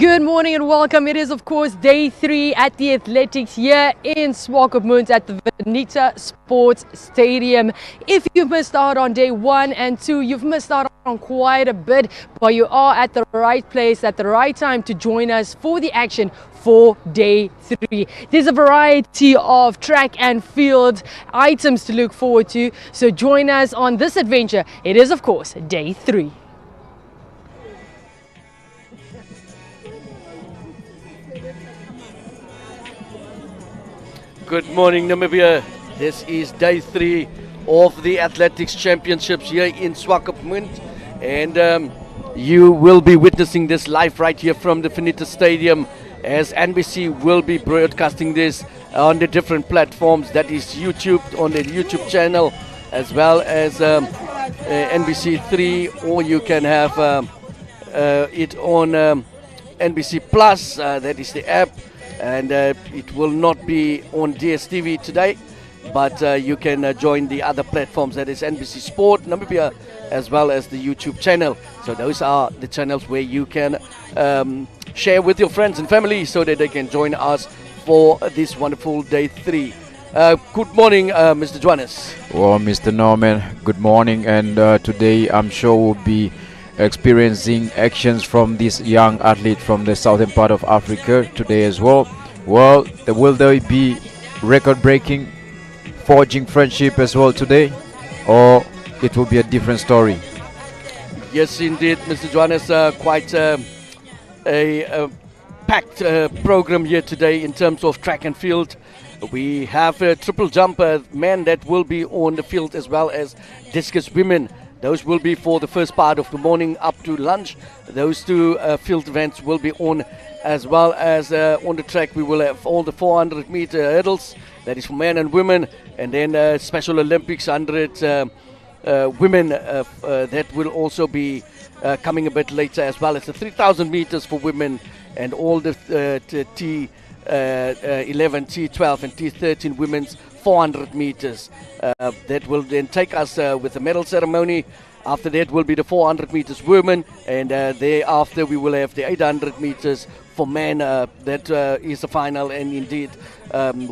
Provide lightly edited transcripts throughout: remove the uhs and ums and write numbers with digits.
Good morning and welcome. It is, of course, day 3 at the athletics here in Swakopmund at the Veneta Sports Stadium. If you've missed out on day 1 and 2, you've missed out on quite a bit, but you are at the right place at the right time to join us for the action for day 3. There's a variety of track and field items to look forward to, so join us on this adventure. It is, of course, day 3. Good morning, Namibia. This is day 3 of the Athletics Championships here in Swakopmund, and you will be witnessing this live right here from the Veneta Stadium, as NBC will be broadcasting this on the different platforms. That is YouTube, on the YouTube channel, as well as NBC3, or you can have it on NBC Plus. That is the app. And it will not be on DSTV today, but you can join the other platforms, that is NBC Sport Namibia, as well as the YouTube channel. So those are the channels where you can share with your friends and family so that they can join us for this wonderful day 3. Good morning, Mr. Johannes. Well, Mr. Norman, good morning, and today I'm sure we'll be experiencing actions from this young athlete from the southern part of Africa today as well. Well, will there be record-breaking, forging friendship as well today, or it will be a different story? Yes, indeed, Mr. Johannes. Quite a packed program here today in terms of track and field. We have a triple jumper men that will be on the field, as well as discus women. Those will be for the first part of the morning up to lunch. Those two field events will be on, as well as on the track we will have all the 400-meter hurdles. That is for men and women. And then Special Olympics 100 women that will also be coming a bit later, as well as the 3,000 meters for women, and all the T11, T12 and T13 women's 400 meters. That will then take us with the medal ceremony. After that will be the 400 meters women, and thereafter we will have the 800 meters for men. That is the final, and indeed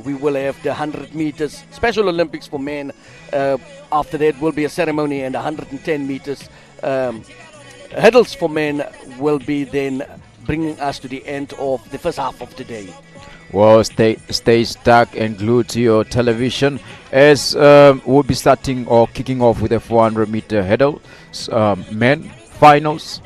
we will have the 100 meters Special Olympics for men. After that will be a ceremony, and 110 meters hurdles for men will be then bringing us to the end of the first half of the day. Well, stay stuck and glued to your television, as we'll be starting or kicking off with the 400-meter hurdles men finals.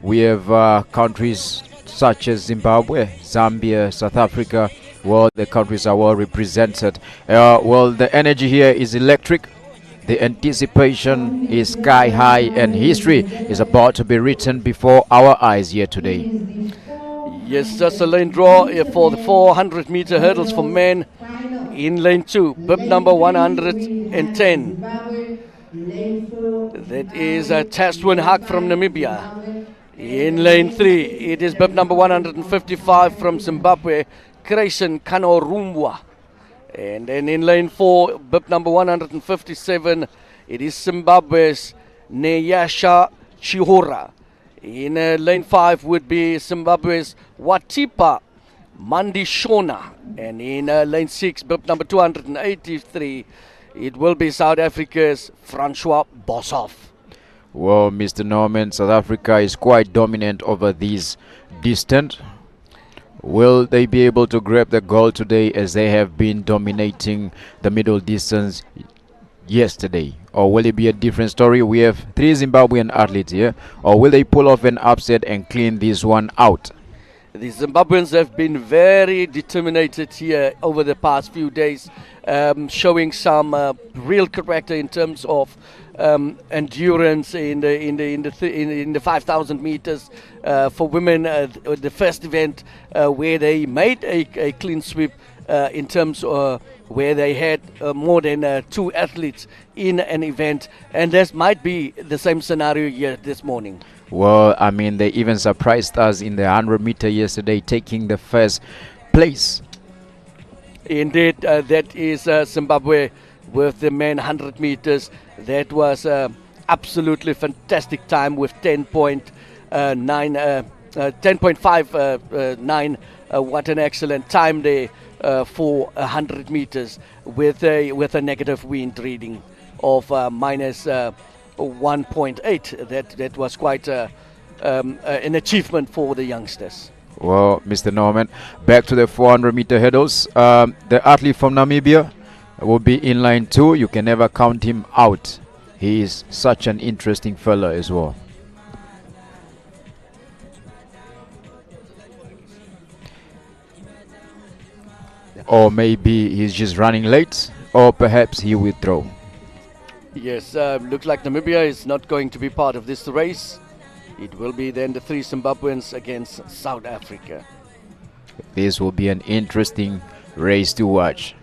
We have countries such as Zimbabwe, Zambia, South Africa. Well, the countries are well represented. Well, the energy here is electric. The anticipation is sky high, and history is about to be written before our eyes here today. Yes, just a lane draw for the 400-meter hurdles for men. In lane 2, bib number 110. That is Taswin Haq from Namibia. In lane 3, it is bib number 155 from Zimbabwe, Grayson Kanorumwa. And then in lane 4, bib number 157, it is Zimbabwe's Neyasha Chihora. In lane 5 would be Zimbabwe's Watipa Mandishona. And in lane 6, bib number 283, it will be South Africa's Francois Boshoff. Well, Mr. Norman, South Africa is quite dominant over these distance. Will they be able to grab the gold today, as they have been dominating the middle distance yesterday? Or will it be a different story? We have 3 Zimbabwean athletes here. Or will they pull off an upset and clean this one out? The Zimbabweans have been very determined here over the past few days, showing some real character in terms of endurance in the 5,000 meters for women. The first event where they made a clean sweep in terms of where they had more than 2 athletes in an event, and this might be the same scenario here this morning. Well, I mean, they even surprised us in the 100-meter yesterday, taking the first place. Indeed, that is Zimbabwe with the men 100 meters. That was absolutely fantastic time with 10.9 10.59. What an excellent time there for 100 meters with a negative wind reading of minus 1.8. That was quite an achievement for the youngsters. Well, Mr. Norman, back to the 400-meter hurdles. The athlete from Namibia will be in line 2. You can never count him out. He is such an interesting fella as well. Or maybe he's just running late, or perhaps he withdraw. Yes, looks like Namibia is not going to be part of this race. It will be then the 3 Zimbabweans against South Africa. This will be an interesting race to watch.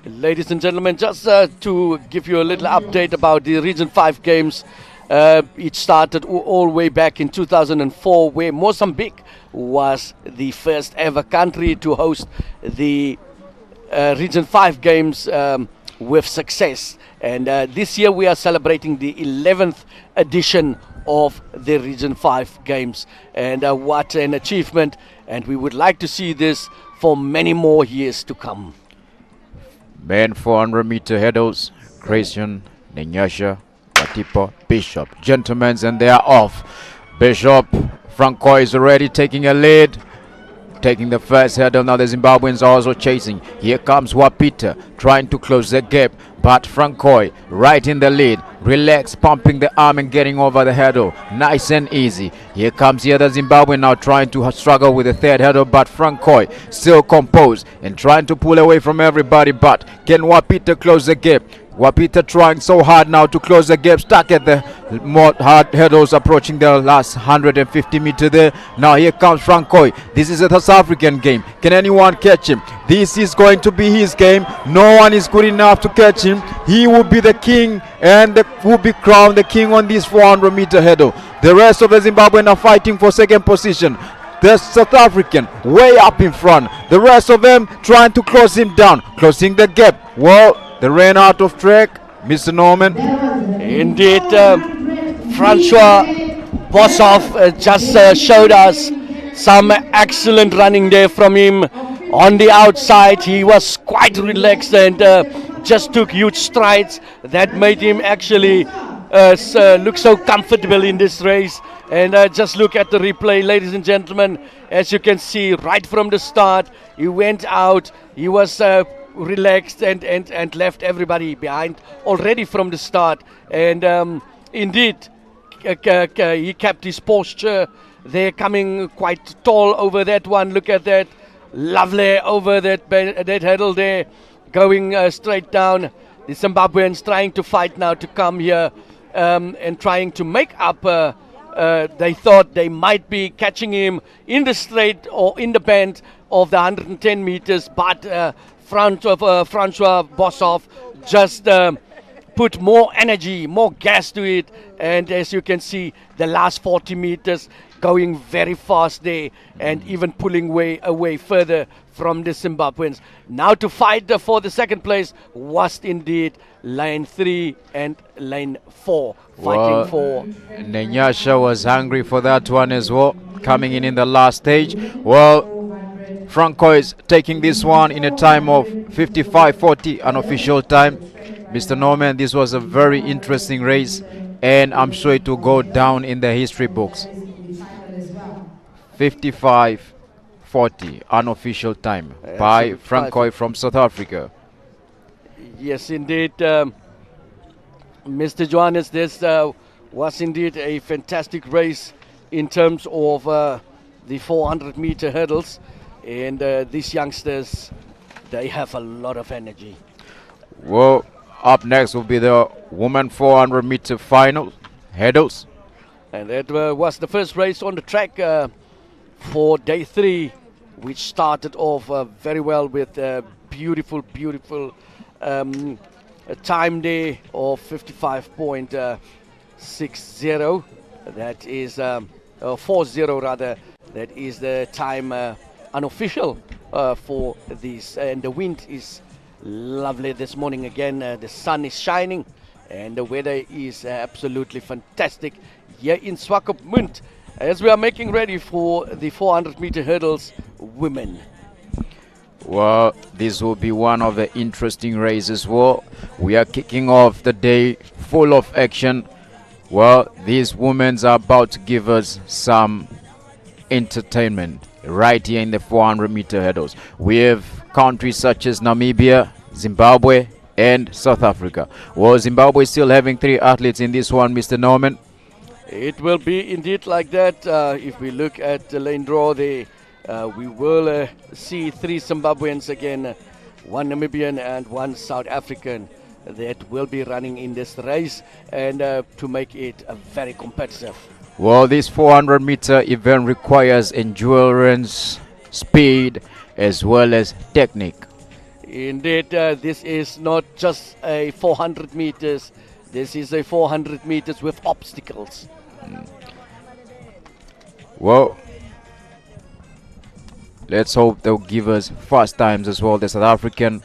Ladies and gentlemen, just to give you a little update about the Region 5 games. It started all the way back in 2004, where Mozambique was the first ever country to host the Region 5 games with success. And this year we are celebrating the 11th edition of the Region 5 games. And what an achievement. And we would like to see this for many more years to come. Men 400-meter hurdles, Christian, Nenyasha, Watipa, Bishop. Gentlemen, and they are off. Bishop, Franco is already taking a lead. Taking the first hurdle, now the Zimbabweans are also chasing. Here comes Wapita, trying to close the gap. But Francois right in the lead. Relax, pumping the arm and getting over the hurdle. Nice and easy. Here comes the other Zimbabwean now trying to struggle with the third hurdle. But Francois still composed and trying to pull away from everybody. But can Wapita close the gap? Wapita trying so hard now to close the gap, stuck at the more hard hurdles, approaching the last 150 meter there. Now here comes Francois. This is a South African game. Can anyone catch him? This is going to be his game. No one is good enough to catch him. He will be the king and will be crowned the king on this 400-meter hurdle. The rest of the Zimbabwean are fighting for second position. The South African way up in front. The rest of them trying to close him down, closing the gap. Well, they ran out of track, Mr. Norman. Indeed, Francois Boshoff just showed us some excellent running there from him. On the outside, he was quite relaxed and just took huge strides. That made him actually look so comfortable in this race. And just look at the replay, ladies and gentlemen. As you can see, right from the start, he went out. He was relaxed and left everybody behind already from the start. And indeed, he kept his posture. They're coming quite tall over that one. Look at that. Lovely over that hurdle there. Going straight down. The Zimbabweans trying to fight now to come here and trying to make up. They thought they might be catching him in the straight or in the bend of the 110 meters, but Francois Boshoff just put more energy, more gas to it, and as you can see, the last 40 meters going very fast there and even pulling away further from the Zimbabweans. Now to fight for the second place was indeed lane 3 and lane 4 fighting for. Nenyasha was hungry for that one as well, coming in the last stage. Well, Franco is taking this one in a time of 55:40, unofficial time. Mr. Norman, this was a very interesting race, and I'm sure it will go down in the history books. 55:40, unofficial time by Francois from South Africa. Yes, indeed, Mr. Johannes, this was indeed a fantastic race in terms of the 400-meter hurdles. And these youngsters, they have a lot of energy. Well, up next will be the women 400-meter final hurdles. And that was the first race on the track for day 3, which started off very well with beautiful time there of 55.60. That is 40 rather. That is the time unofficial for this, and the wind is lovely this morning again. The sun is shining and the weather is absolutely fantastic here in Swakopmund. as we are making ready for the 400-meter hurdles women. Well, this will be one of the interesting races. Well, we are kicking off the day full of action. Well, these women are about to give us some entertainment right here in the 400-meter hurdles. We have countries such as Namibia, Zimbabwe, and South Africa. Well, Zimbabwe is still having 3 athletes in this one, Mr. Norman. It will be indeed like that. If we look at the lane draw there, we will see 3 Zimbabweans again, 1 Namibian and 1 South African that will be running in this race, and to make it very competitive. Well, this 400-meter event requires endurance, speed, as well as technique. Indeed, this is not just a 400 meters. This is a 400 meters with obstacles. Well, let's hope they'll give us fast times as well. The South African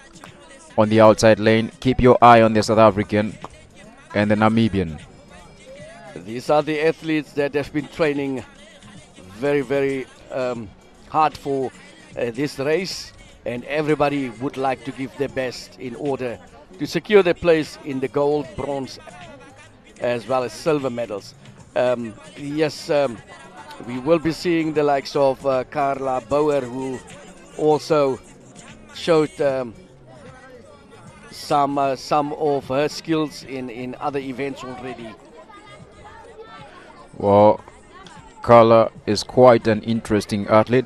on the outside lane. Keep your eye on the South African and the Namibian. These are the athletes that have been training very hard for this race, and everybody would like to give their best in order to secure their place in the gold, bronze, as well as silver medals. We will be seeing the likes of Carla Bauer, who also showed some of her skills in other events already. Well, Carla is quite an interesting athlete,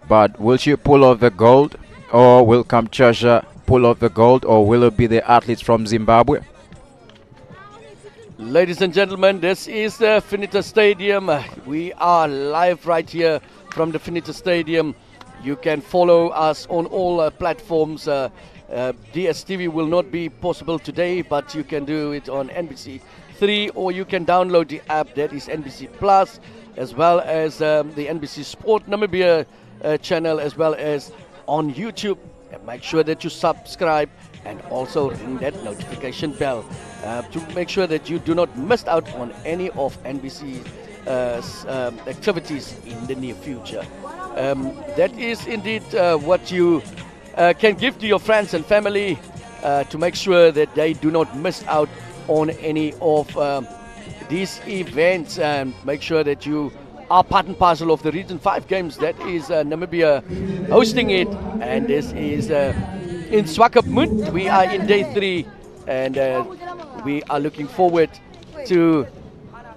but will she pull off the gold, or will Kamchasha pull off the gold, or will it be the athletes from Zimbabwe? Ladies and gentlemen, this is the Finita Stadium. We are live right here from the Finita Stadium. You can follow us on all platforms. DSTV will not be possible today, but you can do it on NBC3, or you can download the app that is NBC Plus, as well as the NBC Sport Namibia channel, as well as on YouTube. And make sure that you subscribe and also ring that notification bell to make sure that you do not miss out on any of NBC's activities in the near future. That is indeed what you can give to your friends and family to make sure that they do not miss out on any of these events, and make sure that you are part and parcel of the Region 5 games. That is Namibia hosting it, and this is in Swakopmund. We are in day 3, and we are looking forward to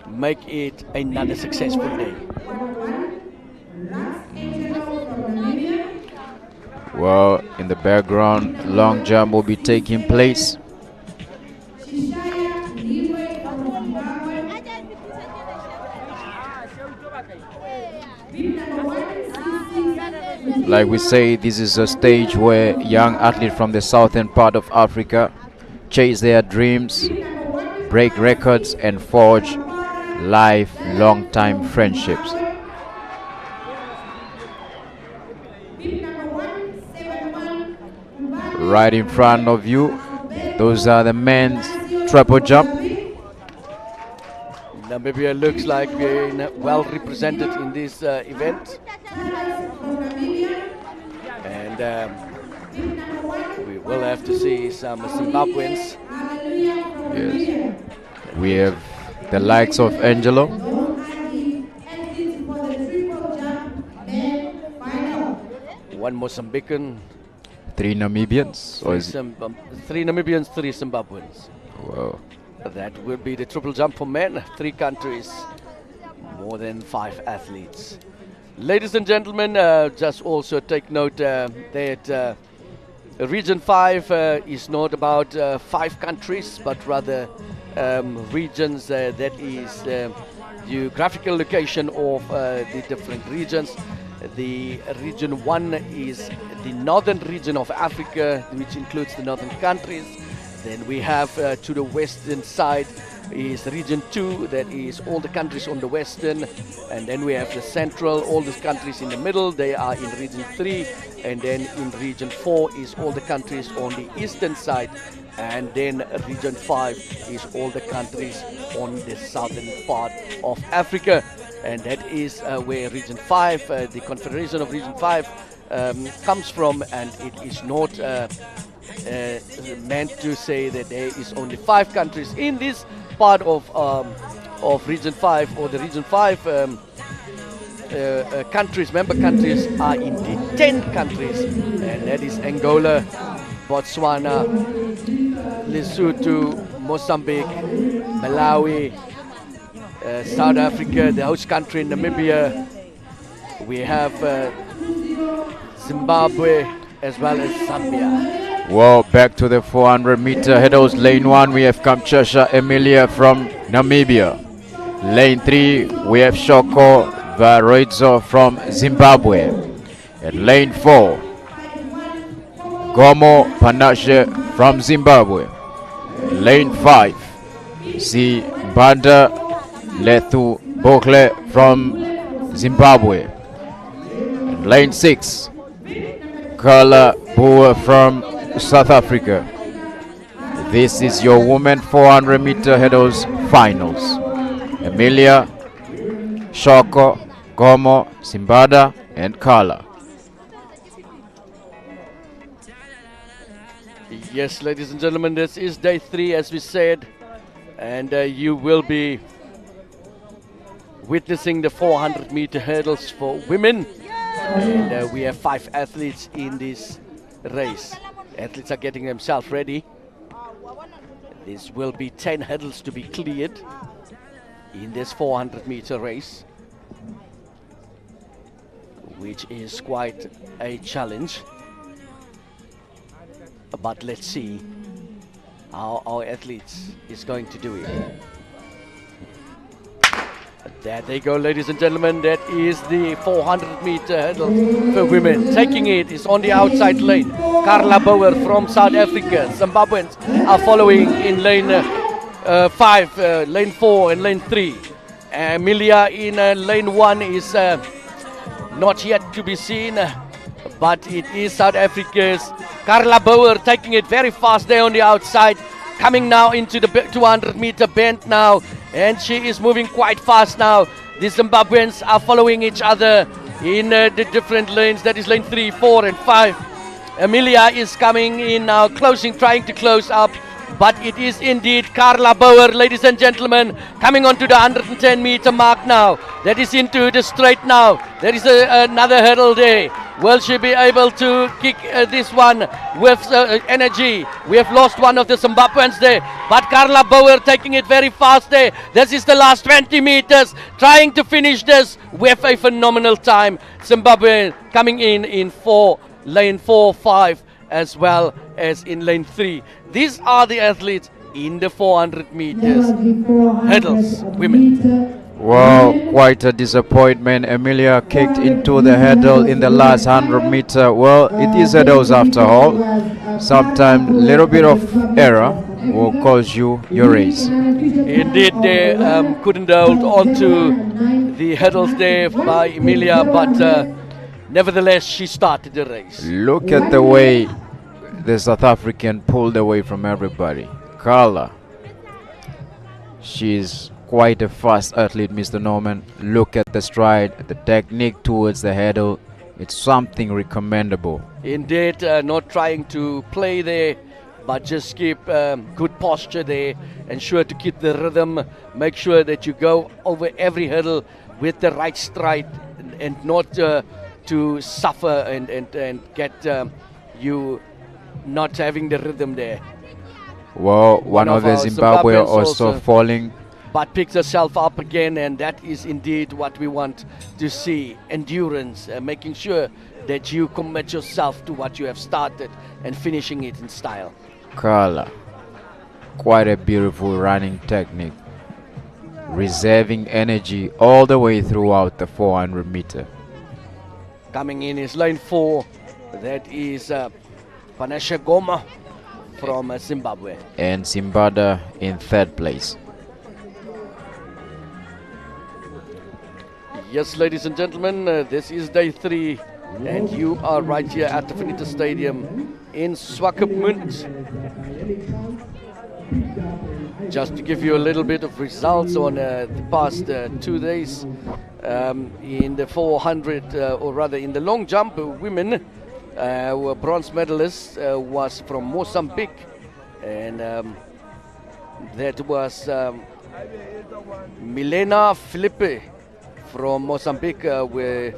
make it another successful day. Well, in the background, long jump will be taking place. Like we say, this is a stage where young athletes from the southern part of Africa chase their dreams, break records, and forge long-time friendships. Right in front of you, those are the men's triple jump. Namibia looks like being well represented in this event, and we will have to see some Zimbabweans. Yes, we have the likes of Angelo. One Mozambican, 3 Namibians, or is it? 3 Namibians, 3 Zimbabweans. Wow. That will be the triple jump for men. 3 countries, more than 5 athletes. Ladies and gentlemen, just also take note that Region 5 is not about 5 countries, but rather regions. That is the geographical location of the different regions. The Region 1 is the northern region of Africa, which includes the northern countries. Then we have to the western side is Region 2, that is all the countries on the western. And then we have the central, all the countries in the middle, they are in Region 3. And then in Region 4 is all the countries on the eastern side. And then Region 5 is all the countries on the southern part of Africa. and that is where Region 5, the Confederation of Region 5 comes from, and it is not meant to say that there is only 5 countries in this part of Region 5, or the Region 5 countries, member countries are indeed 10 countries, and that is Angola, Botswana, Lesotho, Mozambique, Malawi, South Africa, the host country Namibia. We have Zimbabwe as well as Zambia. Well, back to the 400-meter hurdles. Lane 1, we have Kamchasha Emilia from Namibia. Lane 3, we have Shoko Varoidzo from Zimbabwe. At lane 4, Gomo Panashe from Zimbabwe. Lane 5, Zimbanda Lethu Bokle from Zimbabwe. At lane 6, Kala Bua from South Africa. This is your women 400-meter hurdles finals. Emilia, Shoko, Gomo, Zimbada, and Kala. Yes, ladies and gentlemen, this is day 3, as we said, and you will be witnessing the 400-meter hurdles for women. And we have 5 athletes in this race. Athletes are getting themselves ready. This will be 10 hurdles to be cleared in this 400-meter race, which is quite a challenge. But let's see how our athletes is going to do it. There they go, ladies and gentlemen. That is the 400-meter hurdle for women. Taking it is on the outside lane. Carla Bauer from South Africa. Zimbabweans are following in lane 5, lane 4 and lane 3. Emilia in lane 1 is not yet to be seen, but it is South Africa's Carla Bauer taking it very fast there on the outside. Coming now into the 200-meter bend now, and she is moving quite fast now. The Zimbabweans are following each other in the different lanes. That is lane 3, 4 and 5. Emilia is coming in now, trying to close up. But it is indeed Carla Bauer, ladies and gentlemen, coming onto the 110-meter mark now. That is into the straight now. There is another hurdle there. Will she be able to kick this one with energy? We have lost one of the Zimbabweans there, but Carla Bauer taking it very fast there. This is the last 20 meters, trying to finish this with a phenomenal time. Zimbabwe coming in lane 4, 5, as well as in lane 3. These are the athletes in the 400 meters hurdles, women. Well, quite a disappointment. Emilia kicked into the hurdle in the last 100 meter. Well, it is hurdles after all. Sometimes a little bit of error will cause you your race. Indeed, they couldn't hold on to the hurdles there by Emilia, but nevertheless, she started the race. Look at the way the South African pulled away from everybody. Carla, she's quite a fast athlete, Mr. Norman. Look at the stride, the technique towards the hurdle. It's something recommendable. Indeed, not trying to play there, but just keep good posture there. Ensure to keep the rhythm. Make sure that you go over every hurdle with the right stride, and not to suffer and get you not having the rhythm there. Well, one of the Zimbabwe also falling, but picks herself up again, and that is indeed what we want to see. Endurance, making sure that you commit yourself to what you have started and finishing it in style. Carla, quite a beautiful running technique, reserving energy all the way throughout the 400 meter. Coming in is lane 4. That is Panashe Goma from Zimbabwe. And Zimbada in 3rd place. Yes, ladies and gentlemen, this is day 3, and you are right here at the Finita Stadium in Swakopmund. Just to give you a little bit of results on the past 2 days, in the 400, or rather in the long jump, women were bronze medalist was from Mozambique, and that was Milena Felipe from Mozambique with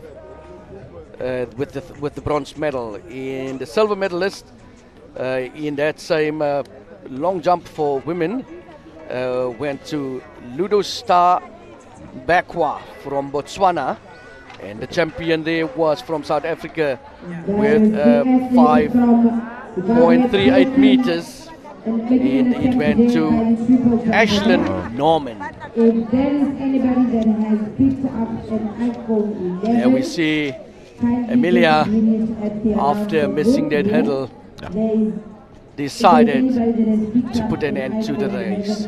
the bronze medal. In the silver medalist in that same long jump for women went to Ludostar Bakwa from Botswana, and the champion there was from South Africa with 5.38 meters, and it went to Ashlyn Norman. There we see Emilia, after missing that hurdle, decided to put an end to the race.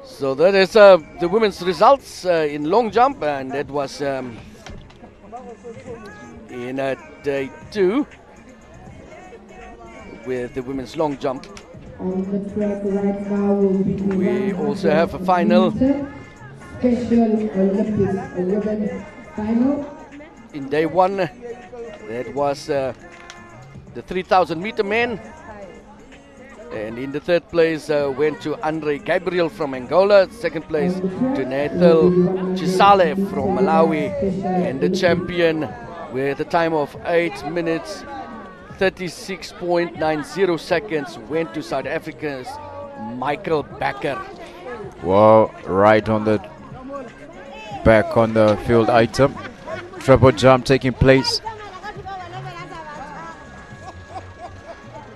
So that is the women's results in long jump, and that was in day 2 with the women's long jump. On the track right now will be We also have a final Special Olympics women's final. in day 1. That was the 3,000 meter men, and in the third place went to Andre Gabriel from Angola. Second place to Nathal Chisale from Malawi, and the champion with a time of 8 minutes 36.90 seconds went to South Africa's Michael Becker. Well, right on the back on the field item. Triple jump taking place.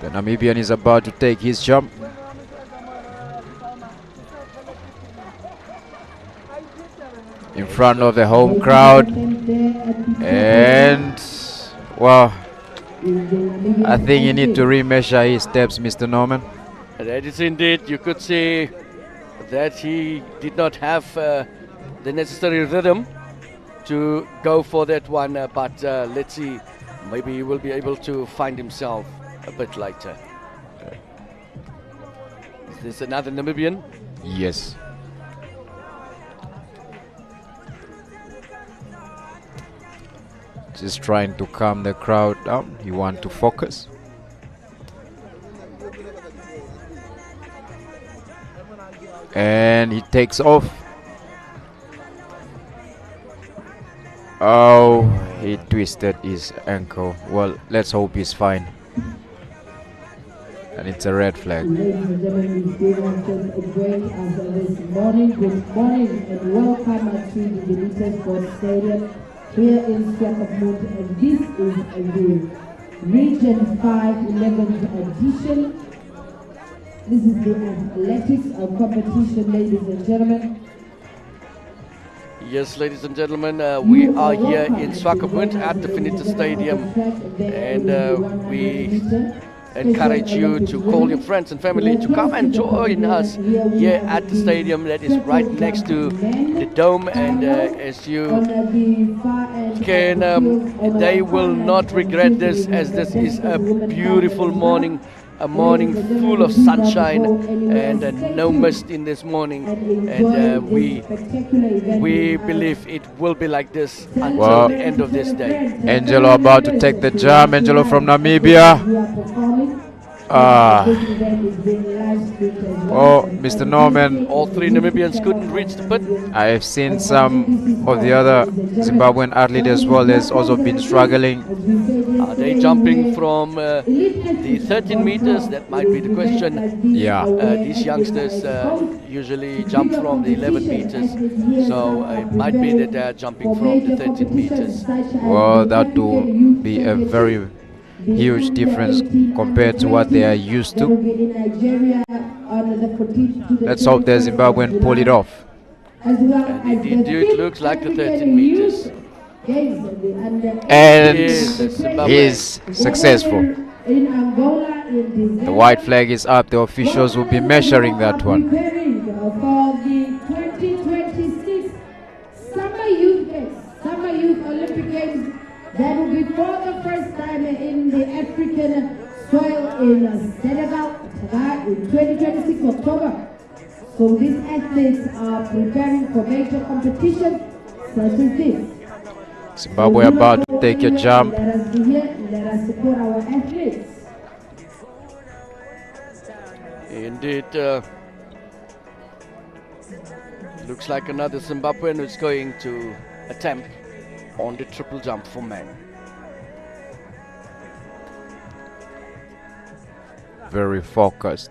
The Namibian is about to take his jump. In front of the home crowd. And, well, I think you need to remeasure his steps, Mr. Norman. That is indeed, you could say that he did not have the necessary rhythm to go for that one, but let's see, maybe he will be able to find himself a bit later. Is this another Namibian? Yes. Just trying to calm the crowd down. You want to focus. And he takes off. Oh, he twisted his ankle. Well, let's hope he's fine. And it's a red flag. Ladies and gentlemen, we still want to enjoy us this morning. Good morning and welcome to the Benita Sports Stadium here in Swakopmund, and this is the Region 5 11th edition. This is the athletics competition, ladies and gentlemen. Yes, ladies and gentlemen, we are here in Swakopmund at the Benita Stadium, and we encourage you to call your friends and family to come and join us here at the stadium that is right next to the dome, and as you can, they will not regret this, as this is a beautiful morning, a morning full of sunshine and no mist in this morning, and we believe it will be like this until the end of this day. Angelo about to take the jump. Angelo from Namibia. Oh, Mr. Norman. All three Namibians couldn't reach the pit. I have seen some of the other Zimbabwean athletes as well as also been struggling. Are they jumping from the 13 meters? That might be the question. Yeah. These youngsters usually jump from the 11 meters, so it might be that they are jumping from the 13 meters. Well, that will be a very huge difference compared to what they are used to. Let's hope the Zimbabwean pull it off. And indeed, it looks like the 13 meters. And Yes, the Zimbabwe. he's successful. The white flag is up. The officials will be measuring that one. For the 2026 Summer Youth Olympic Games, that will be for the first time in the in Senegal, Dakar in 2026 October. So these athletes are preparing for major competitions such as this. Zimbabwe about to take a jump. Let us be here, let us support our athletes. Indeed, looks like another Zimbabwean who's going to attempt on the triple jump for men. Very focused.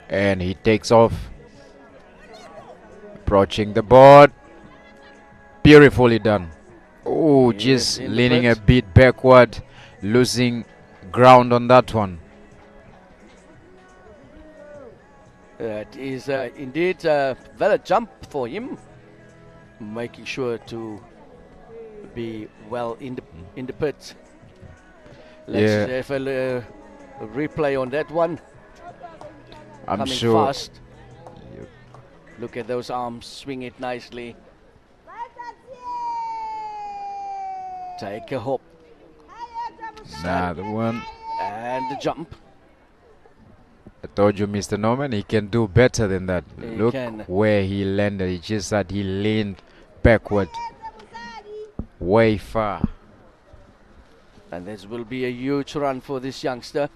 And he takes off. Approaching the board. Beautifully done. Oh, Yes, just in the leaning a pit. bit backward. Losing ground on that one. It is indeed a valid jump for him, making sure to be well in the pit. Let's have a replay on that one. I'm Coming sure. fast. Look at those arms, swing it nicely. Take a hop. Another one. And the jump. I told you, Mr. Norman, he can do better than that. He Look can. where he landed. It's just that he leaned backward. Way far. And this will be a huge run for this youngster.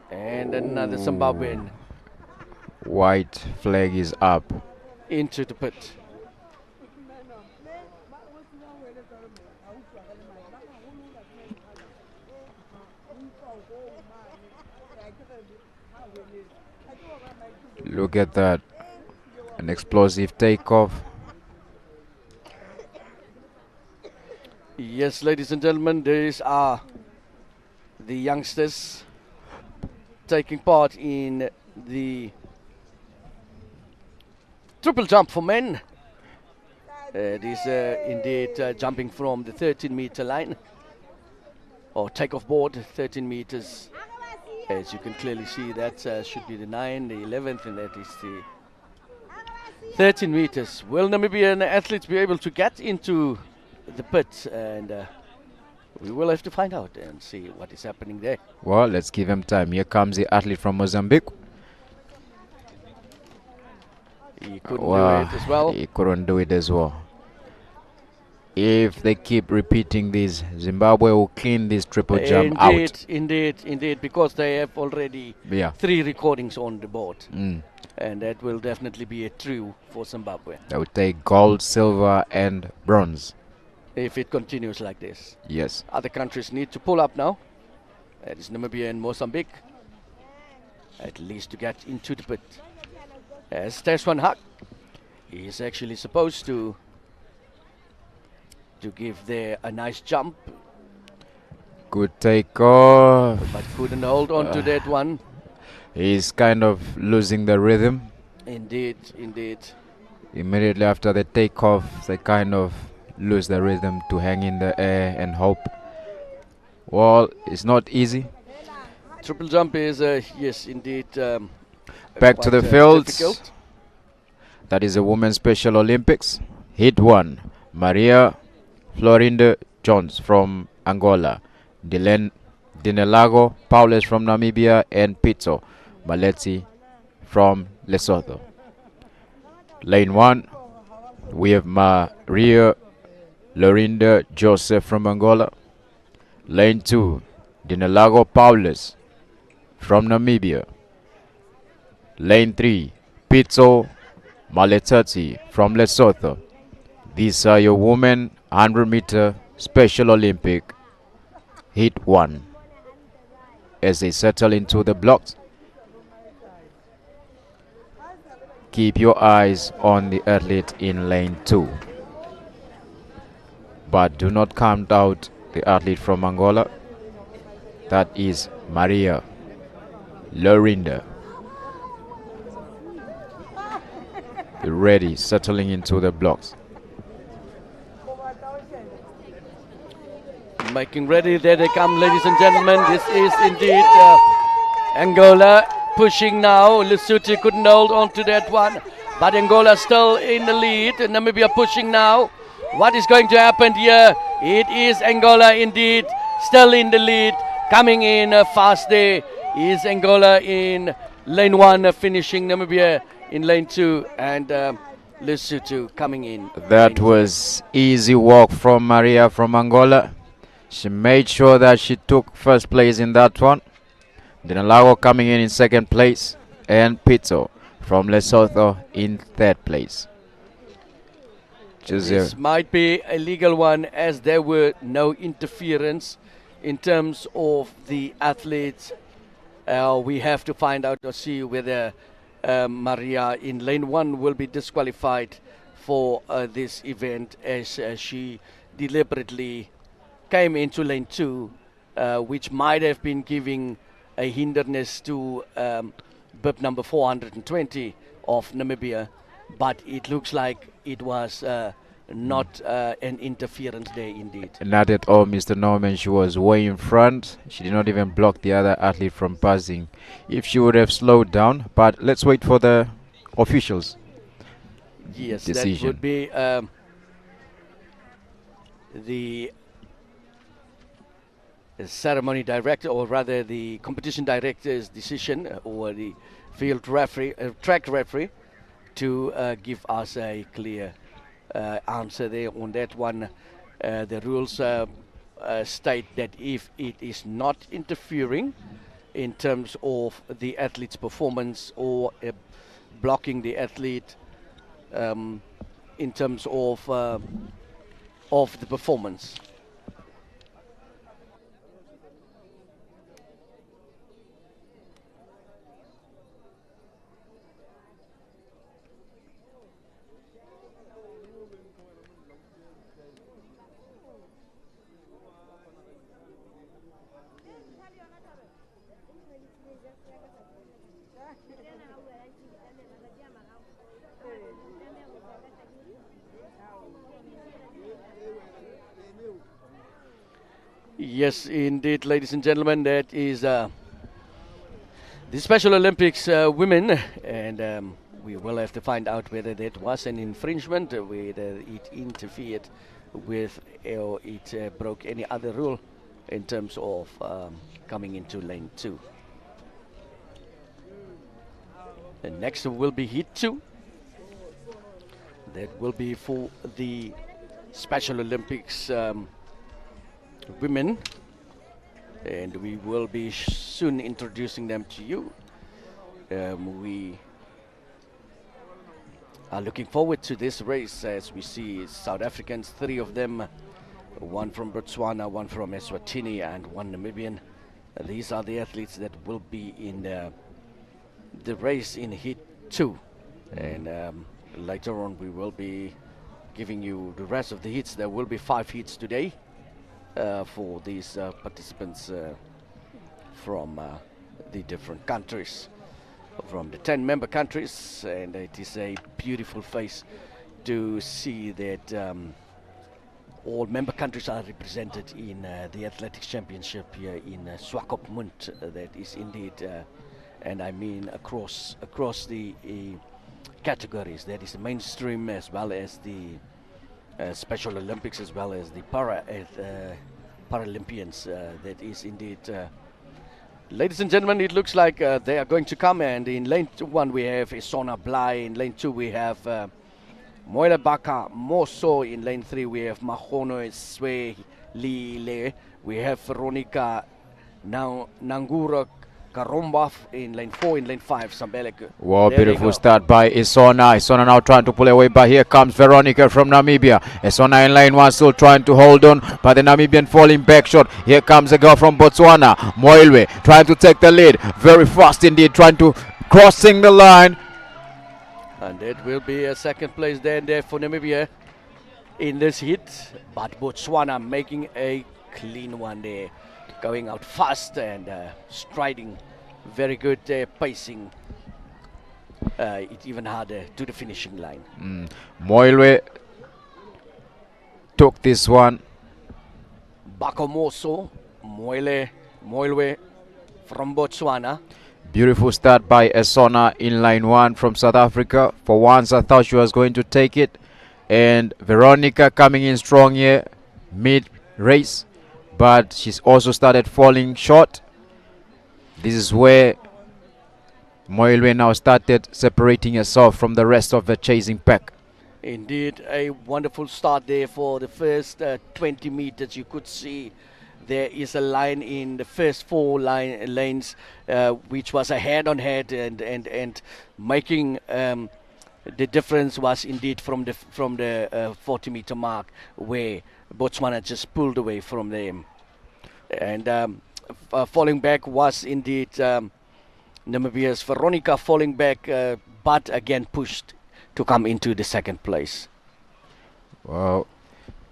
And another Zimbabwean White flag is up. into the pit. Look at that. An explosive takeoff. Yes, ladies and gentlemen, these are the youngsters taking part in the triple jump for men. It is indeed jumping from the 13-meter line, or takeoff board, 13 meters. As you can clearly see, that should be the 9, the 11th, and that is the 13 meters. Will Namibian athletes be able to get into the pit? And we will have to find out and see what is happening there. Well, let's give him time. Here comes the athlete from Mozambique. He couldn't do it as well. He couldn't do it as well. If they keep repeating this, Zimbabwe will clean this triple jump out. Indeed, because they have already Yeah. 3 recordings on the board. Mm. And that will definitely be a true for Zimbabwe They will take gold, silver, and bronze. if it continues like this. Yes. Other countries need to pull up now. That is Namibia and Mozambique. At least to get into the pit. As Teshwan Haq is actually supposed to give there a nice jump, Good takeoff. but couldn't hold on to that one. He's kind of losing the rhythm. Indeed. Immediately after the takeoff, they kind of lose the rhythm to hang in the air and hope. Well, it's not easy. Triple jump is, yes, indeed. Back to quite, the fields. difficult. That is a Women's Special Olympics. Hit 1. Maria Florinda Jones from Angola. Dinelago Paules from Namibia. And Pitso Maletsi from Lesotho. Lane 1. We have Maria Lorinda Joseph from Angola. Lane 2. Dinelago Paules from Namibia. Lane 3. Pitso Maletsi from Lesotho. These are your women 100-meter Special Olympic Heat 1. As they settle into the blocks, keep your eyes on the athlete in lane 2. But do not count out the athlete from Angola. That is Maria Lorinda. Be ready, settling into the blocks. Making ready, there they come, ladies and gentlemen. This is indeed Angola pushing now. Lesotho couldn't hold on to that one, but Angola still in the lead. Namibia pushing now. What is going to happen here? It is Angola indeed, still in the lead, coming in fast there. Is Angola in lane 1, finishing Namibia in lane 2, and Lesotho coming in. That was easy walk from Maria from Angola. She made sure that she took first place in that one. Dinalago coming in second place, and Pito from Lesotho in third place. This might be a legal one, as there were no interference in terms of the athletes. We have to find out or see whether Maria in lane 1 will be disqualified for this event, as she deliberately came into lane 2, which might have been giving a hindrance to bib number 420 of Namibia, but it looks like it was not an interference there indeed. Not at all, Mr. Norman. She was way in front. She did not even block the other athlete from passing. If she would have slowed down, but let's wait for the officials. Yes, decision. That would be the ceremony director, or rather the competition director's decision, or the field referee, track referee, to give us a clear answer there on that one. The rules state that if it is not interfering in terms of the athlete's performance, or blocking the athlete in terms of the performance. Yes, indeed, ladies and gentlemen, that is the Special Olympics women, and we will have to find out whether that was an infringement, whether it interfered with or it broke any other rule in terms of coming into lane 2. The next will be heat 2. That will be for the Special Olympics women, and we will be soon introducing them to you. We are looking forward to this race, as we see South Africans, 3 of them, 1 from Botswana, 1 from Eswatini, and 1 Namibian. These are the athletes that will be in the race in heat 2, and later on we will be giving you the rest of the heats. There will be 5 heats today for these participants from the different countries, from the 10 member countries, and it is a beautiful face to see that all member countries are represented in the athletics championship here in Swakopmund. That is indeed, and I mean across the categories. That is the mainstream, as well as the Special Olympics, as well as the Paralympians. That is indeed, ladies and gentlemen, it looks like they are going to come. And in lane 1 we have Isona Bly. In lane 2 we have Moila Baka Moso. In lane 3 we have Mahono Swe Lile. We have Veronica Nangura Karomba in lane 4. In lane 5, Sambelek. Wow, beautiful start by Isona. Isona now trying to pull away, but here comes Veronica from Namibia. Isona in lane 1 still trying to hold on, but the Namibian falling back short. Here comes a girl from Botswana, Moilwe, trying to take the lead. Very fast indeed, trying to crossing the line. And that will be a second place there for Namibia in this hit. But Botswana making a clean one there, going out fast and striding, very good pacing. It even harder to the finishing line. Moilwe took this one. Bakomoso, Moilwe from Botswana. Beautiful start by Isona in line 1 from South Africa. For once I thought she was going to take it. And Veronica coming in strong here, mid race, but she's also started falling short. This is where Moilwe now started separating herself from the rest of the chasing pack. Indeed, a wonderful start there for the first 20 meters. You could see there is a line in the first four lanes, which was a head-on-head, and making the difference was indeed from the 40-meter mark, where Botswana just pulled away from them. And falling back was indeed Namibia's Veronica falling back, but again pushed to come into the second place. Well,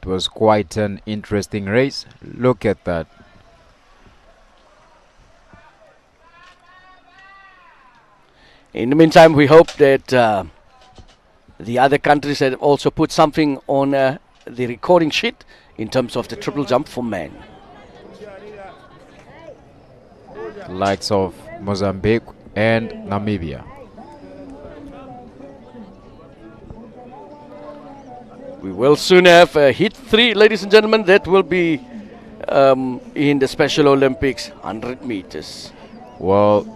it was quite an interesting race. Look at that. In the meantime, we hope that the other countries have also put something on the recording sheet in terms of the triple jump for men. Likes of Mozambique and Namibia. We will soon have hit 3, ladies and gentlemen. That will be in the Special Olympics 100 meters. Well,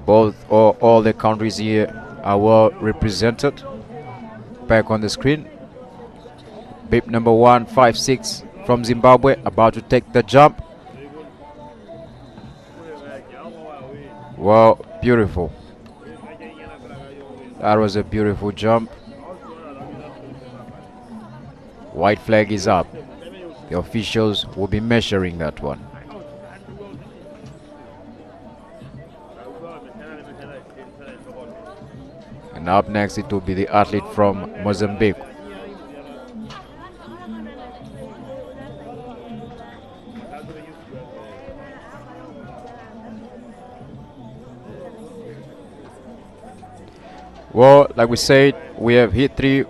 all the countries here are well represented. Back on the screen, bib number 156 from Zimbabwe about to take the jump. Well, beautiful. That was a beautiful jump. White flag is up. The officials will be measuring that one. And up next it will be the athlete from Mozambique. Well, like we said, we have hit 3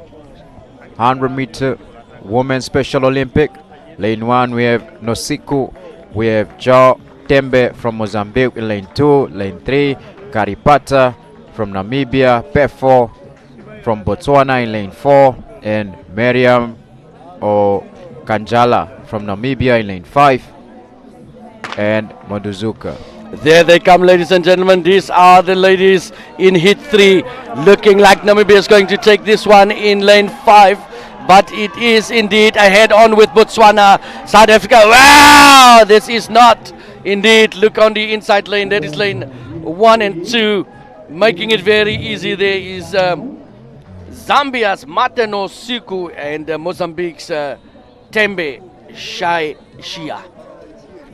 100-meter Women's Special Olympic. Lane 1 we have Nosiku, we have Jao Tembe from Mozambique in lane 2, lane 3 Karipata from Namibia, Pefo from Botswana in lane 4, and Miriam Kanjala from Namibia in lane 5, and Moduzuka. There they come, ladies and gentlemen. These are the ladies in hit 3, looking like Namibia is going to take this one in lane 5. But it is indeed a head-on with Botswana. South Africa, wow! This is not indeed. Look on the inside lane. That is lane 1 and 2. Making it very easy. There is Zambia's Mateno Siku and Mozambique's Tembe Shai Shia.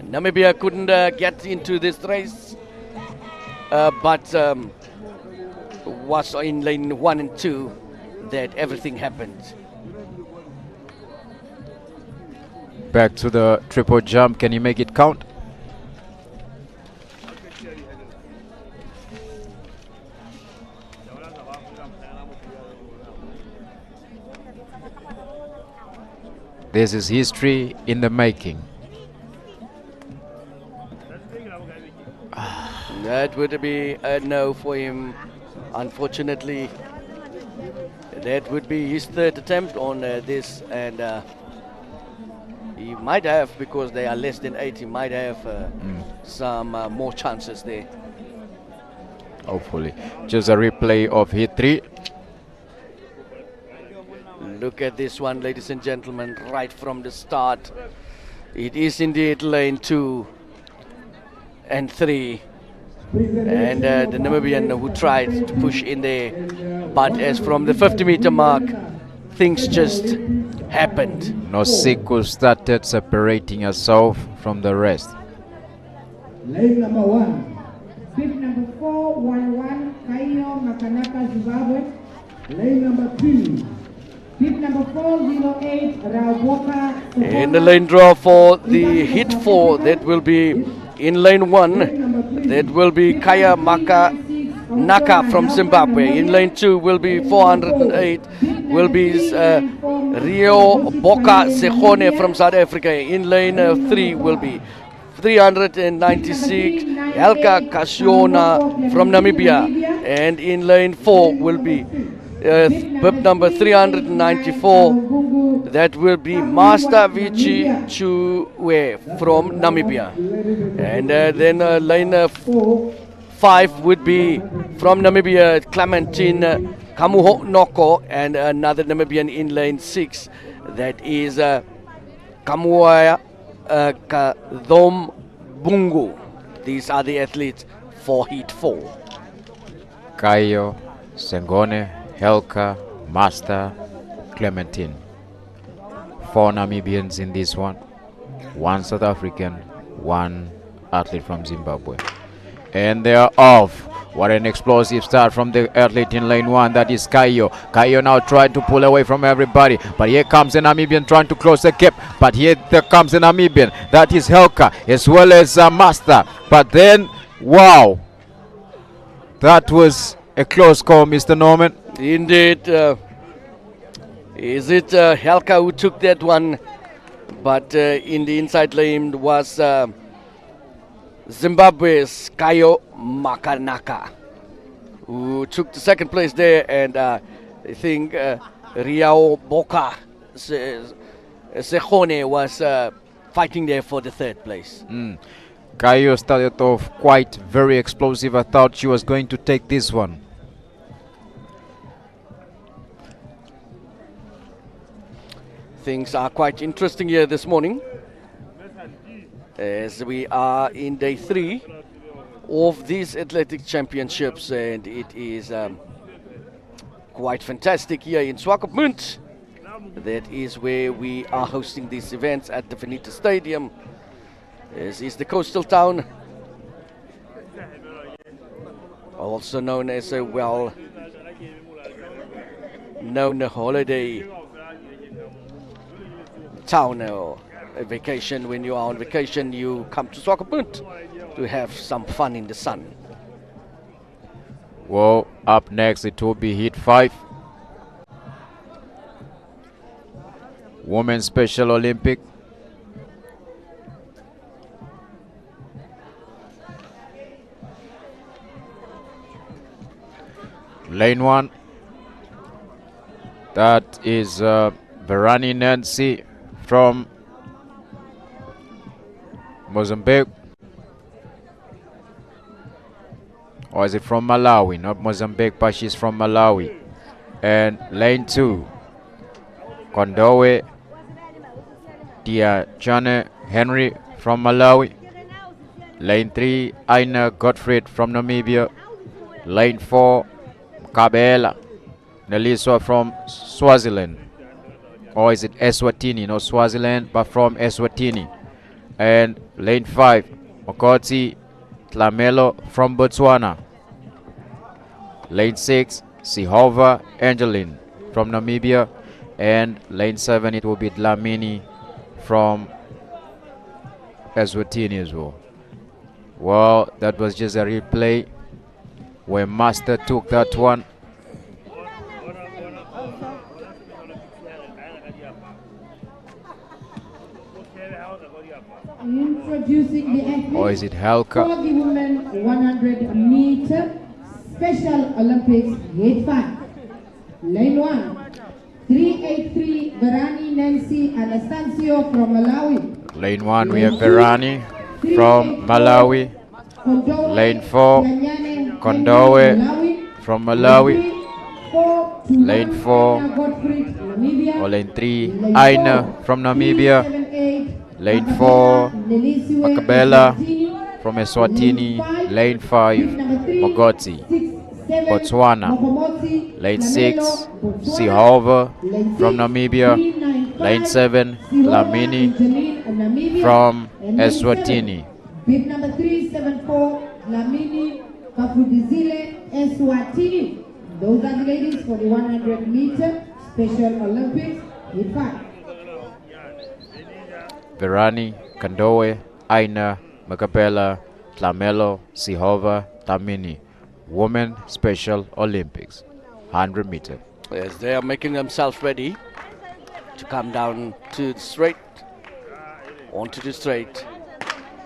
Namibia couldn't get into this race, but was in lane 1 and 2 that everything happened. Back to the triple jump. Can you make it count? This is history in the making. That would be a no for him, unfortunately. That would be his third attempt on this, and he might have, because they are less than 8, he might have some more chances there. Hopefully. Just a replay of hit 3. Look at this one, ladies and gentlemen, right from the start. It is indeed lane 2 and 3. And the Namibian who tried to push in there. But as from the 50-meter mark, things just happened. Nosiku started separating herself from the rest. Lane number 1. Bib number 411, Kaino Makanaka, Zimbabwe. Lane number 2. Bib number 408, Rawoka. In the lane draw for the hit 4, that will be in lane 1. That will be Kaya Maka Naka from Zimbabwe. In lane 2 will be 408, will be Rio Boka Sekone from South Africa. In lane 3 will be 396 Helka Kasiona from Namibia. And in lane 4 will be bib number 394. That will be Master Vici Chuwe from Namibia. And then lane 5 would be from Namibia, Clementine Kamuho Noko, and another Namibian in lane 6. That is Kamuaya Kadom Bungu. These are the athletes for Heat 4. Kayo, Sengone, Helka, Master, Clementine. 4 Namibians in this one. 1 South African, 1 athlete from Zimbabwe. And they are off. What an explosive start from the athlete in lane 1. That is Kayo. Kayo now trying to pull away from everybody. But here comes the Namibian trying to close the gap. But here there comes the Namibian. That is Helka as well as Master. But then, wow. That was a close call, Mr. Norman. Indeed. Is it Helka who took that one? But in the inside lane was Zimbabwe's Kayo Makanaka, who took the second place there, and I think Riao Boka Sehone was fighting there for the third place. Kayo started off quite very explosive. I thought she was going to take this one. Things are quite interesting here this morning, as we are in day 3 of these athletic championships, and it is quite fantastic here in Swakopmund. That is where we are hosting these events, at the Venita Stadium. This is the coastal town, also known as a well-known holiday town, or a vacation. When you are on vacation, you come to Swakopmund to have some fun in the sun. Well, up next it will be Heat 5. Women's Special Olympic. Lane 1. That is Verani Nancy from Mozambique. Or is it from Malawi? Not Mozambique, but she's from Malawi. And lane 2, Kondowe Diajane Henry from Malawi. Lane 3, Aina Gottfried from Namibia. Lane 4, Kabela Neliswa from Swaziland. Or is it Eswatini? Not Swaziland, but from Eswatini. And lane 5, Mokoti Tlamelo from Botswana. Lane 6, Sihova Angeline from Namibia. And lane 7, it will be Dlamini from Eswatini as well. Well, that was just a replay where Master took that one. Introducing the athletes Or is it Helka? for the women 100-meter Special Olympics Heat 5. Lane 1, 383 Verani Nancy Anastasio from Malawi. Lane 1, we have Verani from Malawi. Lane 4, Kondowe from Malawi. Lane 4, or lane 3, Aina from Namibia. Lane 4, Makabela from Eswatini. Lane 5, Mogoti, Botswana. Lane 6, Sihova from Namibia. Lane 7, Lamini from Eswatini. Bib number 374, Lamini Kafudizile Eswatini. Those are the ladies for the 100-meter Special Olympics Heat 5. Verani, Kondowe, Aina, Makabela, Tlamelo, Sihova, Tamini. Women Special Olympics 100 meter. Yes, they are making themselves ready to come down to the straight, onto the straight.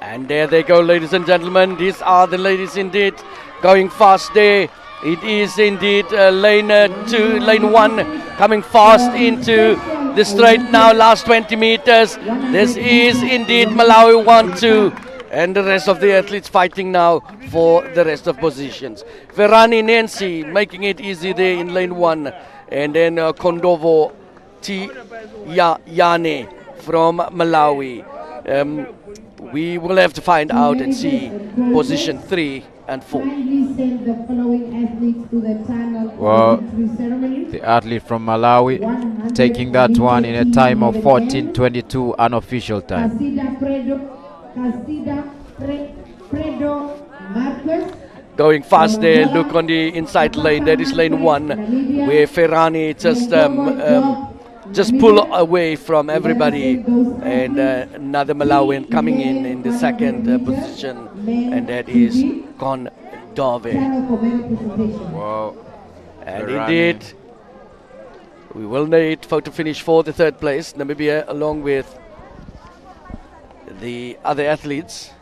And there they go, ladies and gentlemen. These are the ladies indeed, going fast there It is indeed lane 2, lane 1 coming fast into the straight now, last 20 meters. This is indeed Malawi 1-2, and the rest of the athletes fighting now for the rest of positions. Verani Nancy making it easy there in lane 1, and then Kondovo Yane from Malawi. We will have to find out and see position 3 and 4. Well, the athlete from Malawi taking that one in a time of 14:22 unofficial time. Going fast there, look on the inside lane, that is lane 1, where Ferrani just pull away from everybody, and another Malawian coming in the second position, and that is Kondove. Wow. And indeed, we will need photo finish for the third place, Namibia, along with the other athletes.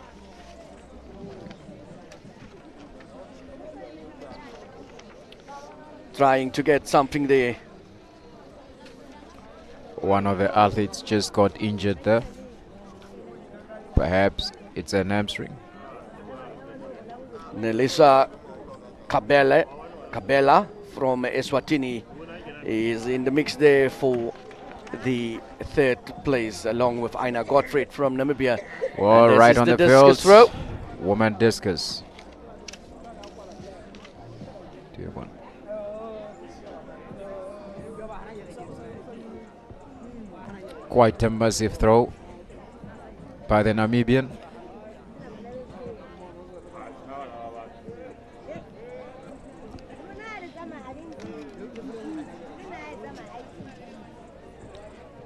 Trying to get something there. One of the athletes just got injured there. Perhaps it's an hamstring. Nelisa Kabela from Eswatini is in the mix there for the third place, along with Aina Gottfried from Namibia. Well, right on the discus field. throw. Woman discus. Tier 1. Quite a massive throw by the Namibian.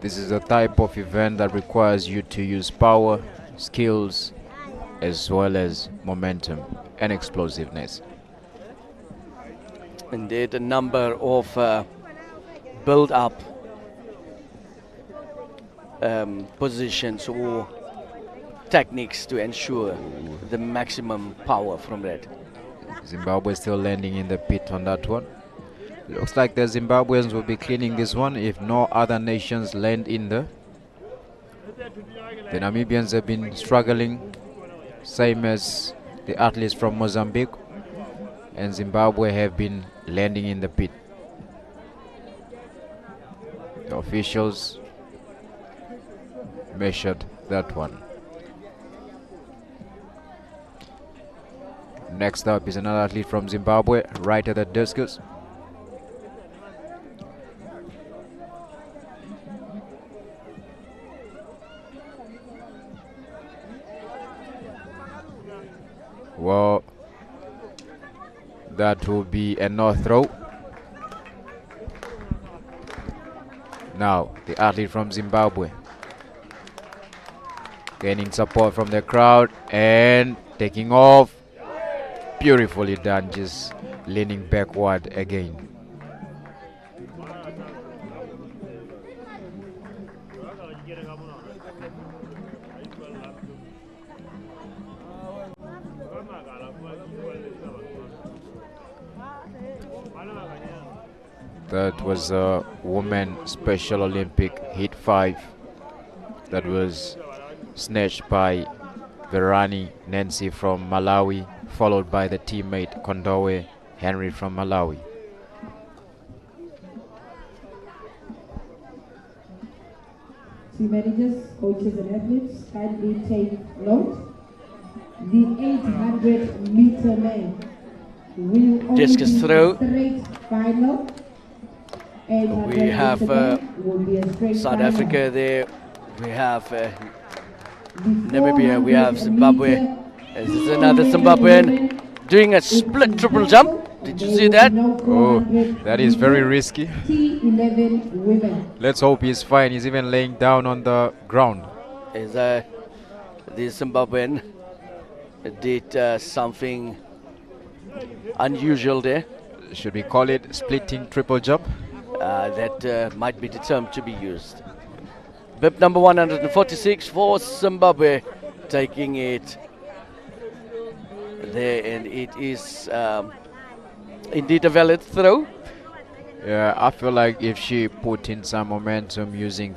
This is a type of event that requires you to use power, skills, as well as momentum and explosiveness. Indeed, a number of build-up positions or techniques to ensure the maximum power from that. Zimbabwe still landing in the pit on that one. Looks like the Zimbabweans will be cleaning this one if no other nations land in there. The Namibians have been struggling, same as the athletes from Mozambique, and Zimbabwe have been landing in the pit. The officials measured that one. Next up is another athlete from Zimbabwe, right at the discus. Well, that will be a no throw. Now, the athlete from Zimbabwe gaining support from the crowd and taking off. Beautifully done, just leaning backward again. That was a women Special Olympic Heat 5 that was snatched by Verani Nancy from Malawi, followed by the teammate Kondowe Henry from Malawi. Team managers, coaches and athletes, kindly take note. The 800-meter man will only Discus be throw. straight final. We have South Africa there, we have Namibia, we have Zimbabwe. This is another Zimbabwean doing a split triple jump. Did you see that? Oh, that is very risky. T11 women. Let's hope he's fine. He's even laying down on the ground. Is the Zimbabwean did something unusual there. Should we call it splitting triple jump? That might be determined to be used. Bib number 146 for Zimbabwe, taking it there, and it is indeed a valid throw. Yeah, I feel like if she put in some momentum using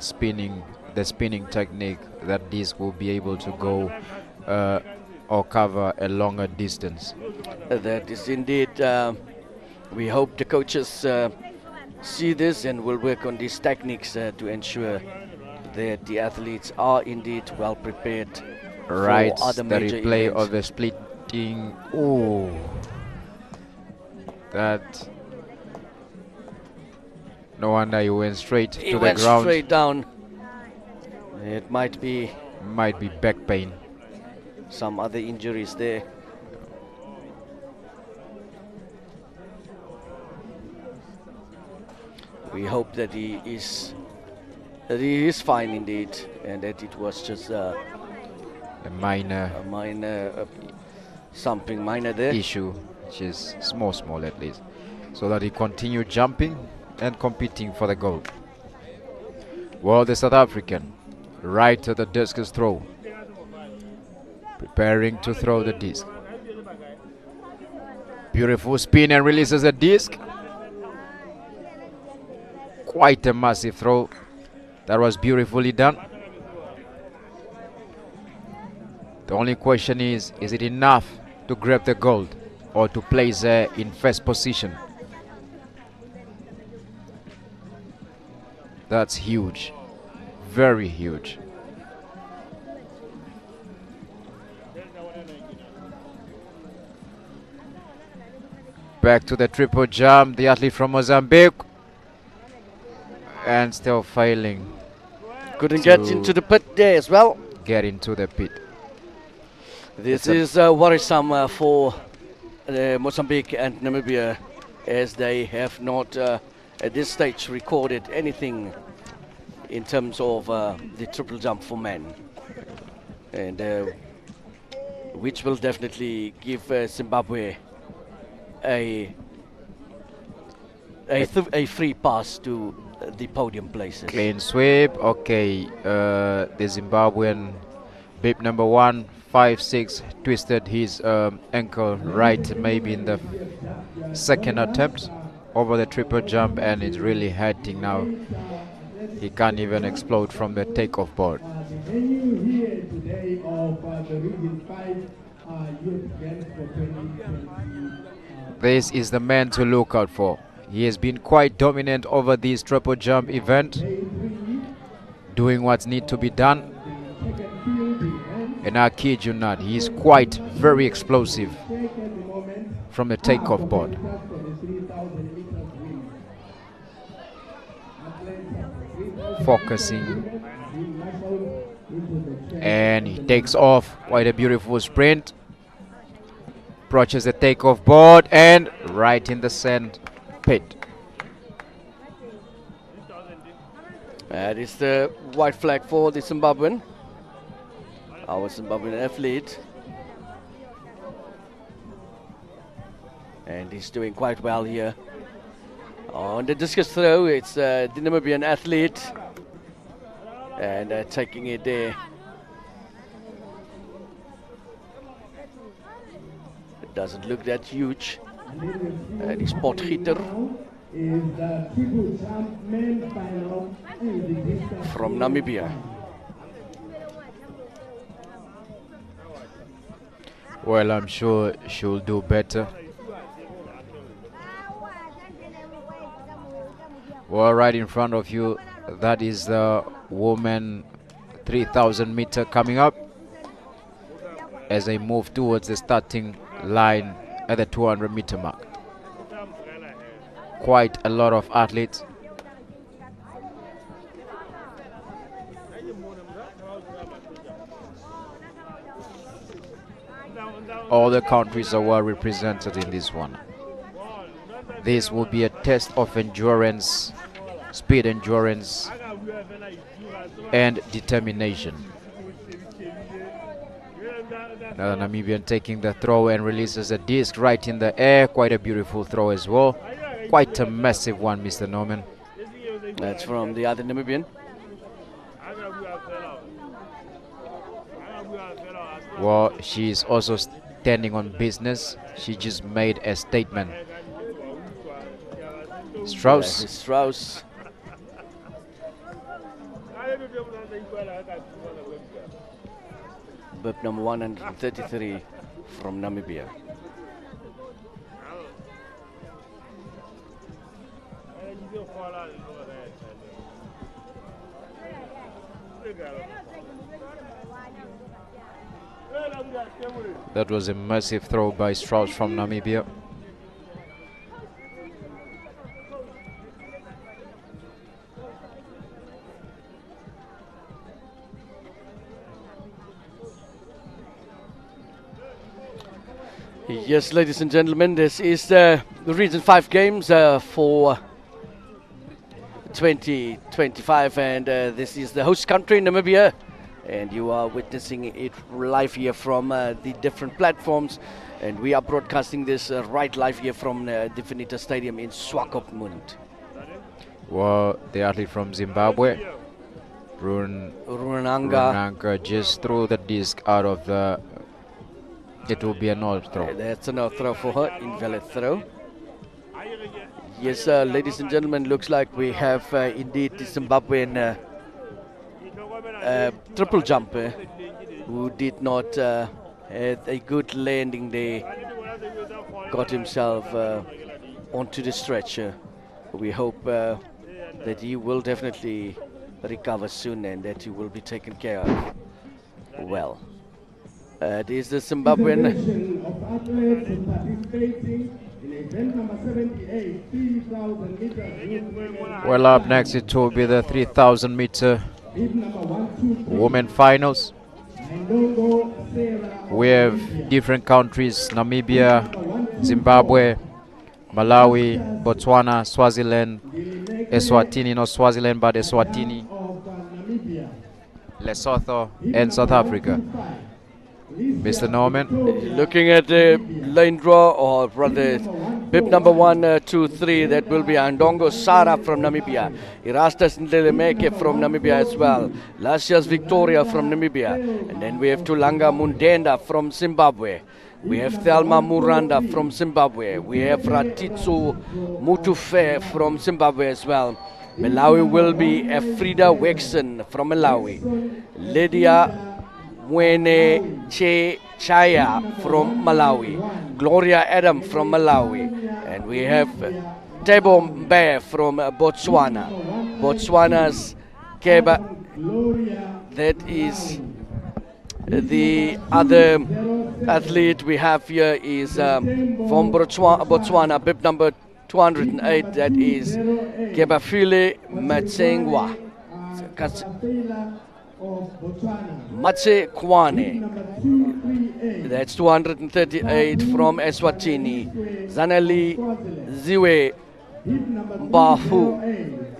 the spinning technique, that disc will be able to go or cover a longer distance. That is indeed. We hope the coaches see this and will work on these techniques to ensure that the athletes are indeed well prepared Right, for other the major replay events. of the splitting. Oh, that. No wonder he went straight He to the went ground. straight down. It might be Back pain. some other injuries there. We hope that he is fine indeed, and that it was just A minor a minor something minor there. issue, which is small at least, so that he continued jumping and competing for the gold. Well, the South African, right to the discus throw, preparing to throw the disc. Beautiful spin and releases the disc. Quite a massive throw. That was beautifully done. The only question is it enough to grab the gold or to place her in first position? That's huge. Very huge. Back to the triple jump, the athlete from Mozambique. And still failing. Couldn't get into the pit there as well. Get into the pit. This is worrisome for Mozambique and Namibia, as they have not at this stage recorded anything in terms of the triple jump for men, and which will definitely give Zimbabwe a free pass to the podium places. Clean sweep. Okay, the Zimbabwean bib number 156 twisted his ankle right, maybe in the second attempt over the triple jump, and it's really hurting now. He can't even explode from the takeoff board. The venue here today of the Region 5 Youth Games for 2020. This is the man to look out for. He has been quite dominant over this triple jump event, doing what needs to be done. And I kid you not, he is quite very explosive from the takeoff board. Focusing, and he takes off. Quite a beautiful sprint. Approaches the takeoff board and right in the sand pit. That is the white flag for the Zimbabwean, our Zimbabwean athlete, and he's doing quite well here. On the discus throw, it's the Namibian athlete, and taking it there. It doesn't look that huge. And the potgieter from Namibia. Well, I'm sure she'll do better. Well, right in front of you, that is the woman 3,000 meter coming up as they move towards the starting line at the 200 meter mark. Quite a lot of athletes. All the countries are well represented in this one. This will be a test of endurance, speed endurance, and determination. Another Namibian taking the throw and releases a disc right in the air. Quite a beautiful throw as well. Quite a massive one, Mr. Norman. That's from the other Namibian. Well, she's also standing on business. She just made a statement Strauss. Strauss. Bib number 133 from Namibia. That was a massive throw by Strauss from Namibia. Yes, ladies and gentlemen, this is the Region 5 Games for 2025, and this is the host country, Namibia, and you are witnessing it live here from the different platforms, and we are broadcasting this right live here from the Venita Stadium in Swakopmund. Well, the athlete from Zimbabwe, Runanga, just threw the disc out of the. It will be a no throw. That's a no throw for her, invalid throw. Yes, ladies and gentlemen, looks like we have indeed the Zimbabwean triple jumper who did not have a good landing there, got himself onto the stretcher. We hope that he will definitely recover soon and that he will be taken care of well. It is the Zimbabwean. Of athletes participating in event number 78, 3,000 meters. Well, up next it will be the 3,000 meter women finals. We have different countries: Namibia, Zimbabwe, Malawi, Botswana, Swaziland, Eswatini, not Swaziland but Eswatini, Lesotho, and South Africa. Mr. Norman. Looking at the lane draw, or rather bib number 1, 2, 3, that will be Andongo Sara from Namibia, Erastus Ndelemeke from Namibia as well, Lasias Victoria from Namibia, and then we have Tulanga Mundenda from Zimbabwe. We have Thelma Muranda from Zimbabwe. We have Ratitsu Mutufe from Zimbabwe as well. Malawi will be Frida Wexon from Malawi. Lydia Mwene Che Chaya from Malawi, Gloria Adam from Malawi, and we have Tebo Mbe from Botswana. Botswana's Keba, that is the other athlete we have here is from Botswana, bib number 208, that is Kebafile Matsengwa. Matse Kwane, that's 238 from Eswatini. Zaneli Ziwe Bahu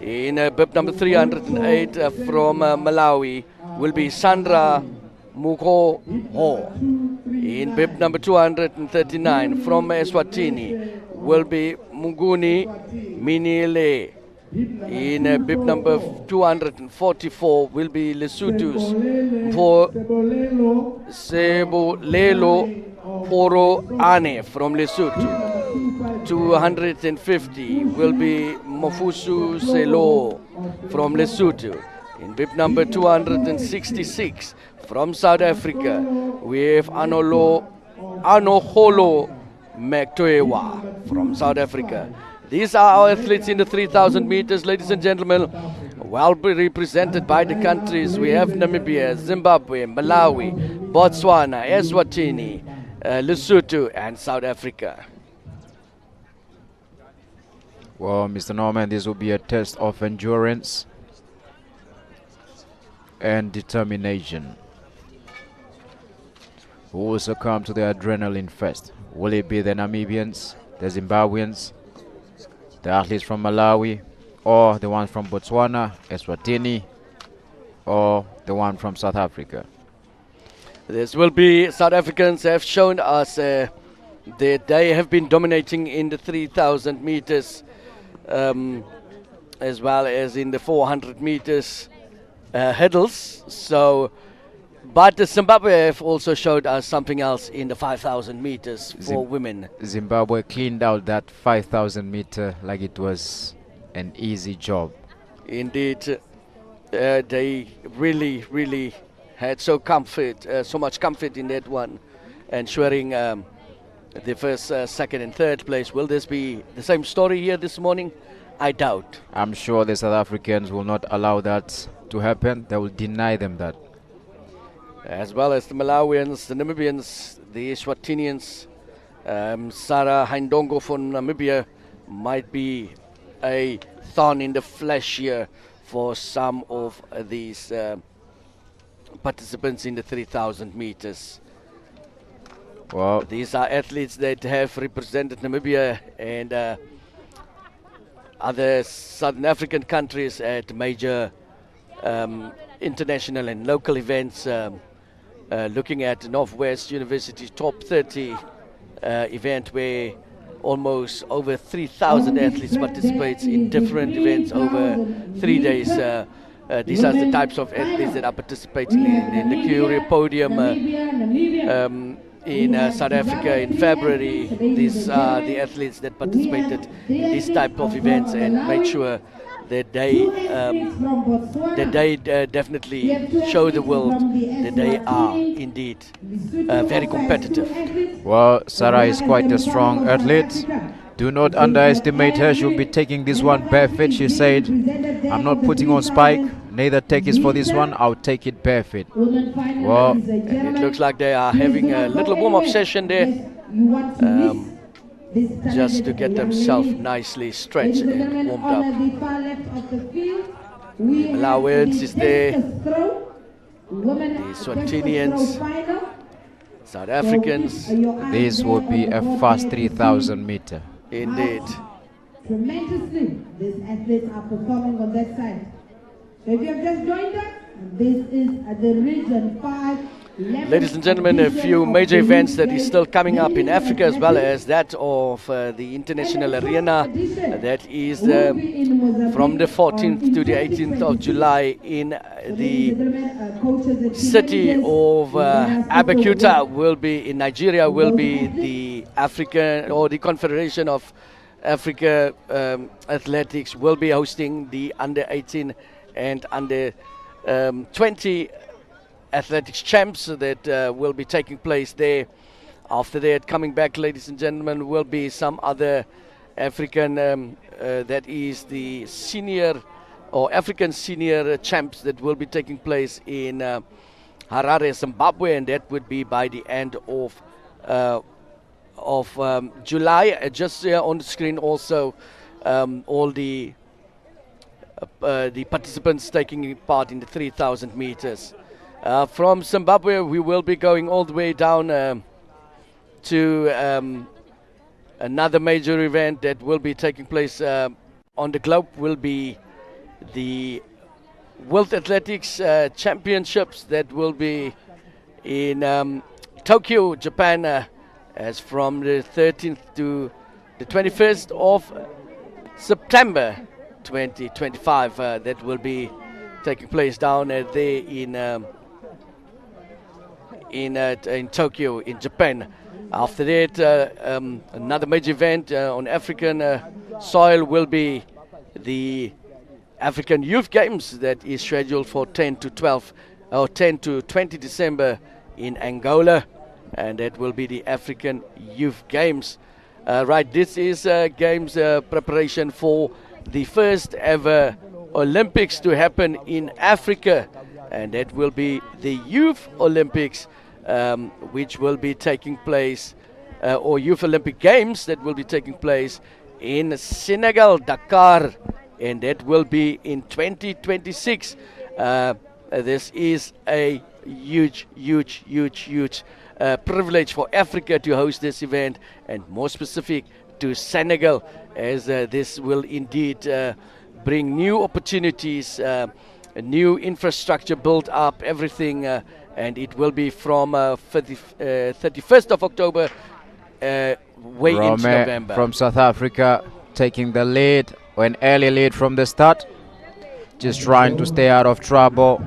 in bib number 308 from Malawi will be Sandra Muko Ho. In bib number 239 from Eswatini will be Muguni Minile. In bib number 244 will be Lesotho's for Sebolelo Poro Ane from Lesotho. 250 will be Mofusu Selo from Lesotho. In bib number 266 from South Africa, we have Anoholo Mektoewa from South Africa. These are our athletes in the 3,000 meters, ladies and gentlemen, well represented by the countries. We have Namibia, Zimbabwe, Malawi, Botswana, Eswatini, Lesotho, and South Africa. Well, Mr. Norman, this will be a test of endurance and determination. Who will succumb to the adrenaline first? Will it be the Namibians, the Zimbabweans, the athletes from Malawi, or the ones from Botswana, Eswatini, or the one from South Africa? This will be South Africans have shown us that they have been dominating in the 3,000 meters as well as in the 400 meters hurdles. So But Zimbabwe have also showed us something else in the 5,000 meters for women. Zimbabwe cleaned out that 5,000 meter like it was an easy job. Indeed, they really had so much comfort in that one, ensuring the first, second and third place. Will this be the same story here this morning? I doubt. I'm sure the South Africans will not allow that to happen. They will deny them that. As well as the Malawians, the Namibians, the Eswatinians. Sarah Haindongo from Namibia might be a thorn in the flesh here for some of these participants in the 3,000 meters. Well, these are athletes that have represented Namibia and other Southern African countries at major international and local events. Looking at Northwest University's top 30 event, where almost over 3,000 athletes participate in different events over 3 days. These are the types of athletes that are participating in the Curie Podium in South Africa in February. These are the athletes that participated in this type of events and made sure that they definitely show the world that they are indeed very competitive. Well, Sarah is quite a strong athlete. Do not underestimate her. She'll be taking this one barefoot. She said, I'm not putting on spike, neither take it for this one, I'll take it barefoot. Well, and it looks like they are having a little warm-up session there, just to get themselves nicely stretched and warmed up. The Malawians is there, the Swatinians, South Africans. This will be a fast 3,000 meter. Indeed. Tremendously, these athletes are performing on that side. So if you have just joined us, this is the Region 5. Ladies and gentlemen, a few major events that is still coming up in Africa, as well as that of the International Arena. That is from the 14th to the 18th of July in the city of Abeokuta. Will be in Nigeria. Will be the African or the Confederation of Africa Athletics will be hosting the under 18 and under 20 athletics champs that will be taking place there. After that, coming back, ladies and gentlemen, will be some other African, that is the senior or African senior champs that will be taking place in Harare, Zimbabwe, and that would be by the end of July. Just here on the screen also all the participants taking part in the 3,000 meters. From Zimbabwe, we will be going all the way down to another major event that will be taking place on the globe. Will be the World Athletics Championships that will be in Tokyo, Japan, as from the 13th to the 21st of September 2025. That will be taking place down there in Tokyo, in Japan. After that, another major event on African soil will be the African Youth Games that is scheduled for 10 to 20 December in Angola, and that will be the African Youth Games. Right, this is games preparation for the first ever Olympics to happen in Africa, and that will be the Youth Olympics, which will be taking place, or Youth Olympic Games that will be taking place in Senegal, Dakar, and that will be in 2026. This is a huge privilege for Africa to host this event, and more specific to Senegal, as this will indeed bring new opportunities, new infrastructure built up, everything, and it will be from 31st of October way into November. From South Africa, taking the lead, or an early lead from the start, just trying to stay out of trouble.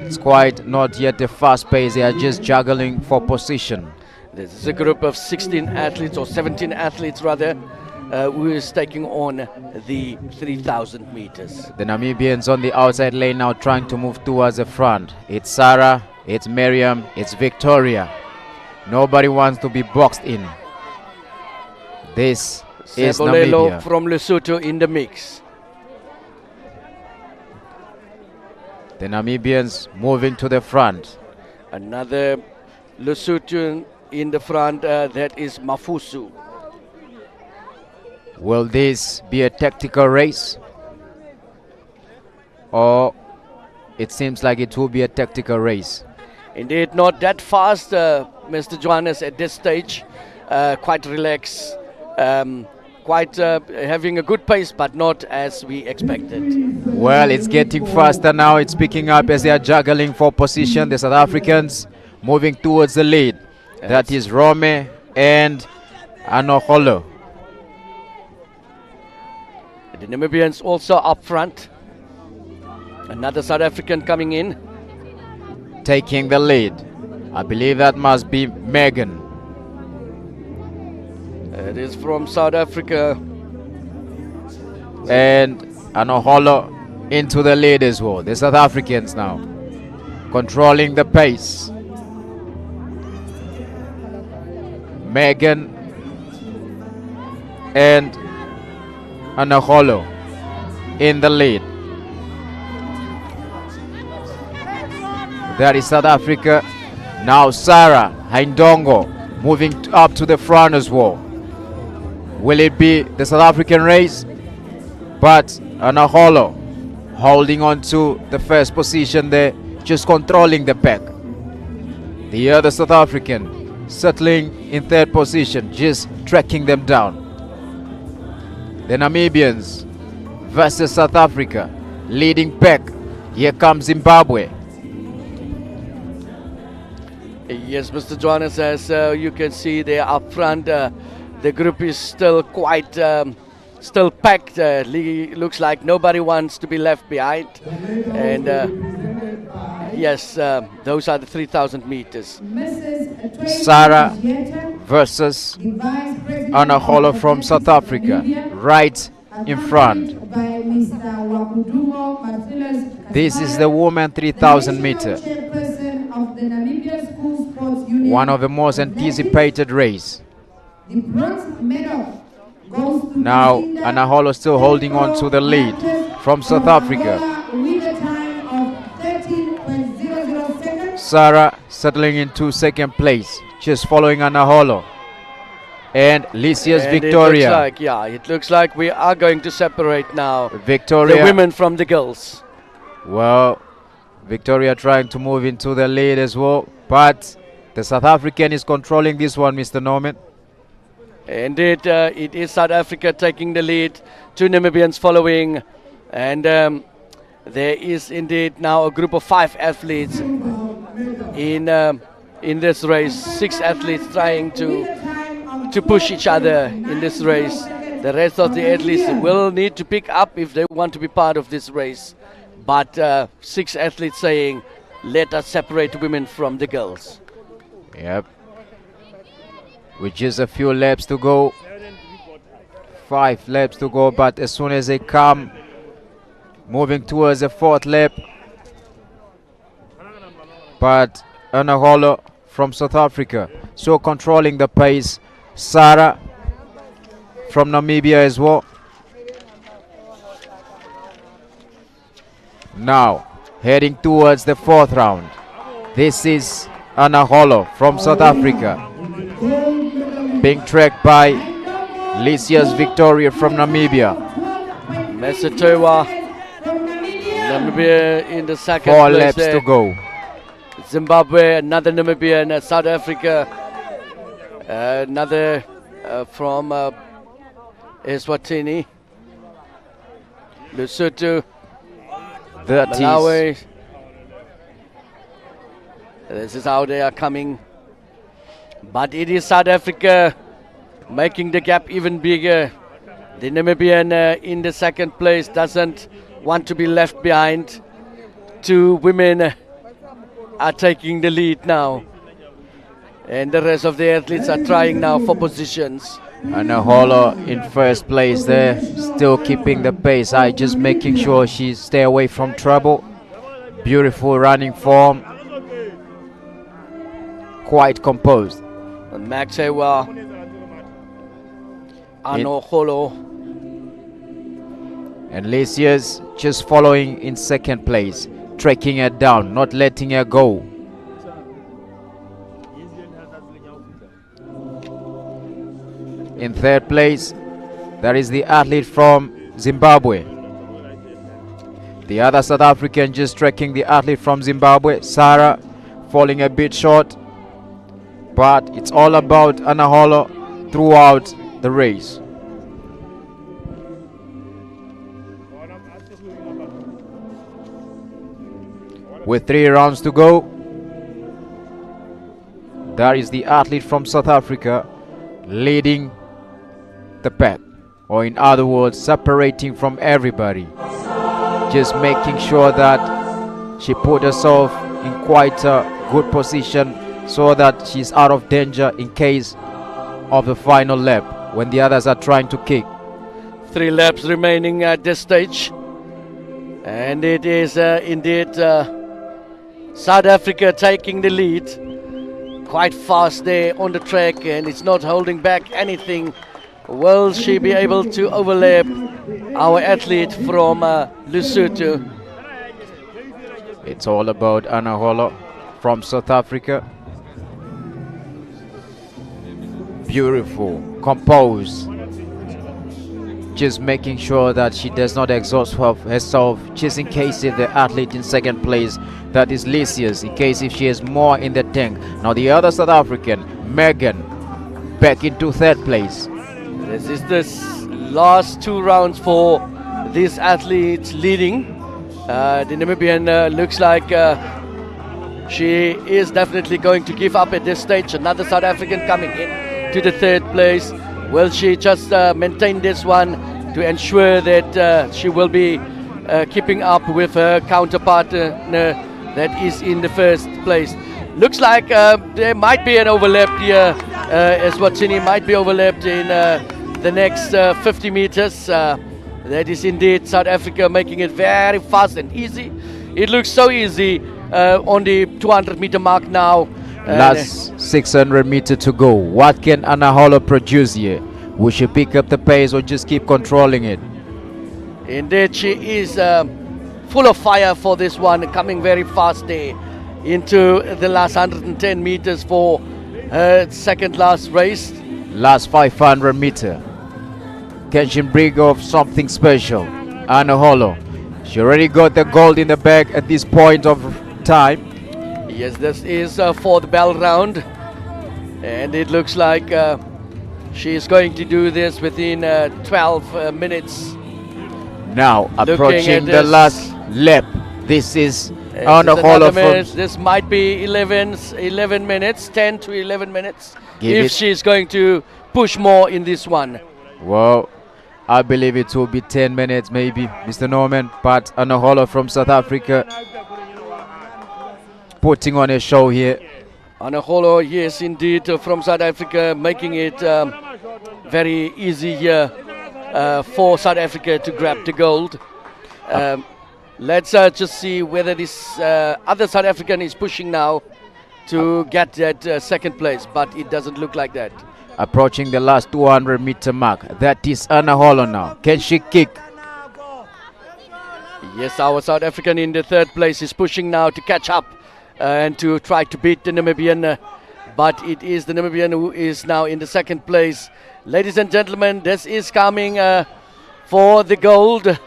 It's quite not yet a fast pace. They are just juggling for position. This is a group of 16 athletes, or 17 athletes rather, who is taking on the 3,000 meters. The Namibians on the outside lane now trying to move towards the front. It's Sarah, it's Miriam, it's Victoria. Nobody wants to be boxed in. This is Sebolelo Namibia. from Lesotho in the mix. The Namibians moving to the front. Another Lesotho in the front, that is Mafusu. Will this be a tactical race? Or it seems like it will be a tactical race. Indeed, not that fast, Mr. Johannes, at this stage. Quite relaxed, quite having a good pace, but not as we expected. Well, it's getting faster now. It's picking up as they are juggling for position. The South Africans moving towards the lead. That is Rome and Anoholo. The Namibians also up front. Another South African coming in. Taking the lead. I believe that must be Megan. It is from South Africa. And Anoholo into the lead as well. The South Africans now controlling the pace. Megan and Anoholo in the lead. That is South Africa. Now Sarah Haindongo moving up to the front as well. Will it be the South African race? But Anoholo holding on to the first position there, just controlling the pack. The other South African settling in third position, just tracking them down. The Namibians versus South Africa, leading pack. Here comes Zimbabwe. Yes, Mr. Johannes, as you can see there up front, the group is still quite still packed. Looks like nobody wants to be left behind. And yes, those are the 3,000 meters. Sarah versus Anoholo from South Africa, right in front. This is the women 3,000 meter. One of the most anticipated race. Now Anoholo still holding on to the lead from South Africa. Sarah settling into second place, just following Anoholo. And Lysia's Victoria. It looks like we are going to separate now Victoria. the women from the girls. Well, Victoria trying to move into the lead as well, but the South African is controlling this one, Mr. Norman. Indeed, it is South Africa taking the lead, two Namibians following, and there is indeed now a group of 5 athletes in this race. 6 athletes trying to push each other in this race. The rest of the athletes will need to pick up if they want to be part of this race. But 6 athletes saying, let us separate women from the girls. Yep. With just a few laps to go. 5 laps to go, but as soon as they come moving towards the 4th lap. But Anoholo from South Africa still controlling the pace. Sarah from Namibia as well. Now heading towards the 4th round. This is Anoholo from South Africa, being tracked by Lysia's Victoria from Namibia. Mesetowa, Namibia in the second 4 place laps there. to go. Zimbabwe, another Namibian, South Africa, another from Eswatini, Lesotho, That Malawi. is This is how they are coming. But it is South Africa making the gap even bigger. The Namibian in the second place doesn't want to be left behind. 2 women are taking the lead now. And the rest of the athletes are trying now for positions. And Holo in first place there, still keeping the pace. Just making sure she stay away from trouble. Beautiful running form. Quite composed. And Maxewa, Holo. And Lysias just following in second place, tracking her down, not letting her go. In third place, there is the athlete from Zimbabwe. The other South African just tracking the athlete from Zimbabwe, Sarah, falling a bit short. But it's all about Anaholo throughout the race. With 3 rounds to go, there is the athlete from South Africa leading the pack, or in other words, separating from everybody. Just making sure that she put herself in quite a good position so that she's out of danger in case of the final lap when the others are trying to kick. 3 laps remaining at this stage. And it is indeed South Africa taking the lead. Quite fast there on the track, and it's not holding back anything. Will she be able to overlap our athlete from Lesotho? It's all about Anaholo from South Africa. Beautiful, composed. Just making sure that she does not exhaust herself, just in case if the athlete in second place, that is Lysias, in case if she has more in the tank. Now the other South African, Megan, back into third place. This is the last 2 rounds for these athletes leading. The Namibian looks like she is definitely going to give up at this stage. Another South African coming in to the third place. Will she just maintain this one to ensure that she will be keeping up with her counterpart that is in the first place? Looks like there might be an overlap here. Eswatini might be overlapped in the next 50 meters. That is indeed South Africa making it very fast and easy. It looks so easy on the 200 meter mark now. Last 600 meters to go. What can Anaholo produce here? Will she pick up the pace or just keep controlling it? Indeed, she is full of fire for this one, coming very fast there into the last 110 meters for her second last race. Last 500 meters. Can she bring off something special? Anaholo, she already got the gold in the bag at this point of time. Yes, this is for the bell round, and it looks like she is going to do this within 12 minutes. Now approaching the last lap. This is Anaholo. This might be 11 minutes, 10 to 11 minutes, if she's going to push more in this one. Well, I believe it will be 10 minutes maybe, Mr. Norman, but Anaholo from South Africa putting on a show here. Anaholo, yes indeed, from South Africa, making it very easy here for South Africa to grab the gold. Let's just see whether this other South African is pushing now to get that second place, but it doesn't look like that. Approaching the last 200 meter mark. That is Anaholo now. Can she kick? Yes, our South African in the third place is pushing now to catch up and to try to beat the Namibian, but it is the Namibian who is now in the second place. Ladies and gentlemen, this is coming for the gold.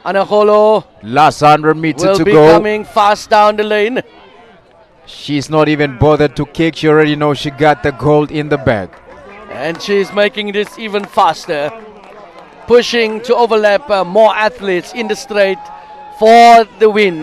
Anaholo last 100 meters to go. Will be coming fast down the lane. She's not even bothered to kick. She already knows she got the gold in the bag. And she's making this even faster, pushing to overlap more athletes in the straight for the win.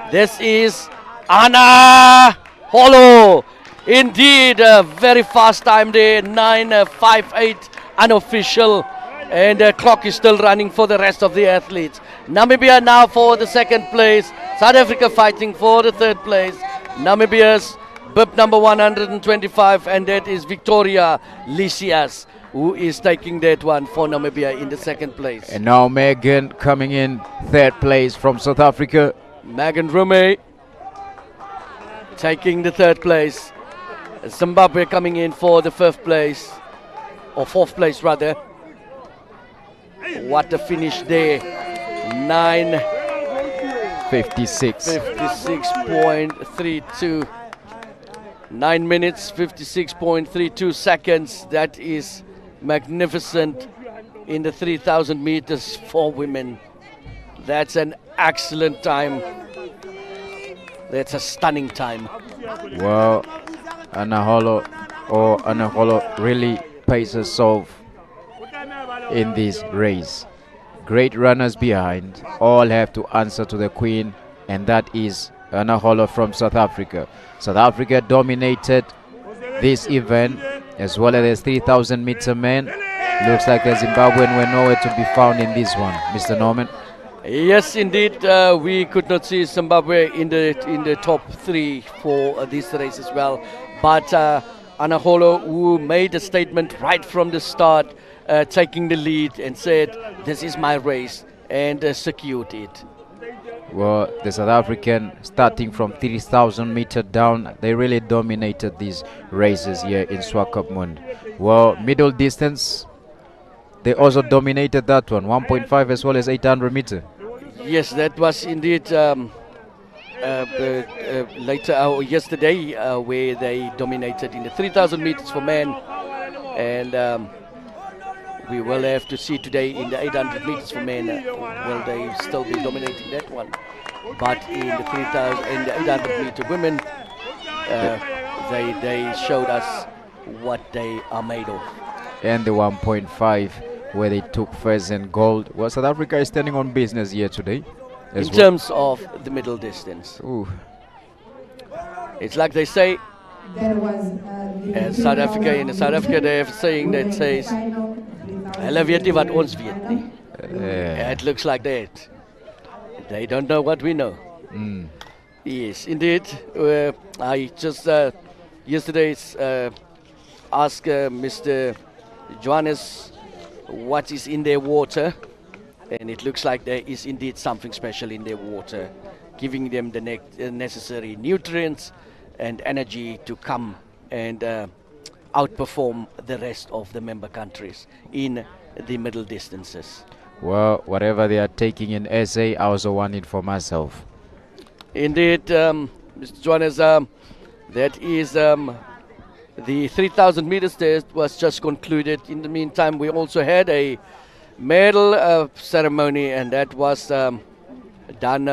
This is Anaholo. Indeed, a very fast time there, 9:58 unofficial. And the clock is still running for the rest of the athletes. Namibia now for the second place. South Africa fighting for the third place. Namibia's bib number 125, and that is Victoria Lysias, who is taking that one for Namibia in the second place. And now Megan coming in third place from South Africa. Megan Rume taking the third place. Zimbabwe coming in for the fifth place, or fourth place rather. What a finish there. 56.32. 9 minutes, 56.32 seconds. That is magnificent in the 3,000 meters for women. That's an excellent time. That's a stunning time. Well, Anaholo really pays herself in this race. Great runners behind, all have to answer to the queen, and that is Anaholo from South Africa. South Africa dominated this event, as well as 3,000 meter men. Looks like the Zimbabwean were nowhere to be found in this one, Mr. Norman. Yes, indeed, we could not see Zimbabwe in the top three for this race as well. But Anaholo, who made a statement right from the start, taking the lead and said, "This is my race," and secured it. Well, the South African, starting from 3,000 meter down, they really dominated these races here in Swakopmund. Well, middle distance, they also dominated that one, 1.5 as well as 800 meter. Yes, that was indeed yesterday where they dominated in the 3,000 meters for men, and we will have to see today in the 800 meters for men. Will they still be dominating that one? But in the 3,000, in the 800 meter women, they showed us what they are made of. And the 1.5, where they took first and gold. Well, South Africa is standing on business here today. In terms of the middle distance. Ooh. It's like they say, There was in South Africa they have a saying that says, "Hulle weet nie wat ons weet nie." It looks like that. They don't know what we know. Yes, indeed. I just yesterday asked Mr. Johannes what is in their water, and it looks like there is indeed something special in their water, giving them the necessary nutrients and energy to come and outperform the rest of the member countries in the middle distances. Well, whatever they are taking in SA, I also want it for myself. Indeed, Mr. Johannes, that is the 3,000 meters test was just concluded. In the meantime, we also had a medal ceremony, and that was done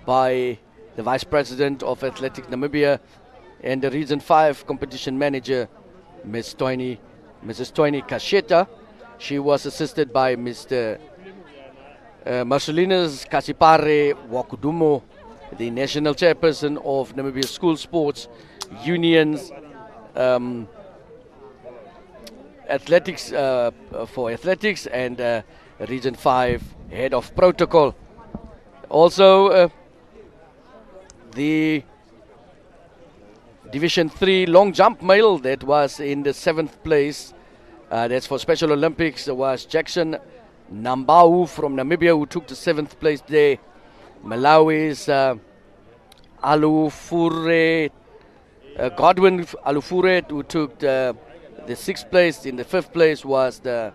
by the Vice President of Athletic Namibia and the Region 5 competition manager, Mrs. Toini Kasheta. She was assisted by Mr. Marcelinus Kasipare Wakudumo, the national chairperson of Namibia School Sports Unions, athletics for athletics, and Region 5 head of protocol. Also, the Division 3 long jump male that was in the 7th place. That's for Special Olympics. Was Jackson Nambau from Namibia who took the 7th place there. Malawi's Godwin Alufure who took the 6th place. In the 5th place was the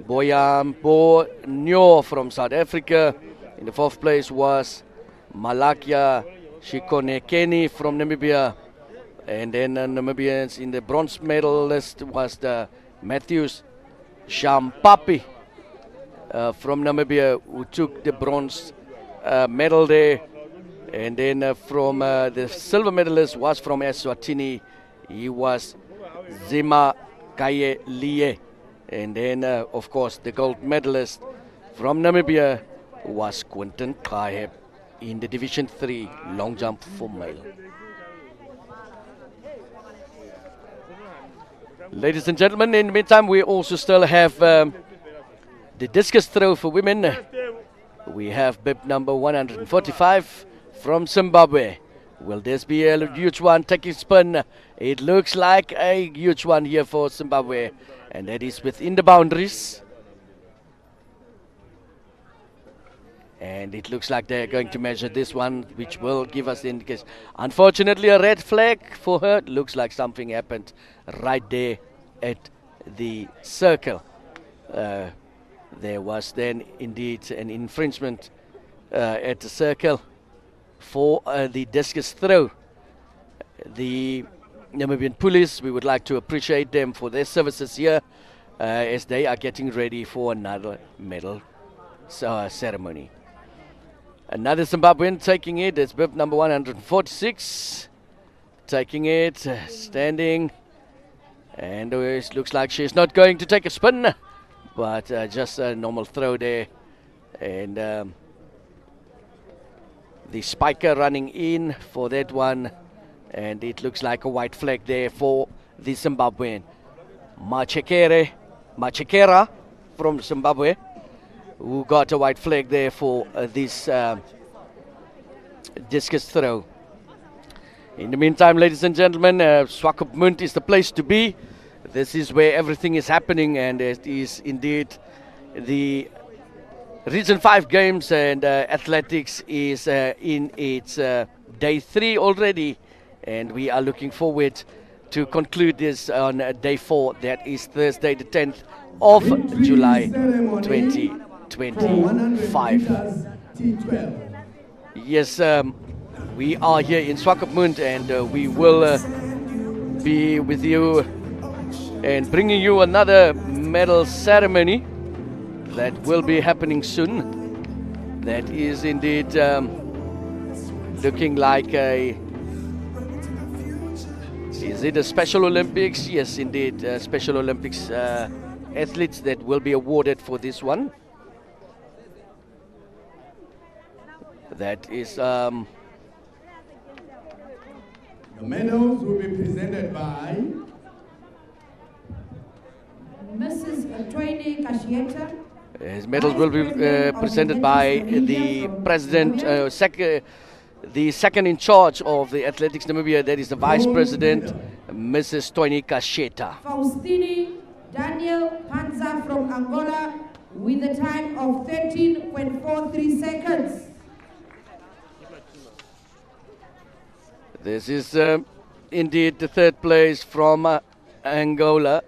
Boyambo Nyo from South Africa. In the 4th place was Malakia Shikonekeni from Namibia. And then Namibians in the bronze medal list was the Matthews Shampapi from Namibia who took the bronze medal there. And then from the silver medalist was from Eswatini. He was Zima Kaye Lie. And then, of course, the gold medalist from Namibia was Quentin Kaheb in the Division 3 long jump for male. Ladies and gentlemen, in the meantime, we also still have the discus throw for women. We have bib number 145 from Zimbabwe, Will this be a huge one taking spin? It looks like a huge one here for Zimbabwe, and that is within the boundaries. And it looks like they're going to measure this one, which will give us the indication. Unfortunately, a red flag for her. It looks like something happened right there at the circle. There was then indeed an infringement at the circle for the discus throw. The Namibian police, we would like to appreciate them for their services here as they are getting ready for another medal ceremony. Another Zimbabwean taking it. It's bib number 146. Taking it, standing. And it looks like she's not going to take a spin, but just a normal throw there. And the spiker running in for that one. And it looks like a white flag there for the Zimbabwean. Machekera from Zimbabwe, who got a white flag there for this discus throw. In the meantime, ladies and gentlemen, Swakopmund is the place to be. This is where everything is happening, and it is indeed the Region 5 Games, and athletics is in its day 3 already, and we are looking forward to conclude this on day 4. That is Thursday the 10th of July 2025. Yes, we are here in Swakopmund, and we will be with you and bringing you another medal ceremony that will be happening soon. That is indeed looking like a... Is it a Special Olympics? Yes, indeed, Special Olympics athletes that will be awarded for this one. That is... The medals will be presented by Mrs. Twaini Kashieta. His medals will be presented by the president, the second in charge of the Athletics Namibia, that is the vice president, Mrs. Twaini Kashieta. Faustini Daniel Panza from Angola with a time of 13.43 seconds. This is indeed the third place from Angola.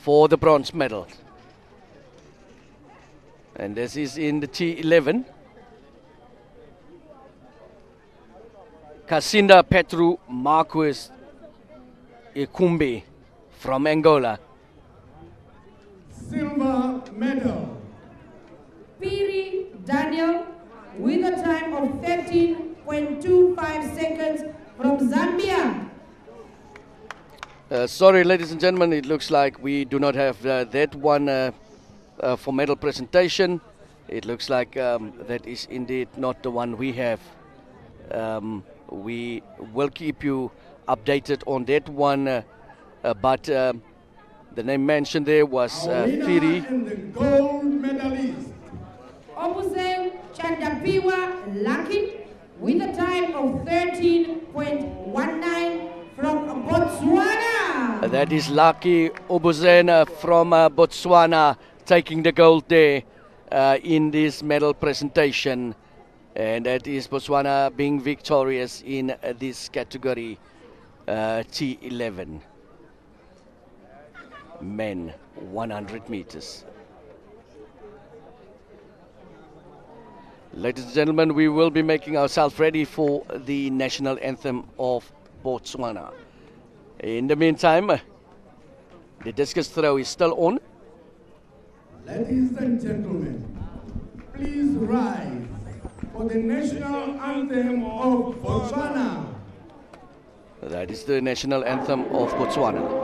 For the bronze medal. And this is in the T11. Casinda Petru Marquez Ikumbi from Angola. silver medal. Piri Daniel with a time of 13.25 seconds from Zambia. Sorry, ladies and gentlemen, it looks like we do not have that one for medal presentation. It looks like that is indeed not the one we have. We will keep you updated on that one, but the name mentioned there was Firi. And the gold medalist. Obuse Chandapiwa Lucky with a time of 13.19 from Botswana. That is Lucky Obuzena from Botswana taking the gold there in this medal presentation. And that is Botswana being victorious in this category, T11. Men, 100 meters. Ladies and gentlemen, we will be making ourselves ready for the national anthem of Botswana. In the meantime, the discus throw is still on. Ladies and gentlemen, please rise for the national anthem of Botswana. That is the national anthem of Botswana.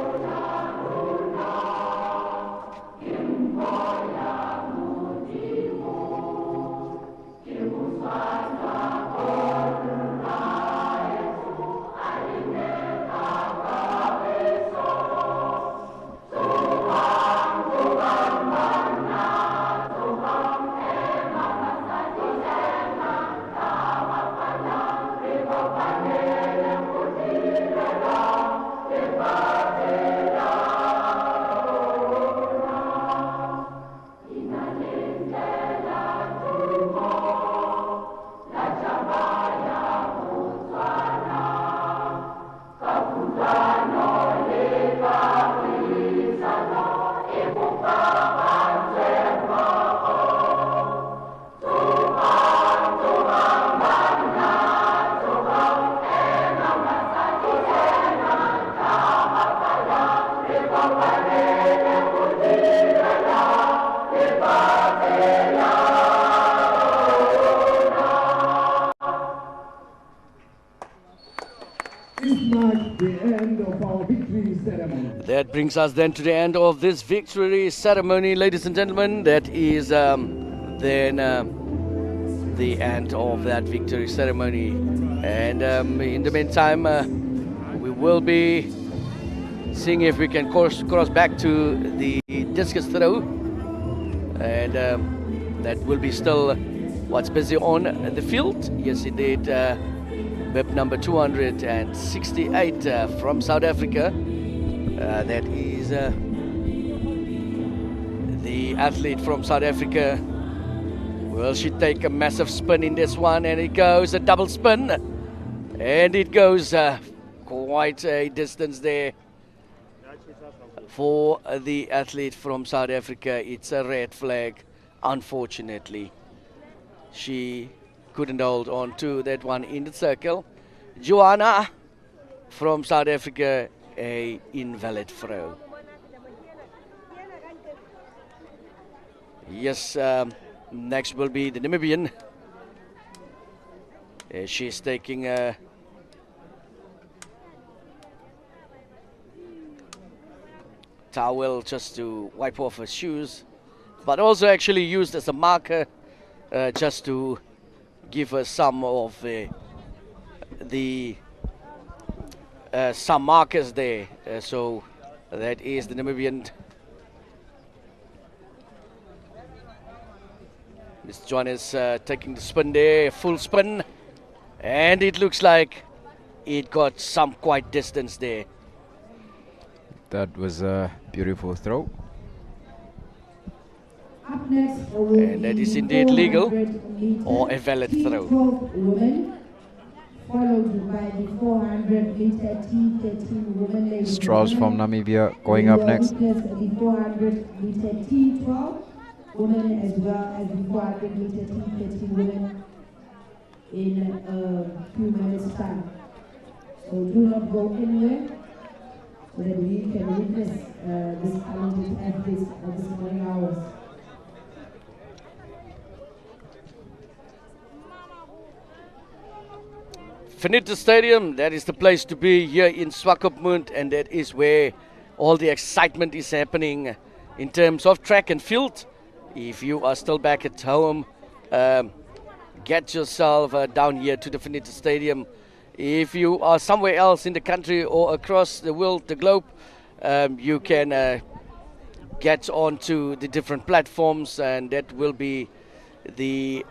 This marks the end of our victory ceremony. That brings us then to the end of this victory ceremony, ladies and gentlemen. That is then the end of that victory ceremony. And in the meantime, we will be seeing if we can cross back to the discus throw. And that will be still what's busy on the field. Yes, indeed. Bib number 268 from South Africa. That is the athlete from South Africa. Will she take a massive spin in this one? And it goes a double spin. And it goes quite a distance there for the athlete from South Africa. It's a red flag, unfortunately. She couldn't hold on to that one in the circle. Joanna from South Africa, a invalid throw. Yes, next will be the Namibian. She's taking a towel just to wipe off her shoes, but also actually used as a marker just to give us some of some markers there. So that is the Namibian. Mr. John is taking the spin there, full spin, and it looks like it got some quite distance there. That was a beautiful throw. Up next, And that is indeed legal or a valid throw. Women, followed by the 400 meter T13 women. ladies and Strauss from gentlemen. Namibia going up next. The 400 meter T12 women as well as the 400 meter T13 women in a few minutes time. So do not go anywhere so that we can witness this talented athletes at this morning hours. Finita Stadium, that is the place to be here in Swakopmund, and that is where all the excitement is happening in terms of track and field. If you are still back at home, get yourself down here to the Finita Stadium. If you are somewhere else in the country or across the world, the globe, you can get onto the different platforms, and that will be the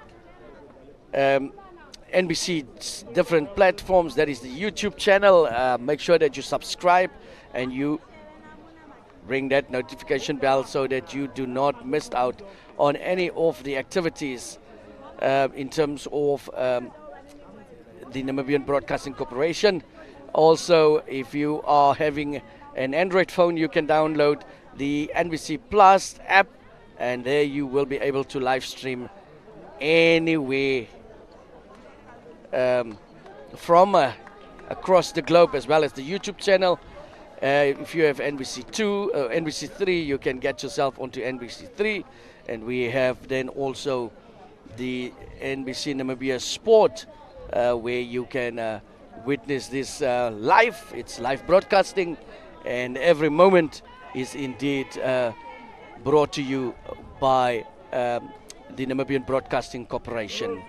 NBC's different platforms. That is the YouTube channel. Make sure that you subscribe and you ring that notification bell so that you do not miss out on any of the activities in terms of the Namibian Broadcasting Corporation. Also, if you are having an Android phone, you can download the NBC Plus app, and there you will be able to live stream anywhere from across the globe, as well as the YouTube channel. If you have NBC2, NBC3, you can get yourself onto NBC3, and we have then also the NBC Namibia Sport, where you can witness this live. It's live broadcasting, and every moment is indeed brought to you by the Namibian Broadcasting Corporation.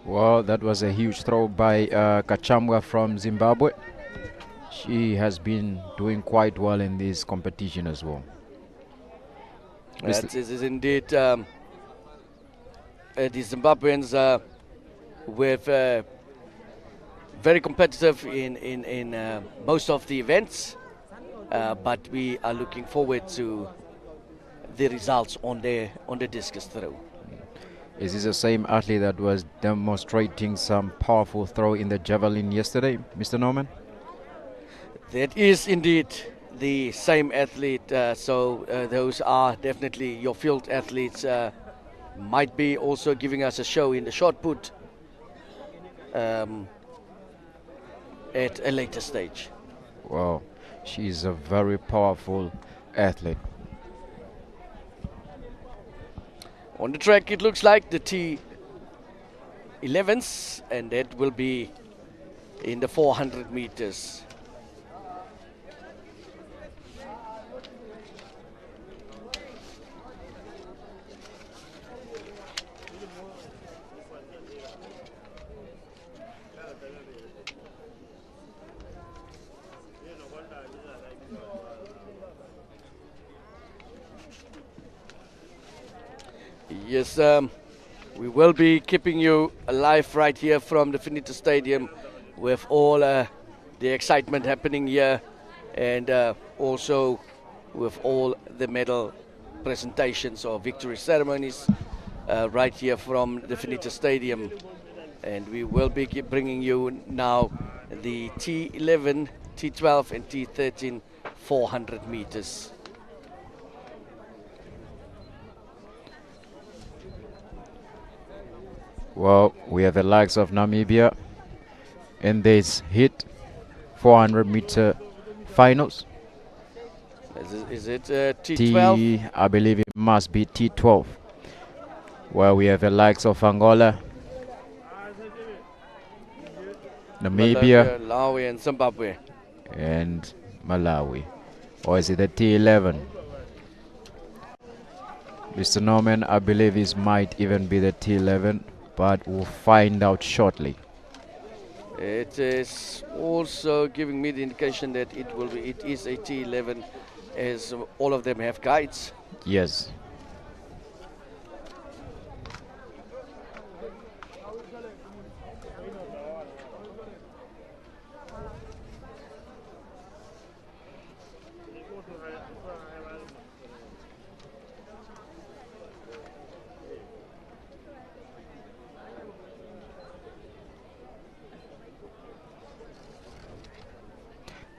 Well, that was a huge throw by Kachamwa from Zimbabwe. She has been doing quite well in this competition as well. That is indeed the Zimbabweans were very competitive in most of the events, but we are looking forward to the results on the discus throw. Is this the same athlete that was demonstrating some powerful throw in the javelin yesterday, Mr. Norman? That is indeed the same athlete. So those are definitely your field athletes. Might be also giving us a show in the shot put at a later stage. Wow, she's a very powerful athlete. On the track, it looks like the T11s, and that will be in the 400 meters. Yes, we will be keeping you alive right here from the Finita Stadium with all the excitement happening here, and also with all the medal presentations or victory ceremonies right here from the Finita Stadium. And we will be bringing you now the T11, T12 and T13 400 meters. Well, we have the likes of Namibia in this hit 400-meter finals. Is it T12? I believe it must be T12, where we have the likes of Angola, Namibia, Malawi and Zimbabwe. and Malawi. Or is it the T11? Mr. Norman, I believe it might even be the T11, but we'll find out shortly. It is also giving me the indication that it is a T11, as all of them have guides. Yes.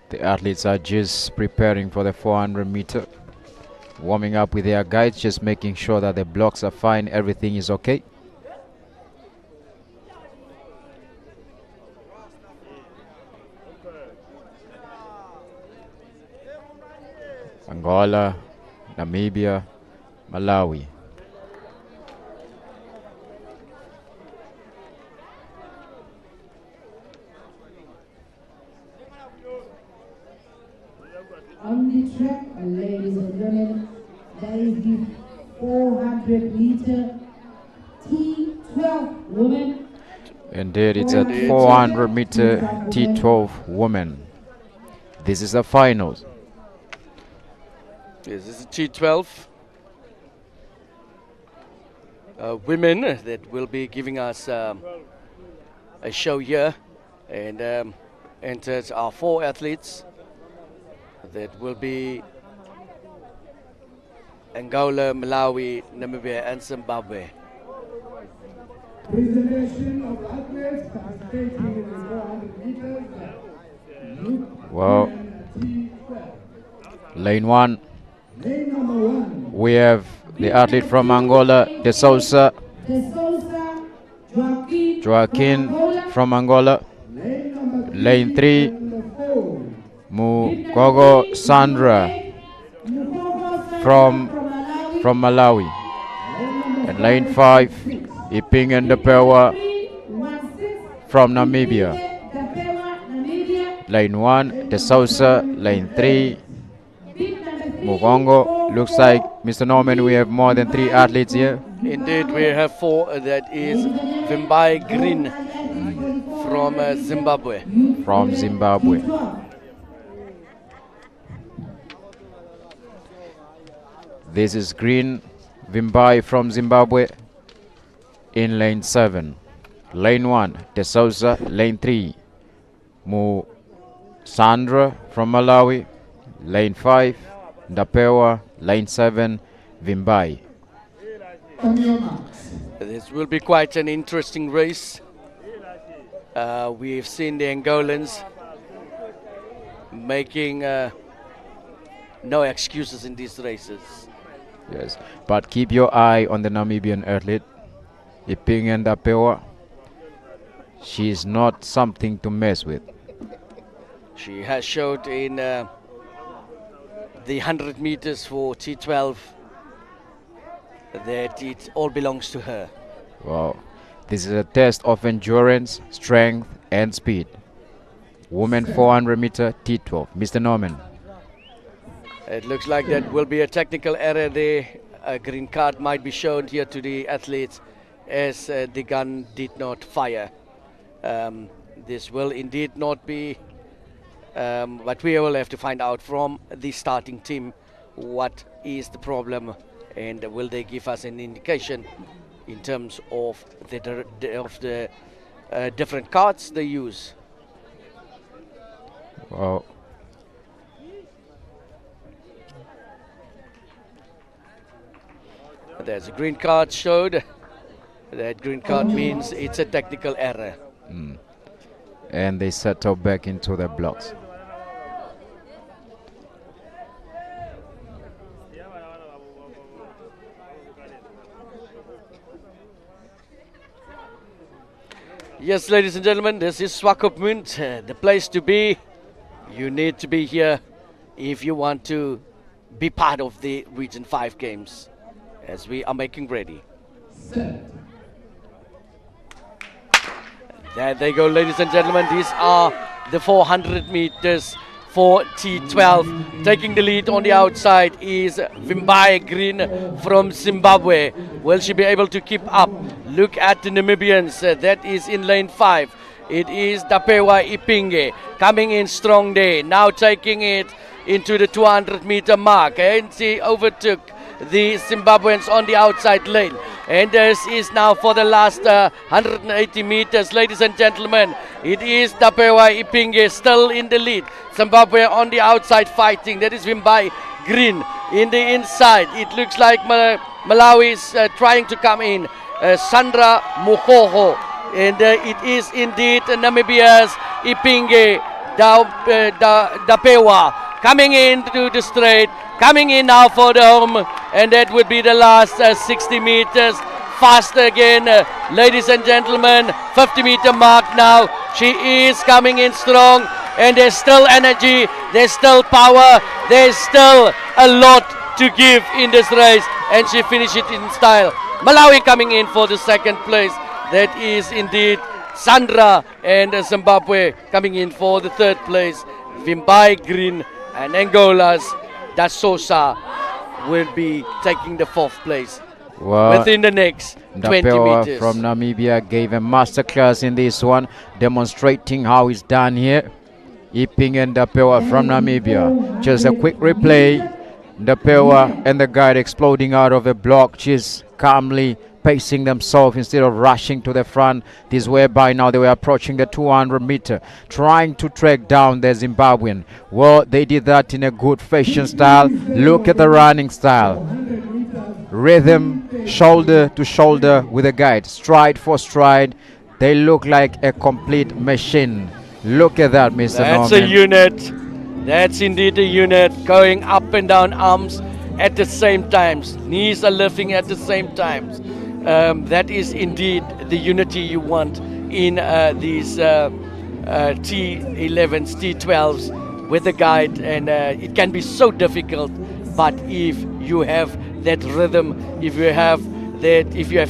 The athletes are just preparing for the 400 meter, warming up with their guides, just making sure that the blocks are fine, everything is okay. Angola, Namibia, Malawi. On the track, ladies and gentlemen, that is the 400 meter T12 women. Indeed, it's at 400 meter T12 women. This is the finals. Yes, this is T12 women that will be giving us a show here, and enters our 4 athletes. That will be Angola, Malawi, Namibia and Zimbabwe. Presentation of athletes participating in the 400 meters. Well, lane 1. Lane number 1. We have the athlete from Angola, De Souza Joaquin from Angola. Lane 3, Mugogo Sandra from Malawi. And lane 5, Iping and Depewa from Namibia. Lane 1, De Souza. Lane 3, Mugongo. Looks like, Mr. Norman, we have more than 3 athletes here. Indeed, we have 4. That is Vimbai Green from Zimbabwe. From Zimbabwe. This is Green Vimbai from Zimbabwe in lane 7. Lane 1, De Souza. Lane 3, Sandra from Malawi. Lane 5, Ndapewa. Lane 7, Vimbai. This will be quite an interesting race. We've seen the Angolans making no excuses in these races. Yes, but keep your eye on the Namibian athlete, Iping Ndapewa. She is not something to mess with. She has showed in the 100 meters for T12 that it all belongs to her. Wow, this is a test of endurance, strength and speed. Women 400 meter T12. Mr. Norman. It looks like that will be a technical error there. A green card might be shown here to the athletes as the gun did not fire. This will indeed not be, but we will have to find out from the starting team what is the problem, and will they give us an indication in terms of the different cards they use. Wow. There's a green card showed. That green card means it's a technical error. And they settle back into their blocks. Yes, ladies and gentlemen, this is Swakopmund, the place to be. You need to be here if you want to be part of the Region 5 games as we are making ready. There they go, ladies and gentlemen. These are the 400 meters for T12. Taking the lead on the outside is Vimbai Green from Zimbabwe. Will she be able to keep up? Look at the Namibians. That is in lane 5. It is Dapewa Ipinge coming in strong there. Now taking it into the 200 meter mark. And she overtook the Zimbabweans on the outside lane. And this is now for the last 180 meters, ladies and gentlemen. It is Dapewa Ipinge still in the lead. Zimbabwe on the outside fighting. That is Vimbai Green in the inside. It looks like Malawi is trying to come in. Sandra Muhoho. And it is indeed Namibia's Ipinge Dapewa coming into the straight. Coming in now for the home, and that would be the last 60 meters. Fast again, ladies and gentlemen. 50-meter mark now. She is coming in strong, and there's still energy, there's still power, there's still a lot to give in this race, and she finished it in style. Malawi coming in for the second place. That is indeed Sandra, and Zimbabwe coming in for the third place. Vimbai Green and Angola's Da Sosa will be taking the fourth place within the next 20 meters. From Namibia gave a masterclass in this one, demonstrating how it's done here. Iping and Dapewa from Namibia. Just a quick replay. Dapewa and the guide exploding out of a block. She's calmly pacing themselves instead of rushing to the front. This whereby now they were approaching the 200 meter, trying to track down the Zimbabwean. Well, they did that in a good fashion style. Look at the running style. Rhythm, shoulder to shoulder with the guide, stride for stride. They look like a complete machine. Look at that, Mr. That's Norman. a unit. That's indeed a unit, going up and down arms at the same time. Knees are lifting at the same time. That is indeed the unity you want in these T11s, T12s with the guide, and it can be so difficult, but if you have that rhythm, if you have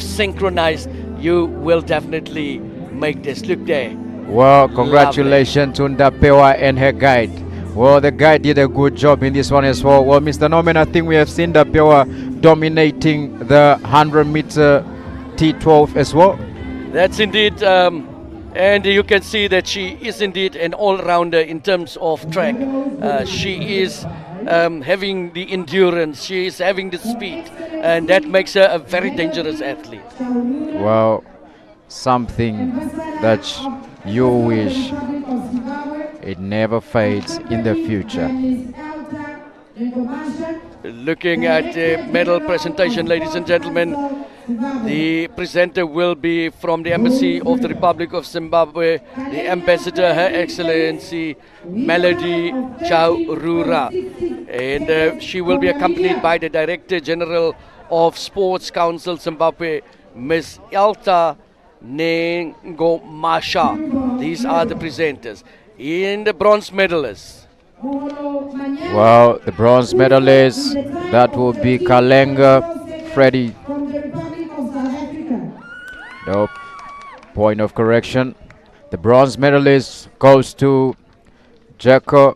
synchronized, you will definitely make this. Look there. Well, congratulations to Ndapewa and her guide. Well, the guide did a good job in this one as well. Well, Mr. Norman, I think we have seen Ndapewa dominating the 100-meter T12 as well. That's indeed, and you can see that she is indeed an all-rounder in terms of track. She is having the endurance, she is having the speed, and that makes her a very dangerous athlete. Well, something that you wish it never fades in the future. Looking at the medal presentation, ladies and gentlemen, the presenter will be from the Embassy of the Republic of Zimbabwe, the Ambassador, Her Excellency Melody Chaurura. And she will be accompanied by the Director General of Sports Council Zimbabwe, Ms. Elta Nengomasha. These are the presenters. In the bronze medalists. Well, the bronze medalists, that will be Kalenga, Freddie. Nope. Point of correction. The bronze medalist goes to Jacko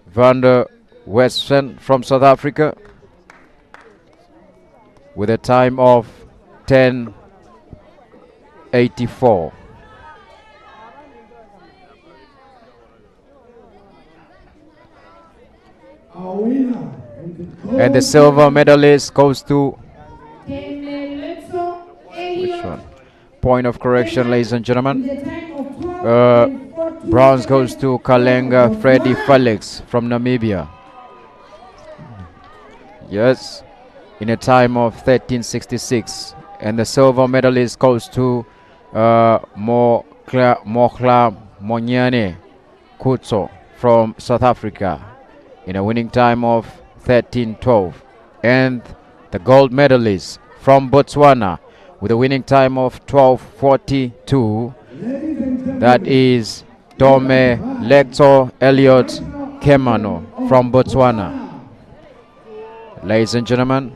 van der Westen from South Africa with a time of 10:84. Our winner And the silver medalist goes to Kemeletso which Elliot. one? Point of correction, ladies and gentlemen. With a time of 12 Uh, and 14 Bronze goes to seconds. Kalenga Freddy Botswana. Felix from Namibia. Yes, in a time of 13:66. And the silver medalist goes to Mohla Monyane Kutso from South Africa in a winning time of 13:12. And the gold medalist from Botswana with a winning time of 12:42. Ladies and gentlemen, That is Tome Lecto Elliot Kemano from Botswana. Ladies and gentlemen,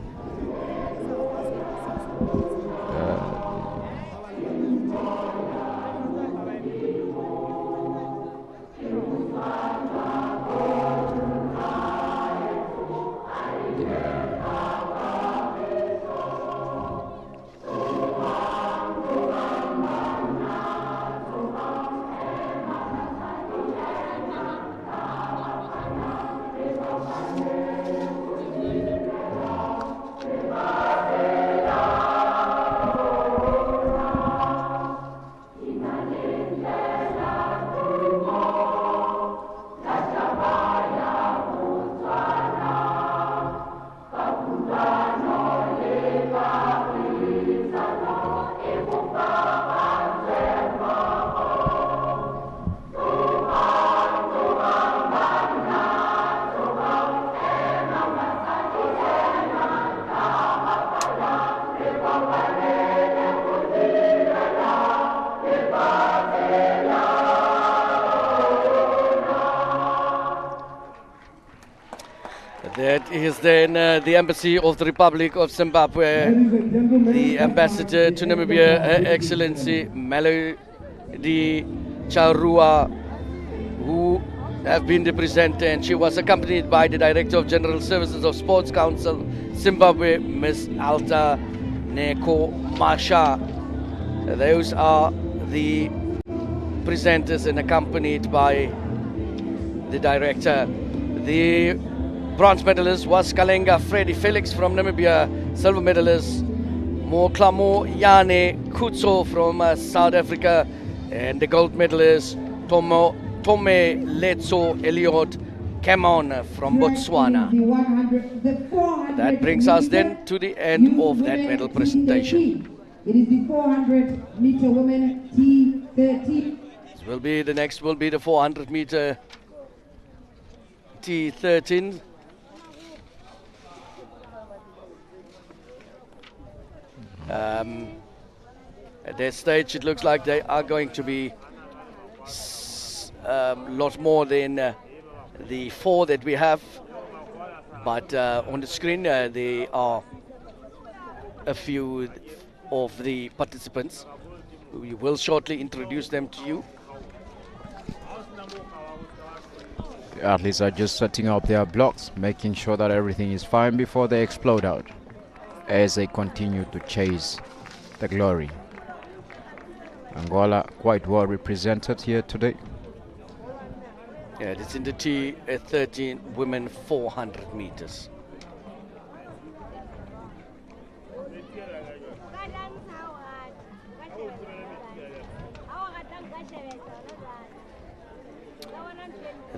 That is then the Embassy of the Republic of Zimbabwe. ladies and gentlemen, The Ambassador to Namibia, Her Excellency Melody Charua, who have been the presenter, and she was accompanied by the Director of General Services of Sports Council Zimbabwe, Ms. Alta Neko Masha. Those are the presenters and accompanied by the Director. The bronze medalist was Kalenga Freddy Felix from Namibia. Silver medalist Moklamo Yane Kutso from South Africa. And the gold medalist Tome Letso Elliot Camon from Botswana. The 100, the 400 That brings us then to the end of that medal presentation. It is the 400 meter women T13. This will be the next will be the 400 meter T13. At that stage, it looks like they are going to be a lot more than the 4 that we have. But on the screen, there are a few of the participants. We will shortly introduce them to you. the athletes are just setting up their blocks, making sure that everything is fine before they explode out as they continue to chase the glory. Angola quite well represented here today. Yeah, it's in the T13 women 400 meters.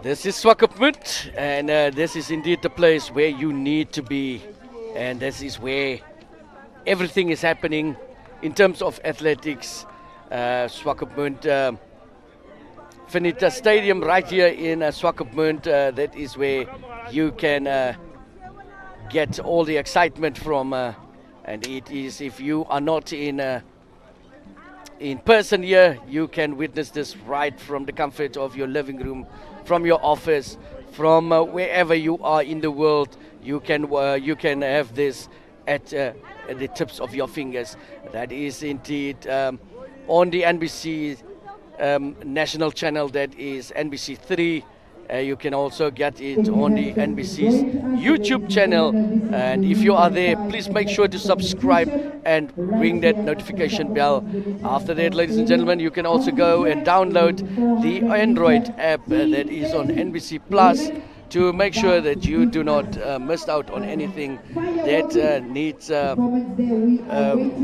This is Swakopmund, and this is indeed the place where you need to be, and this is where everything is happening in terms of athletics. Swakopmund Finita Stadium right here in Swakopmund, that is where you can get all the excitement from, and it is, if you are not in person here, you can witness this right from the comfort of your living room, from your office, from wherever you are in the world. You can have this at the tips of your fingers. That is indeed on the NBC national channel, that is NBC3, You can also get it on the NBC's YouTube channel. And if you are there, please make sure to subscribe and ring that notification bell. After that, ladies and gentlemen, you can also go and download the Android app that is on NBC Plus to make sure that you do not miss out on anything that needs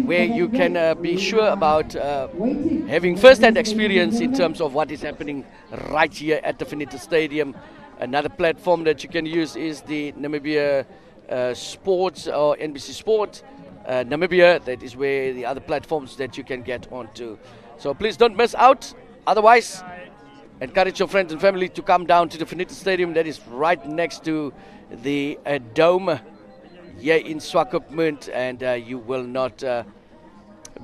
where you can be sure about having first-hand experience in terms of what is happening right here at the Finita Stadium. Another platform that you can use is the Namibia Sports or NBC Sport Namibia. That is where the other platforms that you can get onto. So please don't miss out. Otherwise, encourage your friends and family to come down to the Finita Stadium that is right next to the dome here in Swakopmund, and you will not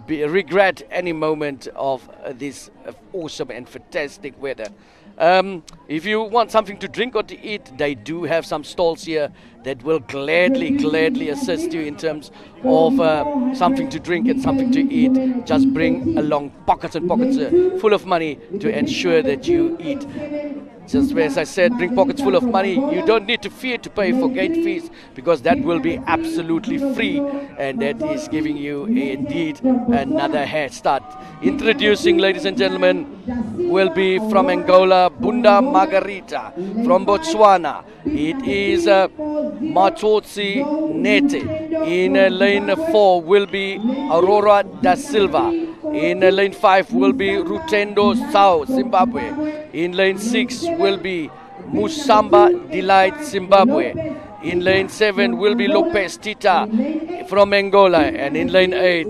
regret any moment of this awesome and fantastic weather. If you want something to drink or to eat, they do have some stalls here that will gladly assist you in terms of something to drink and something to eat. Just bring along pockets and pockets full of money to ensure that you eat. Just as I said, bring pockets full of money. You don't need to fear to pay for gate fees, because that will be absolutely free, and that is giving you indeed another head start. Introducing, ladies and gentlemen, will be from Angola, Bunda Margarita. From Botswana, it is Matotsi Nete. In lane 4 will be Aurora da Silva. In lane 5 will be Rutendo Sao, Zimbabwe. In lane 6 will be Musamba Delight, Zimbabwe. In lane 7 will be Lopez Tita from Angola. And in lane 8,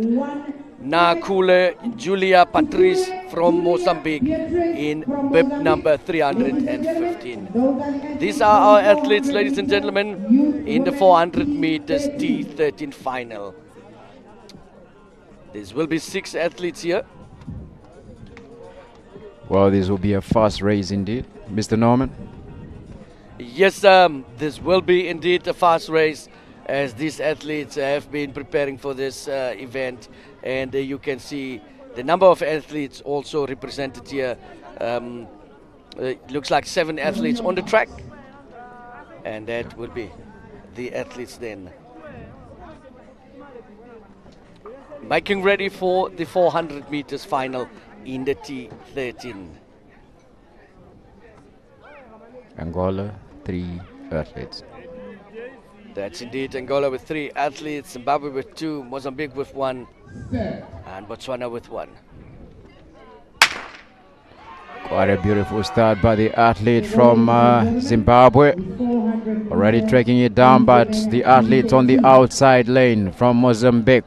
Nakule Julia Patrice from Mozambique in bib number 315. These are our athletes, ladies and gentlemen, in the 400 meters T13 final. There will be 6 athletes here. Well, this will be a fast race indeed, Mr. Norman. Yes, this will be indeed a fast race, as these athletes have been preparing for this event, and you can see the number of athletes also represented here. It looks like 7 athletes on the track, and that will be the athletes then. Making ready for the 400 meters final in the T13. Angola, 3 athletes. That's indeed Angola with 3 athletes, Zimbabwe with 2, Mozambique with 1, and Botswana with 1. Quite a beautiful start by the athlete from Zimbabwe. Already tracking it down, but the athlete on the outside lane from Mozambique.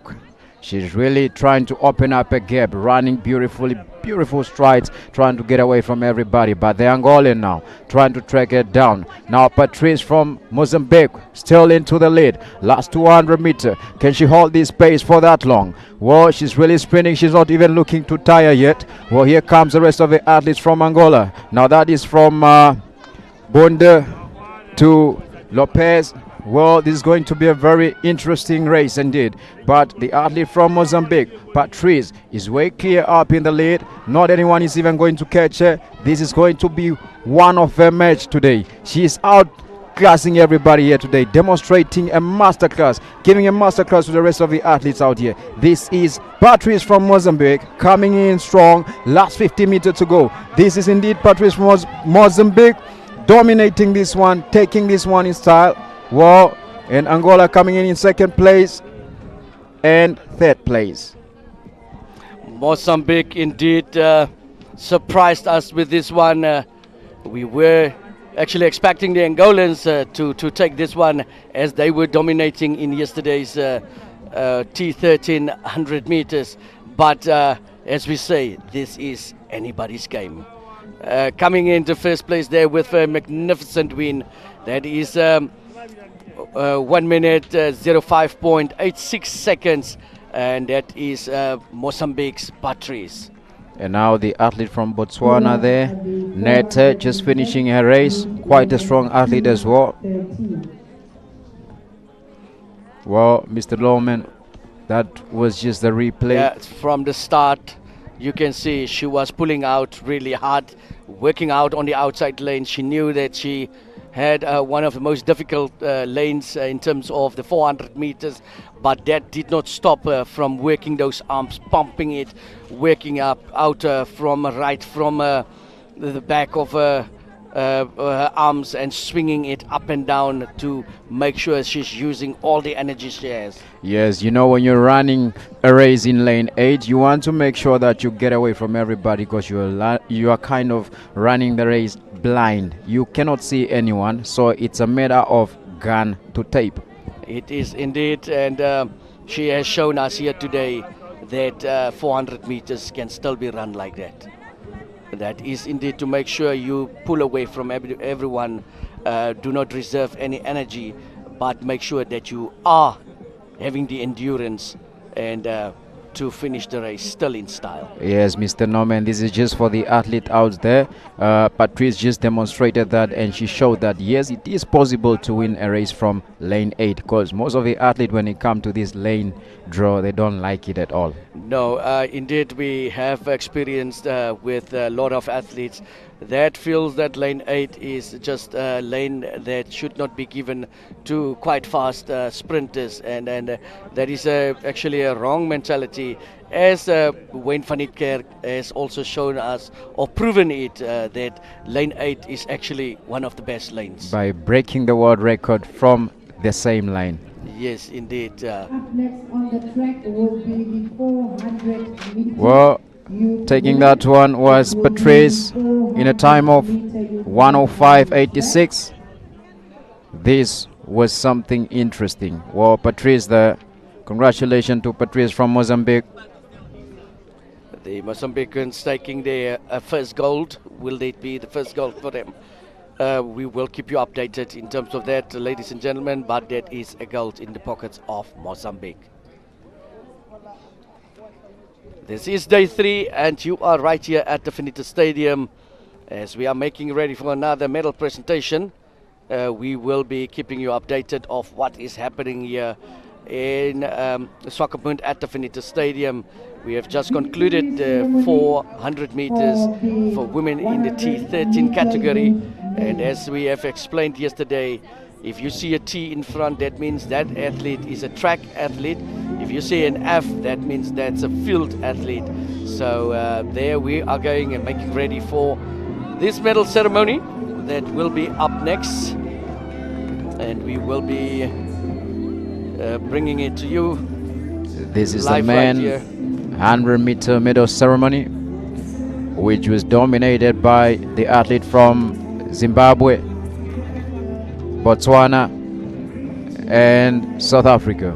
She's really trying to open up a gap, running beautifully, beautiful strides, trying to get away from everybody. But the Angolan now trying to track it down. Now Patrice from Mozambique still into the lead. Last 200 meters. Can she hold this pace for that long? Well, she's really sprinting. She's not even looking to tire yet. Well, here comes the rest of the athletes from Angola. Now that is from Bonde to Lopez. Well, this is going to be a very interesting race indeed. But the athlete from Mozambique, Patrice, is way clear up in the lead. Not anyone is even going to catch her. This is going to be one of her match today. She is outclassing everybody here today, demonstrating a masterclass, giving a masterclass to the rest of the athletes out here. This is Patrice from Mozambique, coming in strong. Last 50 meters to go. This is indeed Patrice from Mozambique, dominating this one, taking this one in style. Well, and Angola coming in second place and third place. Mozambique indeed surprised us with this one. We were actually expecting the Angolans to take this one, as they were dominating in yesterday's T13 100 meters. But as we say, this is anybody's game. Coming into first place there with a magnificent win. That is 1 minute 05.86 seconds, and that is Mozambique's Patrice. And now the athlete from Botswana there, Nete, just finishing her race. Quite a strong athlete as well. Well, Mr. Lawman, that was just the replay. Yeah, from the start, You can see she was pulling out really hard, working out on the outside lane. She knew that she had one of the most difficult lanes in terms of the 400 meters, but that did not stop her from working those arms, pumping it, working up out from right from the back of her arms and swinging it up and down to make sure she's using all the energy she has. Yes, you know, when you're running a race in lane 8, you want to make sure that you get away from everybody because you are kind of running the race blind. You cannot see anyone, so it's a matter of gun to tape. It is indeed, and she has shown us here today that 400 meters can still be run like that. That is indeed to make sure you pull away from everyone, do not reserve any energy, but make sure that you are having the endurance and to finish the race still in style. Yes, Mr. Norman, this is just for the athlete out there. Patrice just demonstrated that, and she showed that yes, it is possible to win a race from lane 8, because most of the athletes, when it comes to this lane draw, they don't like it at all. No, indeed, we have experienced with a lot of athletes that feels that lane 8 is just a lane that should not be given to quite fast sprinters, and that is actually a wrong mentality, as Wayne van Niekerk has also shown us or proven it that lane 8 is actually one of the best lanes. By breaking the world record from the same lane. Yes, indeed. Up next on the track will be the 400 meters. Well, taking that one was Patrice in a time of 1:05.86. This was something interesting. Well, Patrice there. Congratulations to Patrice from Mozambique. The Mozambicans taking their first gold. Will it be the first gold for them? We will keep you updated in terms of that, ladies and gentlemen, but that is a gold in the pockets of Mozambique. This is day 3, and you are right here at the Finita Stadium as we are making ready for another medal presentation. We will be keeping you updated of what is happening here in Swakopmund at the Finita Stadium. We have just concluded the 400 meters for women in the T13 category, and as we have explained yesterday, if you see a T in front, that means that athlete is a track athlete. If you see an F, that means that's a field athlete. So there we are going and making ready for this medal ceremony that will be up next, and we will be bringing it to you. This is the men 100-meter medal ceremony, which was dominated by the athlete from Zimbabwe, Botswana, and South Africa.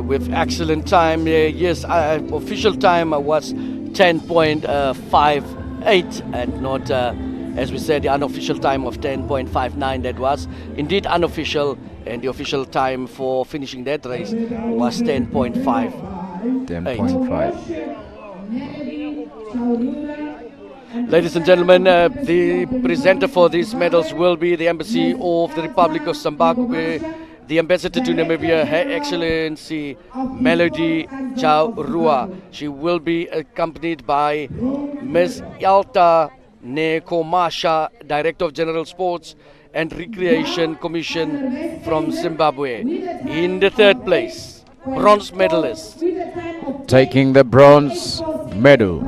With excellent time, yes, official time was 10.58 and not, as we said, the unofficial time of 10.59. That was indeed unofficial, and the official time for finishing that race was 10.5. 10.5. Ladies and gentlemen, the presenter for these medals will be the Embassy of the Republic of Zimbabwe, the Ambassador to Namibia, Her Excellency Melody Chaurua. She will be accompanied by Ms. Yalta Nekomasha, Director of General Sports and Recreation Commission from Zimbabwe. In the third place, bronze medalist. Taking the bronze medal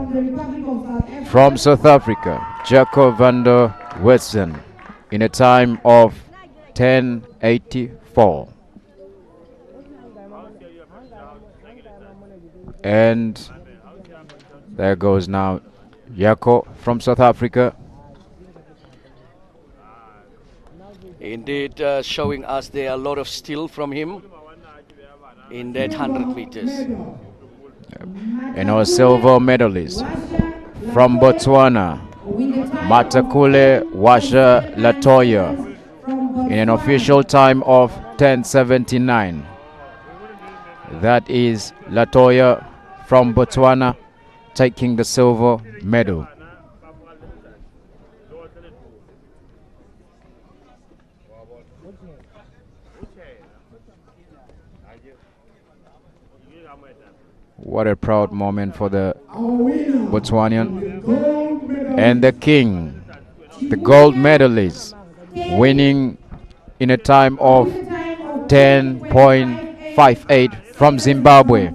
from South Africa, Jacob van der Western, in a time of 10:84. And there goes now Jaco from South Africa. Indeed, showing us there a lot of skill from him in that 100 meters. And our silver medalist from Botswana, Matakule Washa Latoya, in an official time of 10:79. That is Latoya from Botswana taking the silver medal. What a proud moment for the Our winner, Botswanian. gold medal, And the king, the gold medalist, winning in a time of 10.58 from Zimbabwe,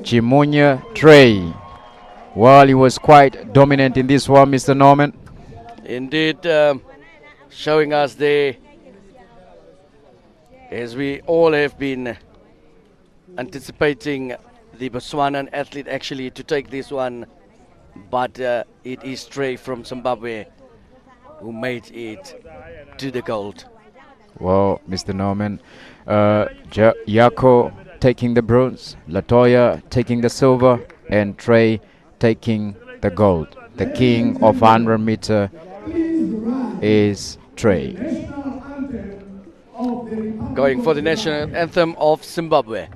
Chimunya Trey. Well, he was quite dominant in this one, Mr. Norman. Indeed, showing us there, as we all have been anticipating the Botswanan athlete actually to take this one, but it is Trey from Zimbabwe who made it to the gold. Well, Mr. Norman, Yako taking the bronze, Latoya taking the silver, and Trey taking the gold. The king of 100 meter is Trey. national anthem of the Republic Going for the of national anthem of Zimbabwe.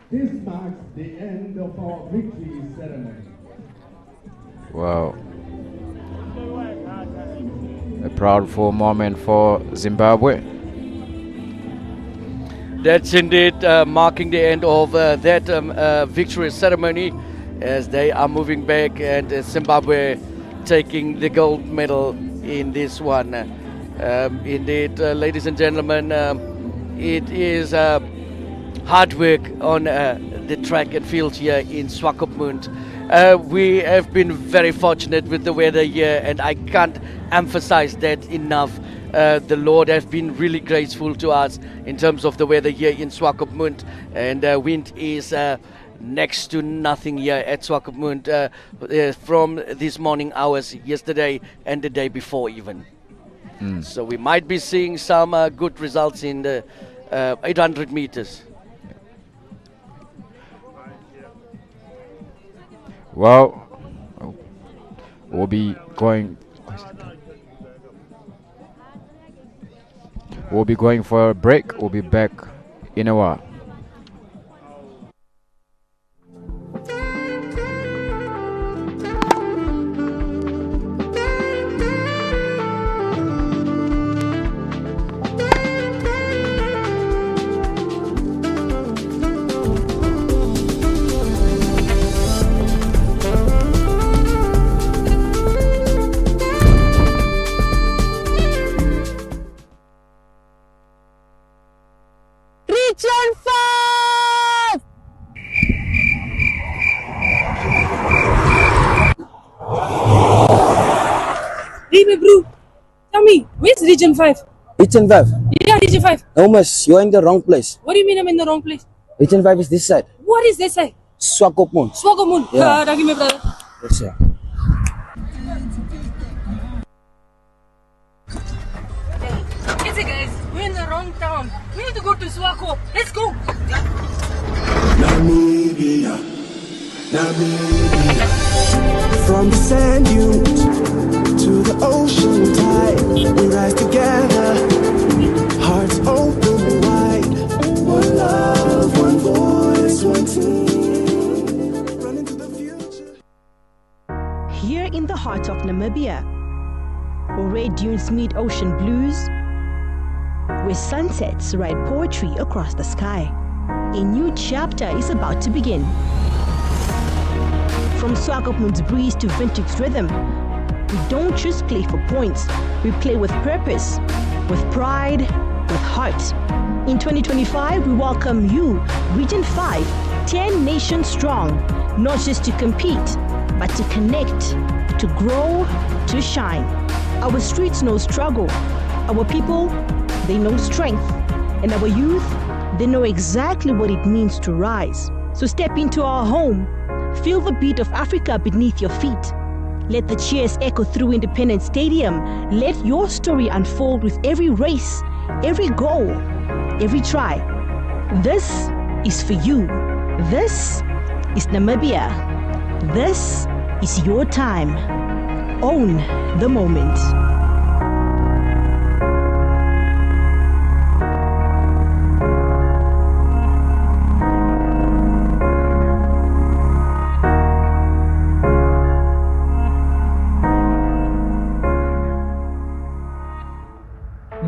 This marks the end of our victory ceremony. Wow. A proudful moment for Zimbabwe. That's indeed marking the end of that victory ceremony as they are moving back, and Zimbabwe taking the gold medal in this one. Indeed, ladies and gentlemen, it is hard work on the track and field here in Swakopmund. We have been very fortunate with the weather here, and I can't emphasize that enough. The Lord has been really graceful to us in terms of the weather here in Swakopmund, and wind is next to nothing here at Swakopmund from this morning hours yesterday and the day before even. So we might be seeing some good results in the 800 meters. Well, we'll be going for a break. We'll be back in a while. Baby bro, tell me, where's Region 5? Region 5. Yeah, Region 5. No, miss, you're in the wrong place. What do you mean I'm in the wrong place? Region 5 is this side. What is this side? Swakopmund. Swakopmund. Yeah. Thank you, my brother. Yes, sir. Hey guys, we're in the wrong town. We need to go to Swako. Let's go. Namibia, Namibia. From the sand dunes to the ocean tide, we rise together, hearts open wide. One love, one voice, one team. Running to the future. Here in the heart of Namibia, where red dunes meet ocean blues, where sunsets write poetry across the sky, a new chapter is about to begin. From Swakopmund's breeze to vintage rhythm, we don't just play for points, we play with purpose, with pride, with heart. In 2025, we welcome you, Region 5, 10 nations strong, not just to compete, but to connect, to grow, to shine. Our streets know struggle, our people, they know strength, and our youth, they know exactly what it means to rise. So step into our home, feel the beat of Africa beneath your feet. Let the cheers echo through Independence Stadium. Let your story unfold with every race, every goal, every try. This is for you. This is Namibia. This is your time. Own the moment.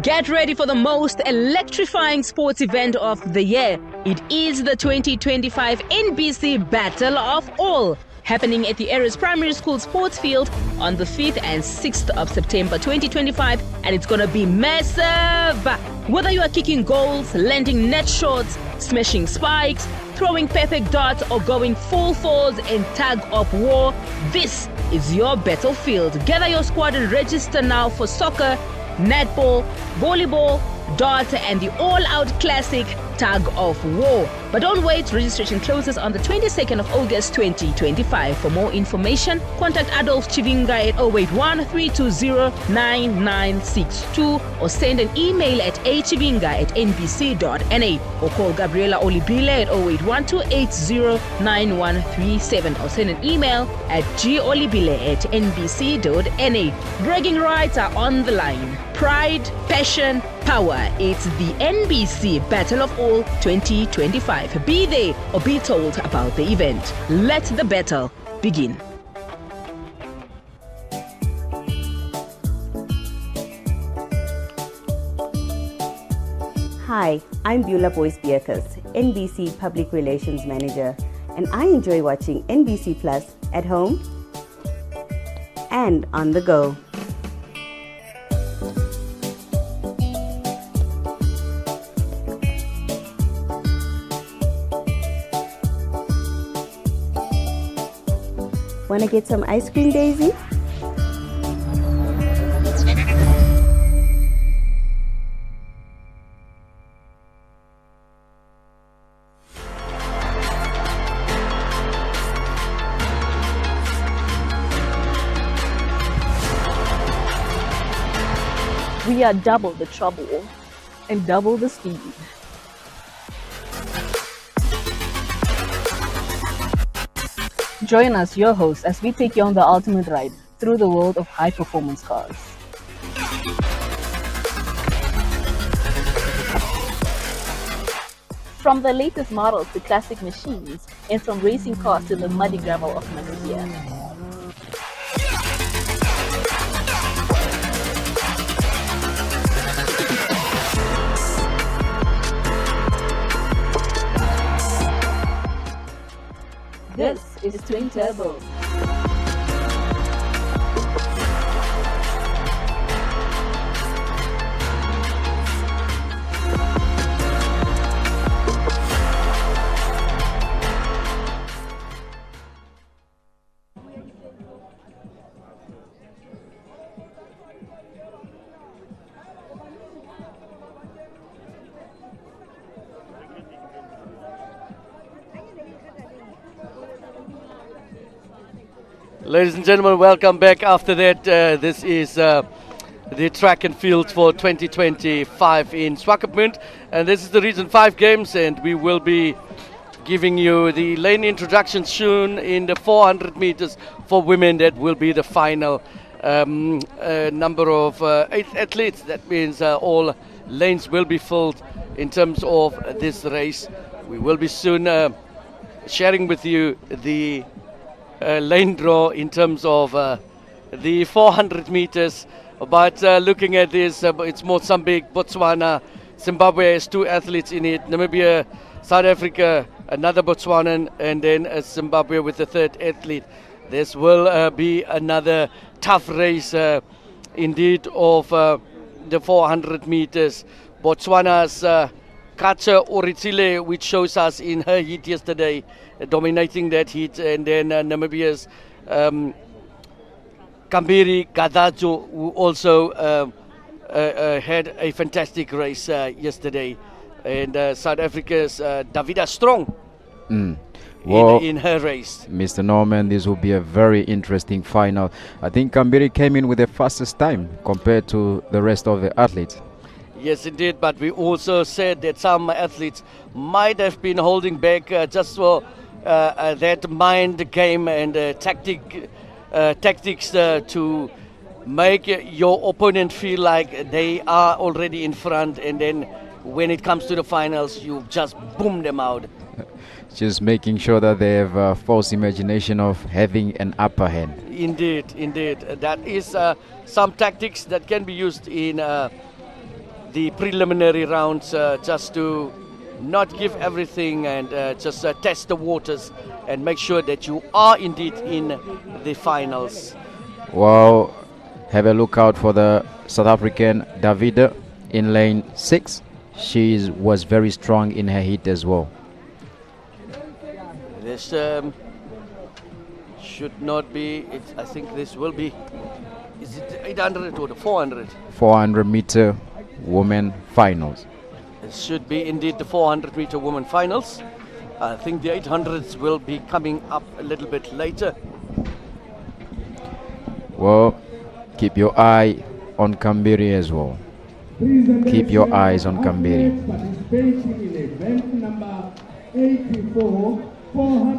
Get ready for the most electrifying sports event of the year. It is the 2025 NBC Battle of All, happening at the Aries Primary School Sports Field on the 5th and 6th of September 2025, and it's gonna be massive. Whether you are kicking goals, landing net shots, smashing spikes, throwing perfect darts, or going full force in tug of war, this is your battlefield. Gather your squad and register now for soccer, netball, volleyball, darts, and the all-out classic tug of war. But don't wait, registration closes on the 22nd of August 2025. For more information, contact Adolf Chivinga at 081-320-9962 or send an email at achivinga@nbc.na or call Gabriela Olibile at 0812809137 or send an email at golibile@nbc.na. Bragging rights are on the line. Pride, passion, power. It's the NBC Battle of All 2025. Be there or be told about the event. Let the battle begin. Hi, I'm Beulah Boyce-Beerkes, NBC Public Relations Manager, and I enjoy watching NBC Plus at home and on the go. Wanna get some ice cream, Daisy? We are double the trouble and double the speed. Join us, your hosts, as we take you on the ultimate ride through the world of high-performance cars. From the latest models to classic machines, and from racing cars to the muddy gravel of Namibia. This is Twin Turbo. Ladies and gentlemen, welcome back after that. This is the track and field for 2025 in Swakopmund. And this is the Region 5 Games, and we will be giving you the lane introduction soon in the 400 meters for women. That will be the final number of 8 athletes. That means all lanes will be filled in terms of this race. We will be soon sharing with you the lane draw in terms of the 400 meters. But looking at this, it's Mozambique, Botswana, Zimbabwe has 2 athletes in it, Namibia, South Africa, another Botswanan, and then Zimbabwe with the 3rd athlete. This will be another tough race indeed of the 400 meters. Botswana's Kacha Oritile, which shows us in her heat yesterday, dominating that heat, and then Namibia's Kambiri Gadajo, who also had a fantastic race yesterday, and South Africa's Davida Strong Well, in her race. Mr. Norman, this will be a very interesting final. I think Kambiri came in with the fastest time compared to the rest of the athletes. Yes, indeed, but we also said that some athletes might have been holding back just for that mind game and tactics to make your opponent feel like they are already in front, and then when it comes to the finals, you just boom them out. Just making sure that they have a false imagination of having an upper hand. Indeed, indeed. That is some tactics that can be used in the preliminary rounds just to not give everything and just test the waters and make sure that you are indeed in the finals. Well, have a look out for the South African Davida in lane 6. She was very strong in her heat as well. This should not be, I think this will be, is it 800 or the 400? 400 meter women finals. It should be indeed the 400 meter women finals. I think the 800s will be coming up a little bit later. Well, keep your eye on Kambiri as well. Keep your eyes on Kambiri.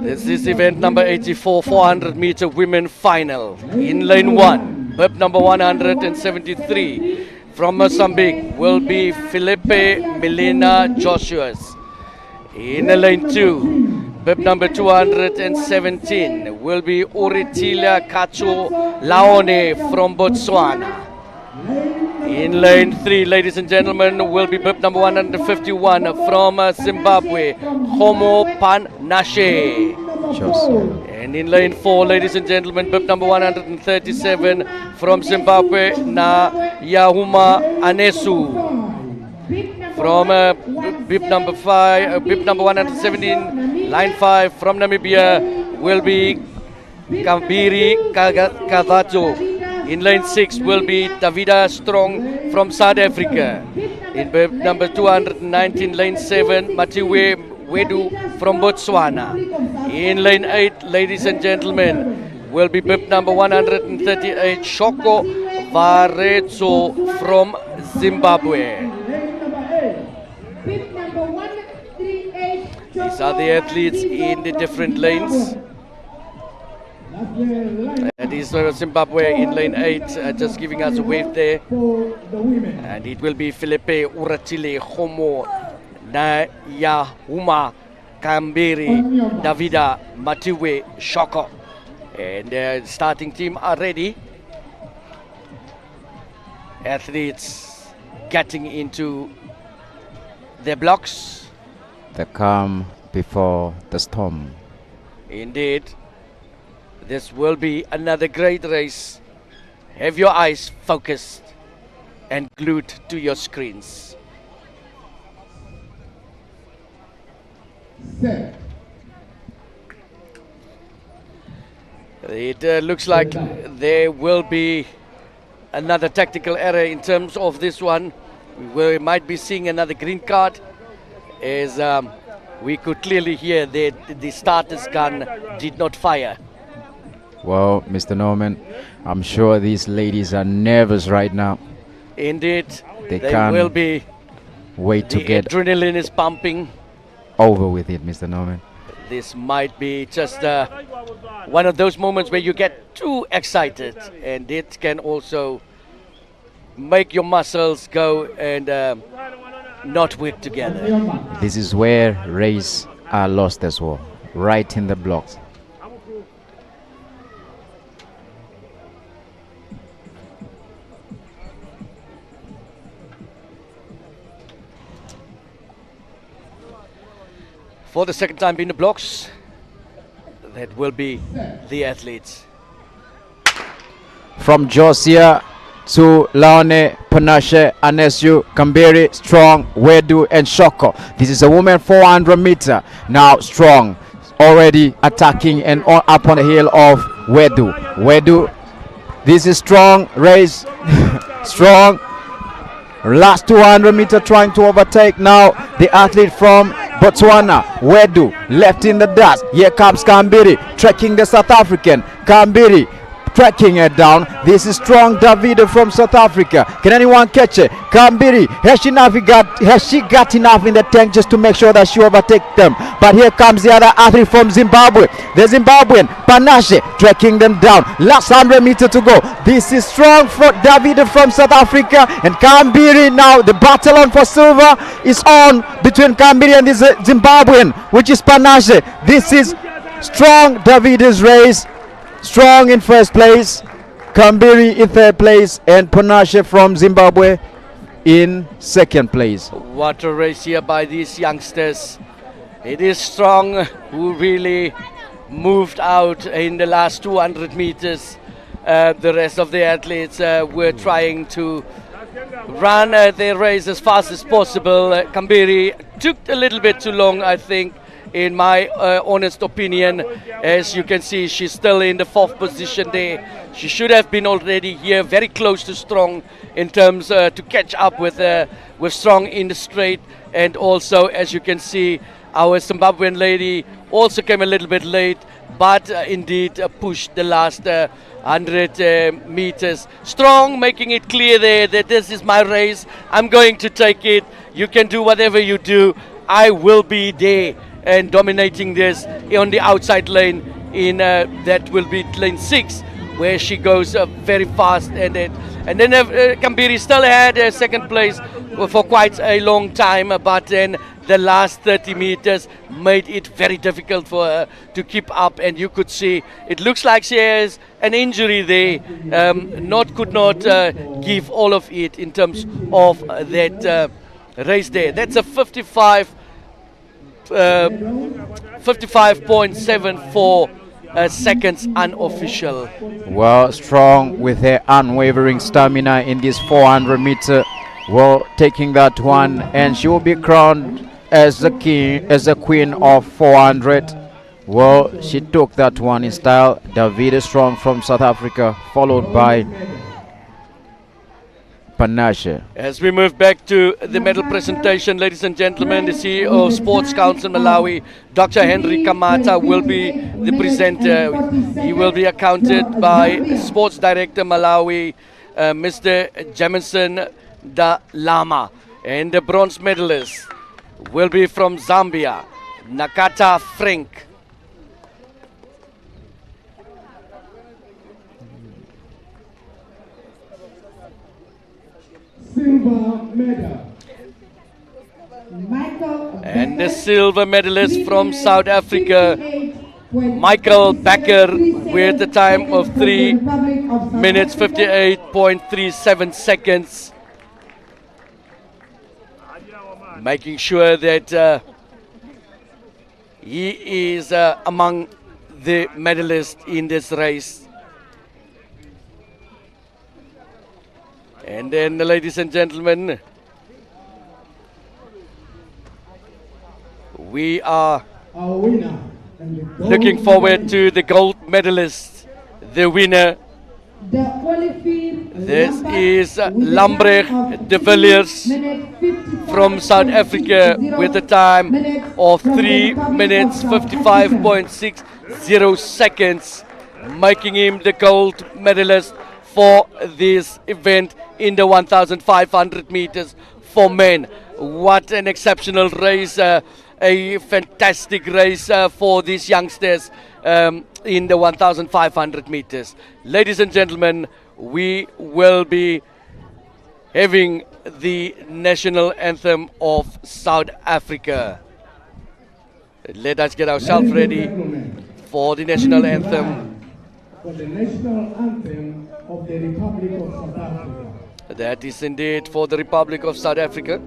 This is event number 84, 400 meter women final. In lane 1, bib number 173 from Mozambique will be Felipe Milena Joshuas. In lane 2, bib number 217 will be Oritilia Kacho Laone from Botswana. In lane 3, ladies and gentlemen, will be bib number 151 from Zimbabwe, Homo Panashe. And in lane 4, ladies and gentlemen, bib number 137 from Zimbabwe, Yahuma Anesu. From bib number 117, line 5 from Namibia will be Kambiri Kavajo. In lane 6 will be Davida Strong from South Africa. In bib number 219, lane 7, Matiwe Wedu from Botswana. In lane 8, ladies and gentlemen, will be bib number 138, Shoko Varezo from Zimbabwe. These are the athletes in the different lanes. And this is Zimbabwe in lane 8, just giving us a wave there. And it will be Felipe Uratile Homo Yahuma Kambiri Davida Matiwe Shoko. And the starting team are ready. Athletes getting into their blocks. The calm before the storm. Indeed. This will be another great race. Have your eyes focused and glued to your screens. Set. It looks like there will be another tactical error in terms of this one. We might be seeing another green card, as we could clearly hear that the starter's gun did not fire. Well, Mr. Norman, I'm sure these ladies are nervous right now. Indeed, They they can't will be. wait to The get adrenaline is pumping. over with it, Mr. Norman. This might be just one of those moments where you get too excited, and it can also make your muscles go and not work together. This is where races are lost as well, right in the blocks. For the second time in the blocks, that will be the athletes. From Josia to Laone, Panache, Anesu, Kamberi, Strong, Wedu, and Shoko. This is a woman 400 meter. Now Strong already attacking and up on the hill of Wedu. Wedu, this is Strong, race, Strong. Last 200 meter trying to overtake now the athlete from Botswana, Wedu, left in the dust. Here comes Kambiri, tracking the South African. Kambiri tracking it down. This is Strong Davido from South Africa. Can anyone catch it? Kambiri, has she got enough in the tank just to make sure that she overtakes them? But here comes the other athlete from Zimbabwe. The Zimbabwean, Panache, tracking them down. Last 100 meter to go. This is Strong for Davido from South Africa and Kambiri. Now the battle on for silver is on between Kambiri and this Zimbabwean, which is Panache. This is Strong Davido's race. Strong in first place, Kambiri in third place, and Panache from Zimbabwe in second place. What a race here by these youngsters. It is Strong who really moved out in the last 200 meters. The rest of the athletes were trying to run their race as fast as possible. Kambiri took a little bit too long, I think, in my honest opinion. As you can see, she's still in the fourth position there. She should have been already here, very close to Strong in terms to catch up with Strong in the straight. And also, as you can see, our Zimbabwean lady also came a little bit late, but indeed pushed the last 100 meters. Strong making it clear there that this is my race. I'm going to take it. You can do whatever you do. I will be there and dominating this on the outside lane in that will be lane 6, where she goes very fast, and then Kambiri still had second place for quite a long time, but then the last 30 meters made it very difficult for her to keep up, and you could see it looks like she has an injury there, could not give all of it in terms of that race there. That's a 55.74 seconds unofficial. Well, Strong with her unwavering stamina in this 400 meter, well, taking that one, and she will be crowned as the queen of 400. Well, she took that one in style. David Strong from South Africa, followed by Panache. As we move back to the medal presentation, ladies and gentlemen, the CEO of Sports Council Malawi, Dr. Henry Kamata, will be the presenter. He will be accompanied by Sports Director Malawi, Mr. Jamison Da Lama. And the bronze medalist will be from Zambia, Nakata Frank. Silver medal. And the silver medalist from South Africa, Michael Becker, with a time of 3 minutes 58.37 seconds. Making sure that he is among the medalists in this race. And then, ladies and gentlemen, we are looking forward to the gold medalist, the winner. This is Lambrecht de Villiers from South Africa with a time of 3 minutes 55.60 seconds. making him the gold medalist for this event in the 1,500 meters for men. What an exceptional race, a fantastic race for these youngsters in the 1,500 meters. Ladies and gentlemen, we will be having the national anthem of South Africa. Let us get ourselves ready for the national anthem. For the national anthem of the Republic of South Africa. That is indeed for the Republic of South Africa.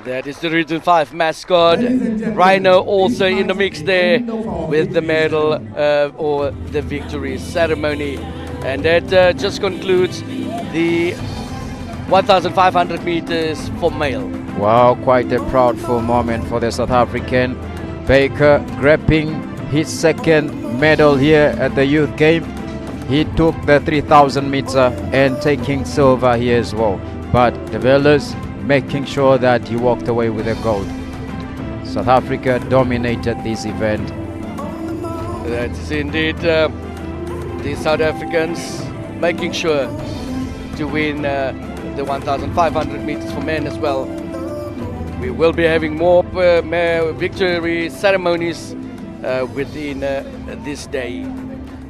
That is the Region 5 mascot. Rhino also in the mix there with the medal or the victory ceremony. And that just concludes the 1,500 meters for male. Wow, quite a proudful moment for the South African. Baker grabbing his second medal here at the Youth Game. He took the 3,000 meter and taking silver here as well. But the Velas making sure that he walked away with a gold. South Africa dominated this event. That's indeed the South Africans making sure to win the 1,500 meters for men as well. We will be having more victory ceremonies within this day.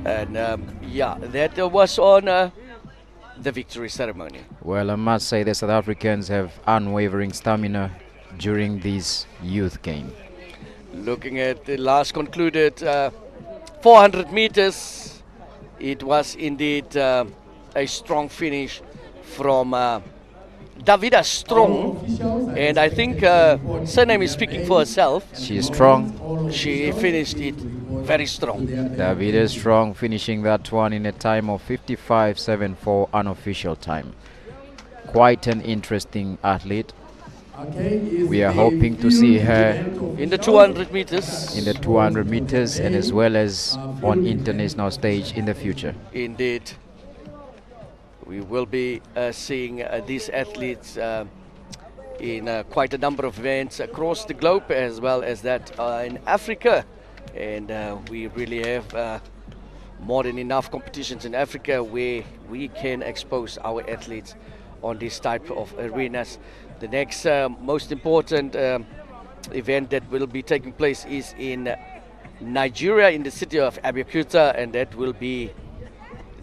And yeah, that was on the victory ceremony. Well, I must say the South Africans have unwavering stamina during this Youth Game. Looking at the last concluded 400 meters, it was indeed a strong finish from Davida Strong, and I think surname is speaking for herself. She is strong. She finished it very strong. Davida Strong finishing that one in a time of 55.74 unofficial time. Quite an interesting athlete. We are hoping to see her in the 200 meters. In the 200 meters and as well as on international stage in the future. Indeed. We will be seeing these athletes in quite a number of events across the globe, as well as that in Africa. And we really have more than enough competitions in Africa where we can expose our athletes on this type of arenas. The next most important event that will be taking place is in Nigeria, in the city of Abeokuta, and that will be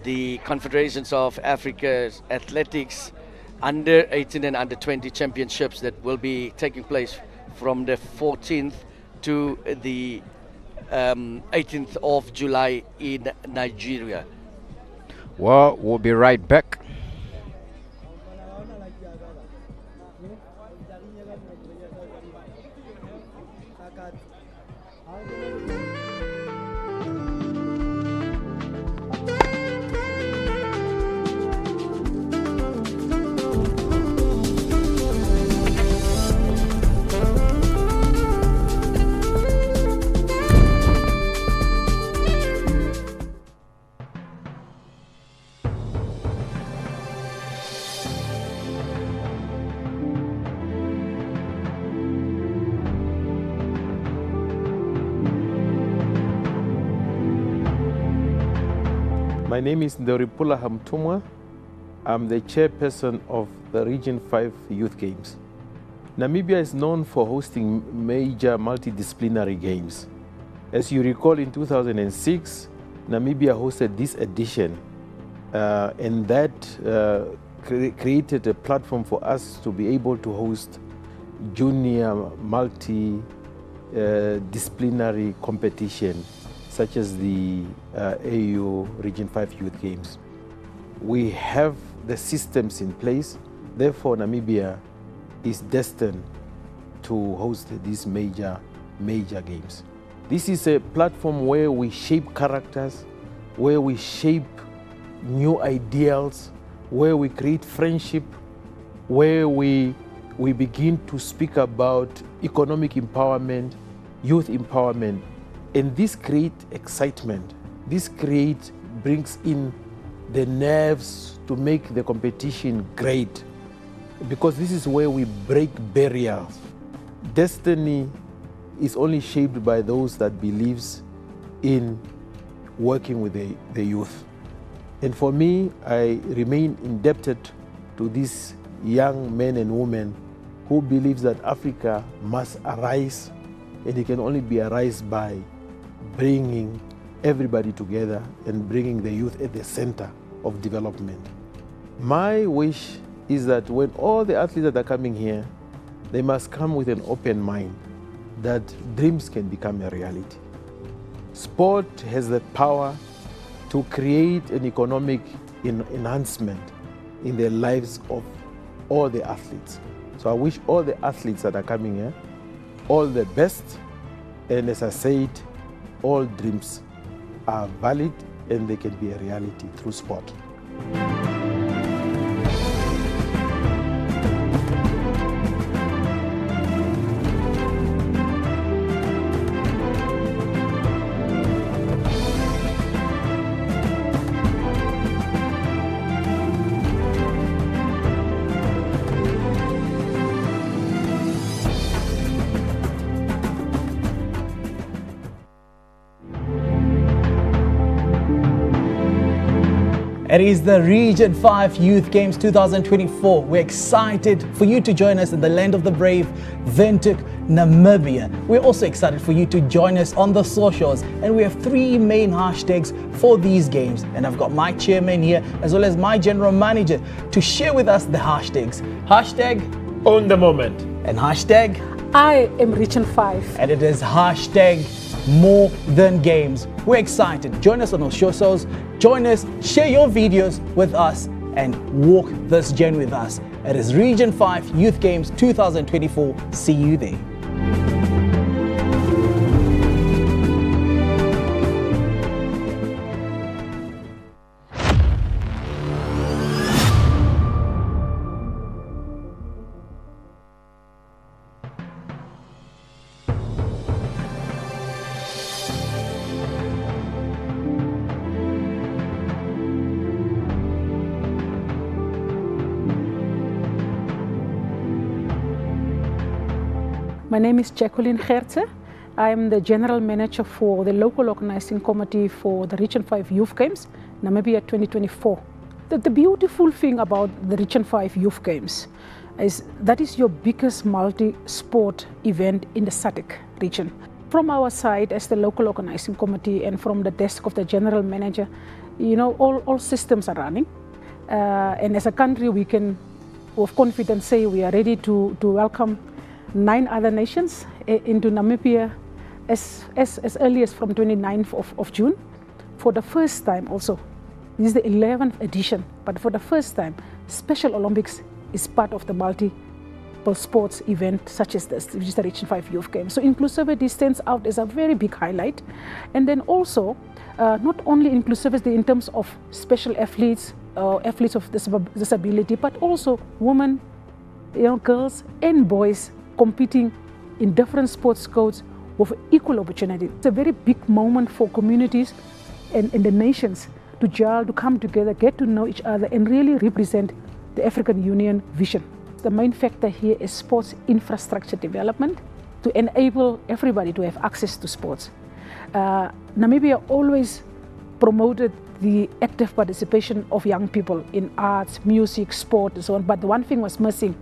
the Confederations of Africa's Athletics Under 18 and Under 20 Championships that will be taking place from the 14th to the 18th of July in Nigeria. Well, we'll be right back. My name is Ndoripula Hamtumwa. I'm the chairperson of the Region 5 Youth Games. Namibia is known for hosting major multidisciplinary games. As you recall, in 2006, Namibia hosted this edition, and that created a platform for us to be able to host junior multidisciplinary competition, such as the AU Region 5 Youth Games. We have the systems in place, therefore Namibia is destined to host these major games. This is a platform where we shape characters, where we shape new ideals, where we create friendship, where we begin to speak about economic empowerment, youth empowerment, and this creates excitement. This brings in the nerves to make the competition great, because this is where we break barriers. Destiny is only shaped by those that believes in working with the youth. And for me, I remain indebted to these young men and women who believes that Africa must arise, and it can only be arise by bringing everybody together and bringing the youth at the center of development. My wish is that when all the athletes that are coming here, they must come with an open mind that dreams can become a reality. Sport has the power to create an economic enhancement in the lives of all the athletes. So I wish all the athletes that are coming here all the best, and as I said, all dreams are valid and they can be a reality through sport. It is the Region 5 Youth Games 2024. We're excited for you to join us in the land of the brave, Windhoek, Namibia. We're also excited for you to join us on the socials, and we have 3 main hashtags for these games. And I've got my chairman here as well as my general manager to share with us the hashtags. Hashtag Own the Moment. And hashtag I am Region 5. And it is hashtag More Than Games. We're excited. Join us on our socials. Join us, share your videos with us, and walk this journey with us. It is Region 5 Youth Games 2024. See you there. My name is Jacqueline Gertze. I am the General Manager for the Local Organizing Committee for the Region 5 Youth Games, Namibia 2024. The beautiful thing about the Region 5 Youth Games is that is your biggest multi-sport event in the SADC region. From our side as the Local Organizing Committee and from the desk of the General Manager, you know, all systems are running. And as a country, we can with confidence say we are ready to welcome 9 other nations into Namibia as early as from 29th of June. For the first time also, this is the 11th edition, but for the first time, Special Olympics is part of the multiple sports event such as this, which is the Region 5 Youth Games. So inclusivity stands out as a very big highlight. And then also, not only inclusivity in terms of special athletes, athletes of disability, but also women, girls and boys competing in different sports codes with equal opportunity. It's a very big moment for communities and the nations to gel, to come together, get to know each other and really represent the African Union vision. The main factor here is sports infrastructure development to enable everybody to have access to sports. Namibia always promoted the active participation of young people in arts, music, sport, and so on. But one thing was missing,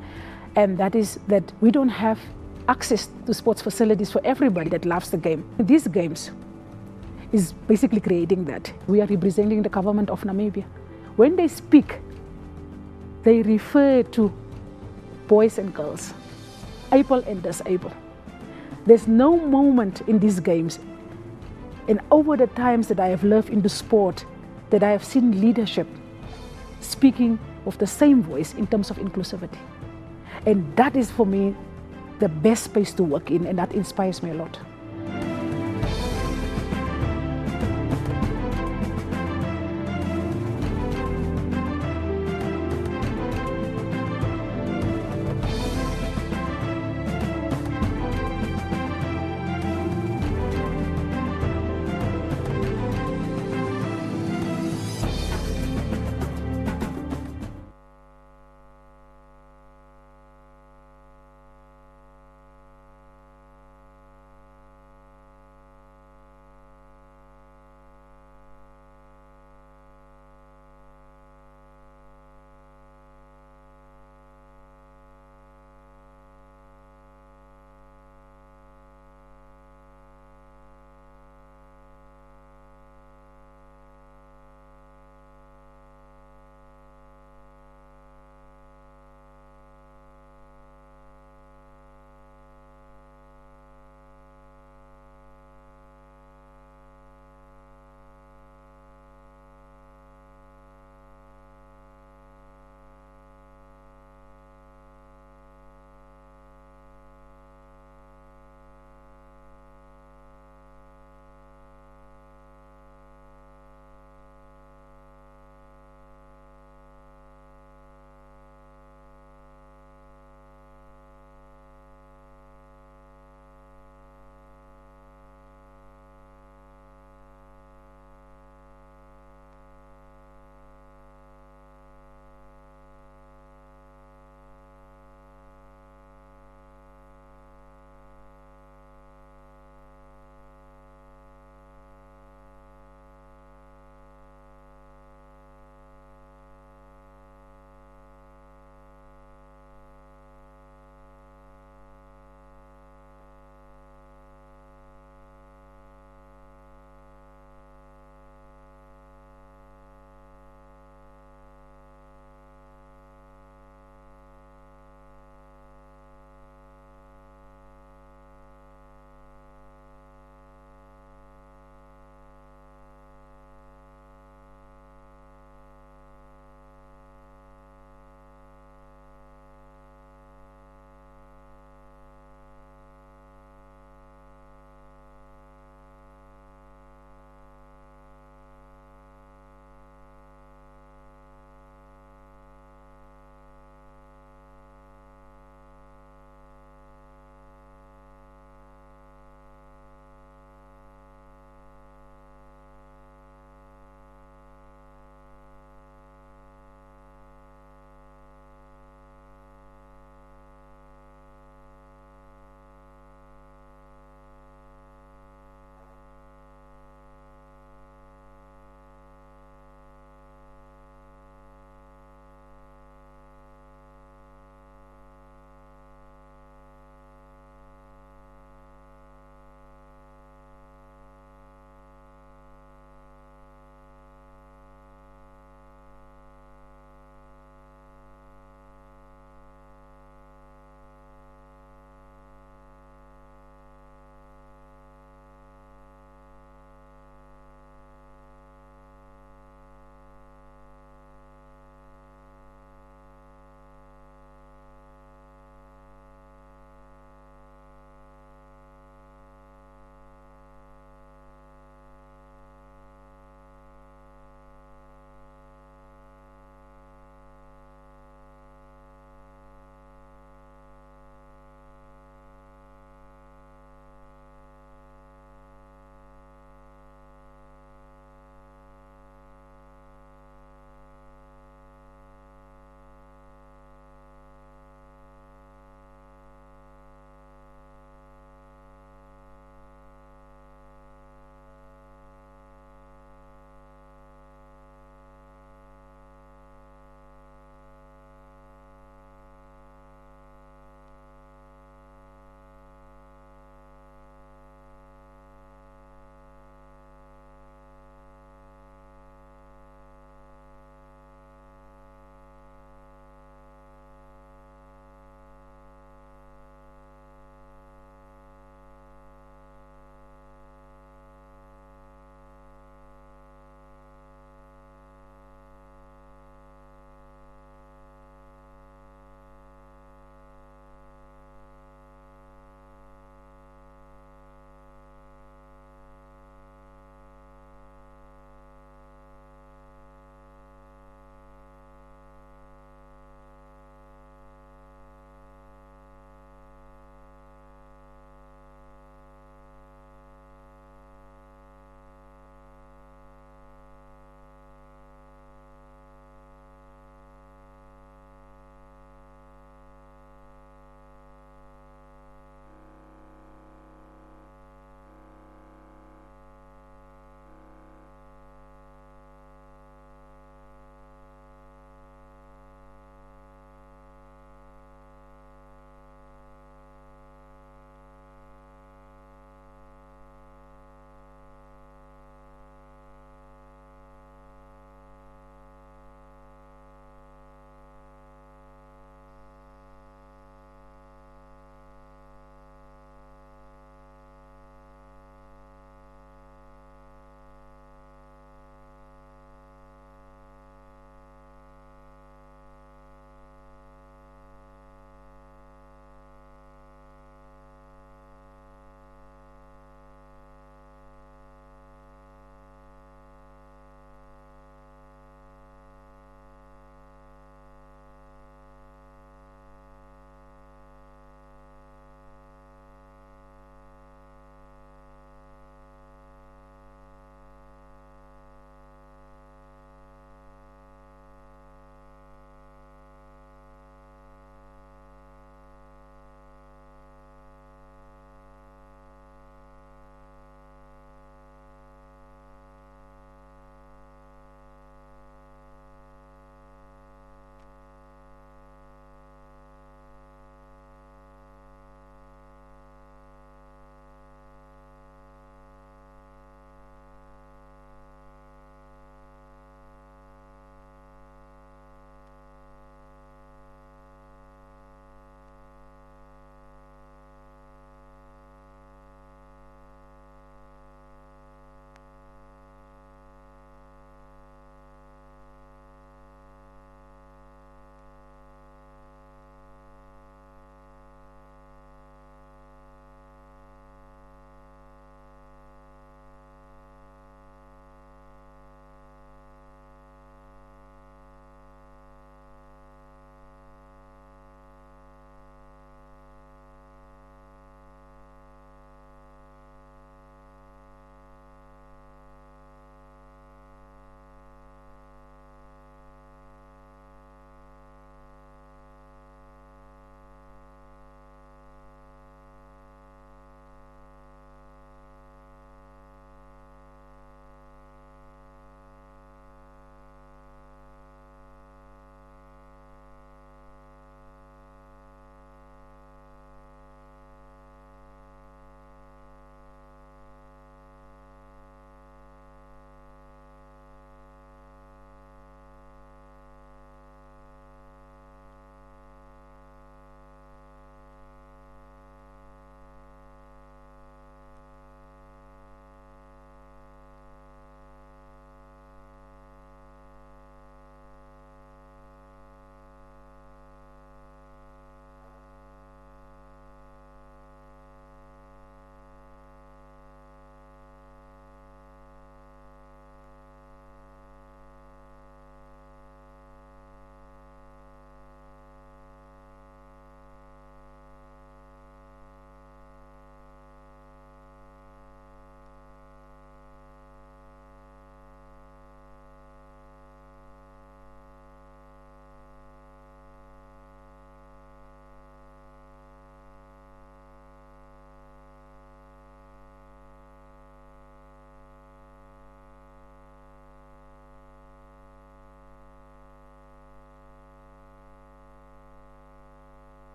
and that is that we don't have access to sports facilities for everybody that loves the game. These games is basically creating that. We are representing the government of Namibia. When they speak, they refer to boys and girls, able and disabled. There's no moment in these games, and over the times that I have lived in the sport, that I have seen leadership speaking with the same voice in terms of inclusivity. And that is for me the best space to work in, and that inspires me a lot.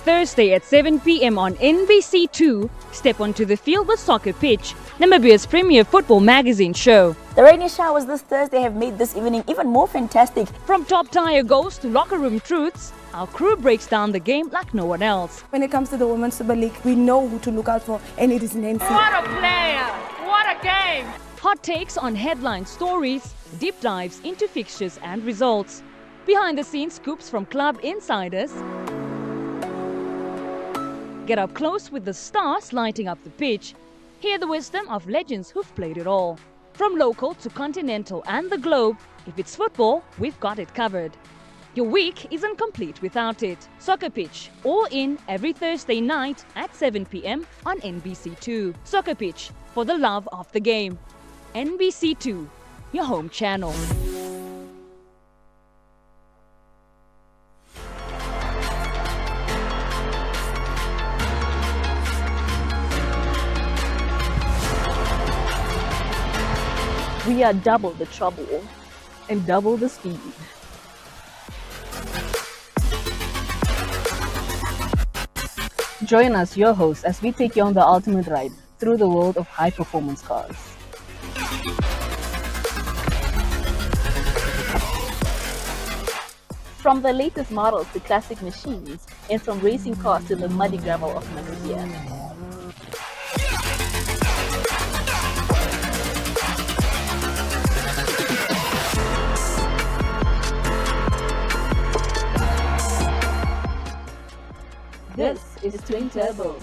Thursday at 7 p.m. on NBC2, step onto the field with Soccer Pitch, Namibia's premier football magazine show. The rainy showers this Thursday have made this evening even more fantastic. From top tire goals to locker room truths, our crew breaks down the game like no one else. When it comes to the Women's Super League, we know who to look out for, and it is Nancy. What a player! What a game! Hot takes on headline stories, deep dives into fixtures and results. Behind the scenes scoops from club insiders. Get up close with the stars lighting up the pitch. Hear the wisdom of legends who've played it all. From local to continental and the globe, if it's football, we've got it covered. Your week isn't complete without it. Soccer Pitch, all in every Thursday night at 7 p.m. on NBC2. Soccer Pitch, for the love of the game. NBC2, your home channel. We are double the trouble and double the speed. Join us, your hosts, as we take you on the ultimate ride through the world of high-performance cars. From the latest models to classic machines, and from racing cars to the muddy gravel of Namibia. This is Twin Turbo.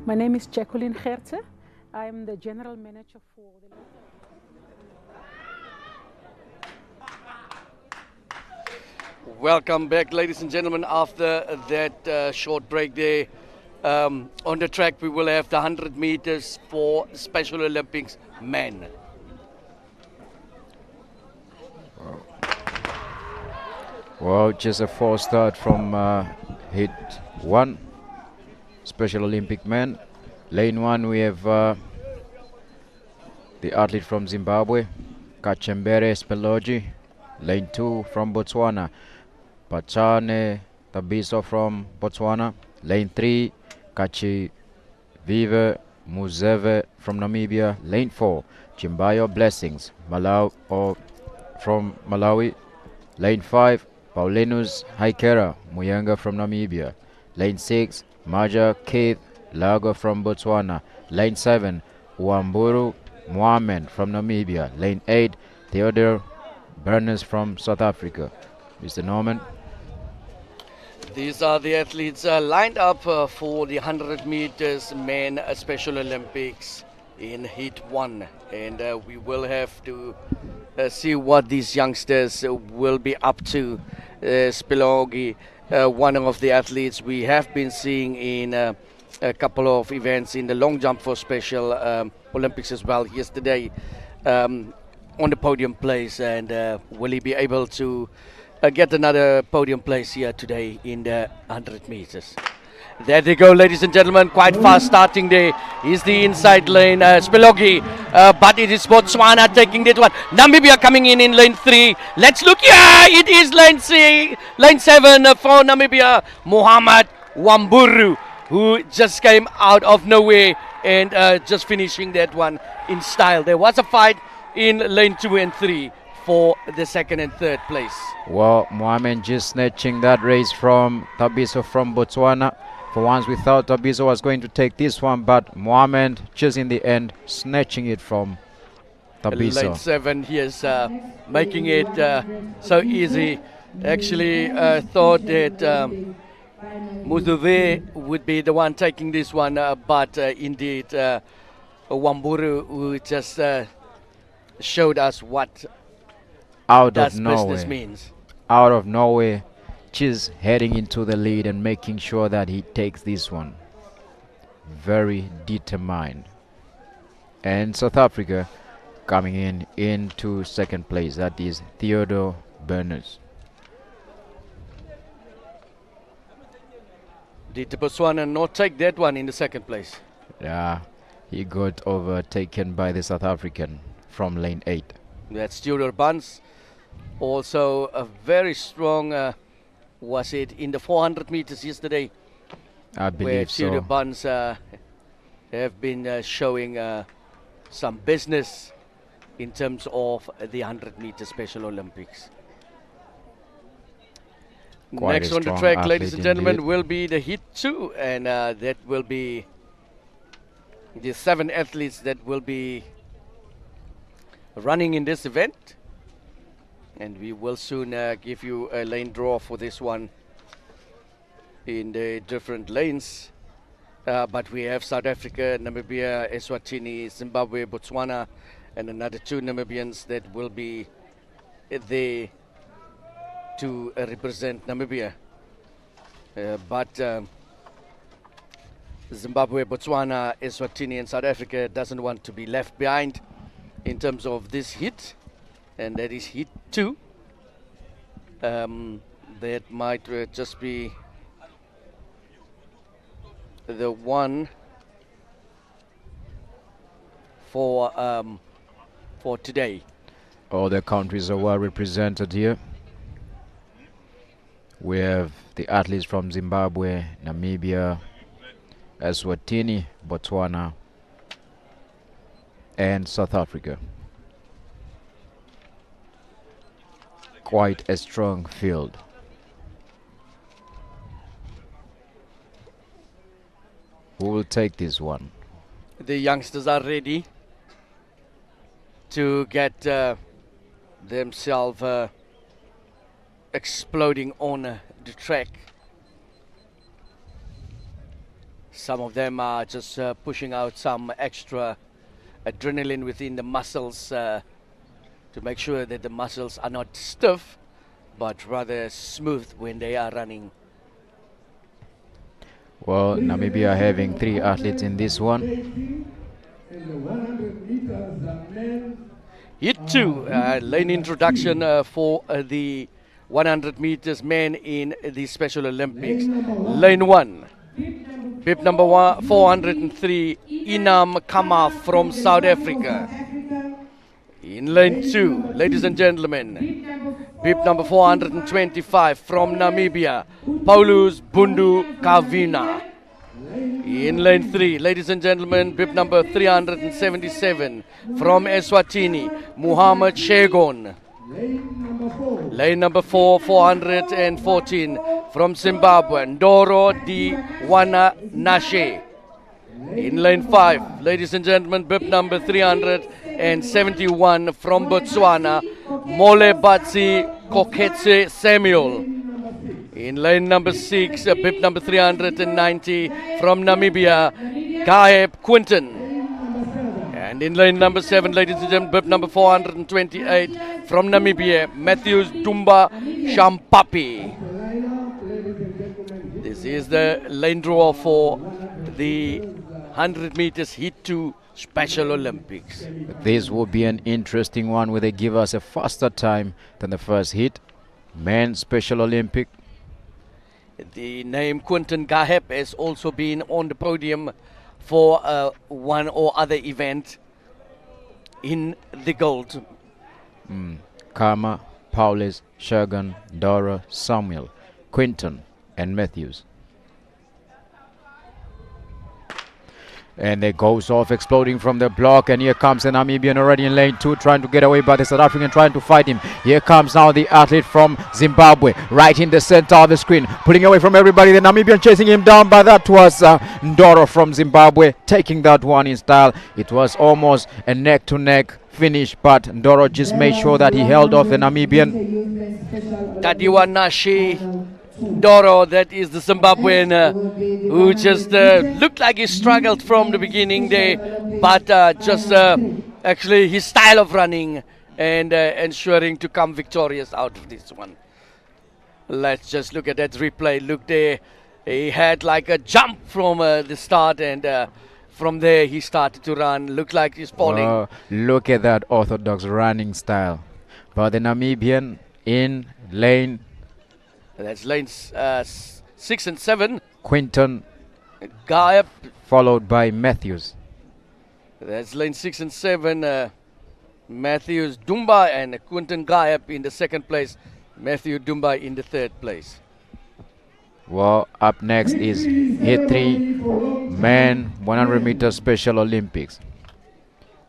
My name is Jacqueline Gertze. I am the General Manager for the... Welcome back, ladies and gentlemen. After that short break there, on the track we will have the 100 meters for Special Olympics men. Well, just a false start from hit 1. Special Olympic men. Lane 1 we have the athlete from Zimbabwe, Kachembere Spelogi. Lane 2 from Botswana, Pachane Tabiso from Botswana. Lane 3, Kachi Vive Muzeve from Namibia. Lane 4, Chimbayo Blessings from Malawi. Lane 5, Paulinus Haikera Muyanga from Namibia. Lane 6, Maja Keith Lago from Botswana. Lane 7, Wamburu Mohamed from Namibia. Lane 8, Theodore Burners from South Africa. Mr. Norman. These are the athletes lined up for the 100 meters men Special Olympics in Heat 1. And we will have to see what these youngsters will be up to. Spelogi, one of the athletes we have been seeing in a couple of events in the long jump for Special Olympics as well yesterday on the podium place, and will he be able to get another podium place here today in the 100 meters. There they go, ladies and gentlemen, quite fast starting there. Is the inside lane, Spelogi, but it is Botswana taking that one. Namibia coming in lane 3. Let's look, yeah, it is lane 7 for Namibia, Mohamed Wamburu, who just came out of nowhere and just finishing that one in style. There was a fight in lane 2 and 3 for the second and third place. Well, Mohamed just snatching that race from Tabiso from Botswana. For once we thought Tabiso was going to take this one, but Mohamed just in the end snatching it from Tabiso. Lane 7, he is making it so easy. Actually thought that Muzuve would be the one taking this one, but indeed Wamburu, who just showed us what Out does of business nowhere. means. Out of nowhere. Chiz heading into the lead and making sure that he takes this one. Very determined. And South Africa coming in into second place. That is Theodore Berners. Did Botswana not take that one in the second place? Yeah, he got overtaken by the South African from lane 8. That's Theodore Buns. Also a very strong, was it in the 400 meters yesterday? I Where believe Theodore so. Buns have been showing some business in terms of the 100 meter Special Olympics. Quite Next a on the strong track, ladies and athlete gentlemen, indeed. will be the Heat 2, and that will be the 7 athletes that will be running in this event. And we will soon give you a lane draw for this one in the different lanes. But we have South Africa, Namibia, Eswatini, Zimbabwe, Botswana, and another 2 Namibians that will be there to represent Namibia. But Zimbabwe, Botswana, Eswatini, and South Africa doesn't want to be left behind in terms of this hit, and that is hit 2. That might just be the one for today. All the countries are well represented here. We have the athletes from Zimbabwe, Namibia, Eswatini, Botswana, and South Africa. Quite a strong field. Who will take this one? The youngsters are ready to get themselves exploding on the track. Some of them are just pushing out some extra adrenaline within the muscles to make sure that the muscles are not stiff but rather smooth when they are running. Well, Namibia having 3 athletes in this one. In the 100 meters, the men Hit 2, lane introduction for the 100 meters men in the Special Olympics. Lane 1, bib number 403, Inam Kama from South Africa. In lane 2, ladies and gentlemen, bib number 425 from Namibia, Paulus Bundu Kavina. In lane 3, ladies and gentlemen, bib number 377 from Eswatini, Muhammad Shegon. Lane number 4, 414 from Zimbabwe, Ndoro Di Wana Nashe. In lane 5, ladies and gentlemen, bib number 371 from Botswana, Mole Batsi Koketse Samuel. In lane number 6, bib number 390 from Namibia, Gaeb Quinton. And in lane number 7, ladies and gentlemen, bib number 428 from Namibia, Matthews Dumba Shampapi. This is the lane draw for the 100 meters Heat 2 Special Olympics. This will be an interesting one where they give us a faster time than the first heat. Men's Special Olympic. The name Quinton Gahep has also been on the podium for one or other event in the gold. Kama, Paulus, Shagan, Dora, Samuel, Quinton, and Matthews. And it goes off, exploding from the block, and here comes the Namibian already in lane 2, trying to get away, by the South African trying to fight him. Here comes now the athlete from Zimbabwe, right in the center of the screen, pulling away from everybody. The Namibian chasing him down, but that was Ndoro from Zimbabwe taking that one in style. It was almost a neck-to-neck finish, but Ndoro just made sure that he held off the Namibian. Tadiwa Nashi Doro, that is the Zimbabwean who just looked like he struggled from the beginning there, but just actually his style of running and ensuring to come victorious out of this one. Let's just look at that replay. Look there, he had like a jump from the start, and from there he started to run. Looked like he's falling. Look at that orthodox running style. But the Namibian in lane. That's lanes 6 and 7. Quinton Gayap. Followed by Matthews. That's lane 6 and 7. Matthews Dumba and Quinton Gayap in the second place. Matthew Dumba in the third place. Well, up next is Hit 3 Men 100 meter Special Olympics.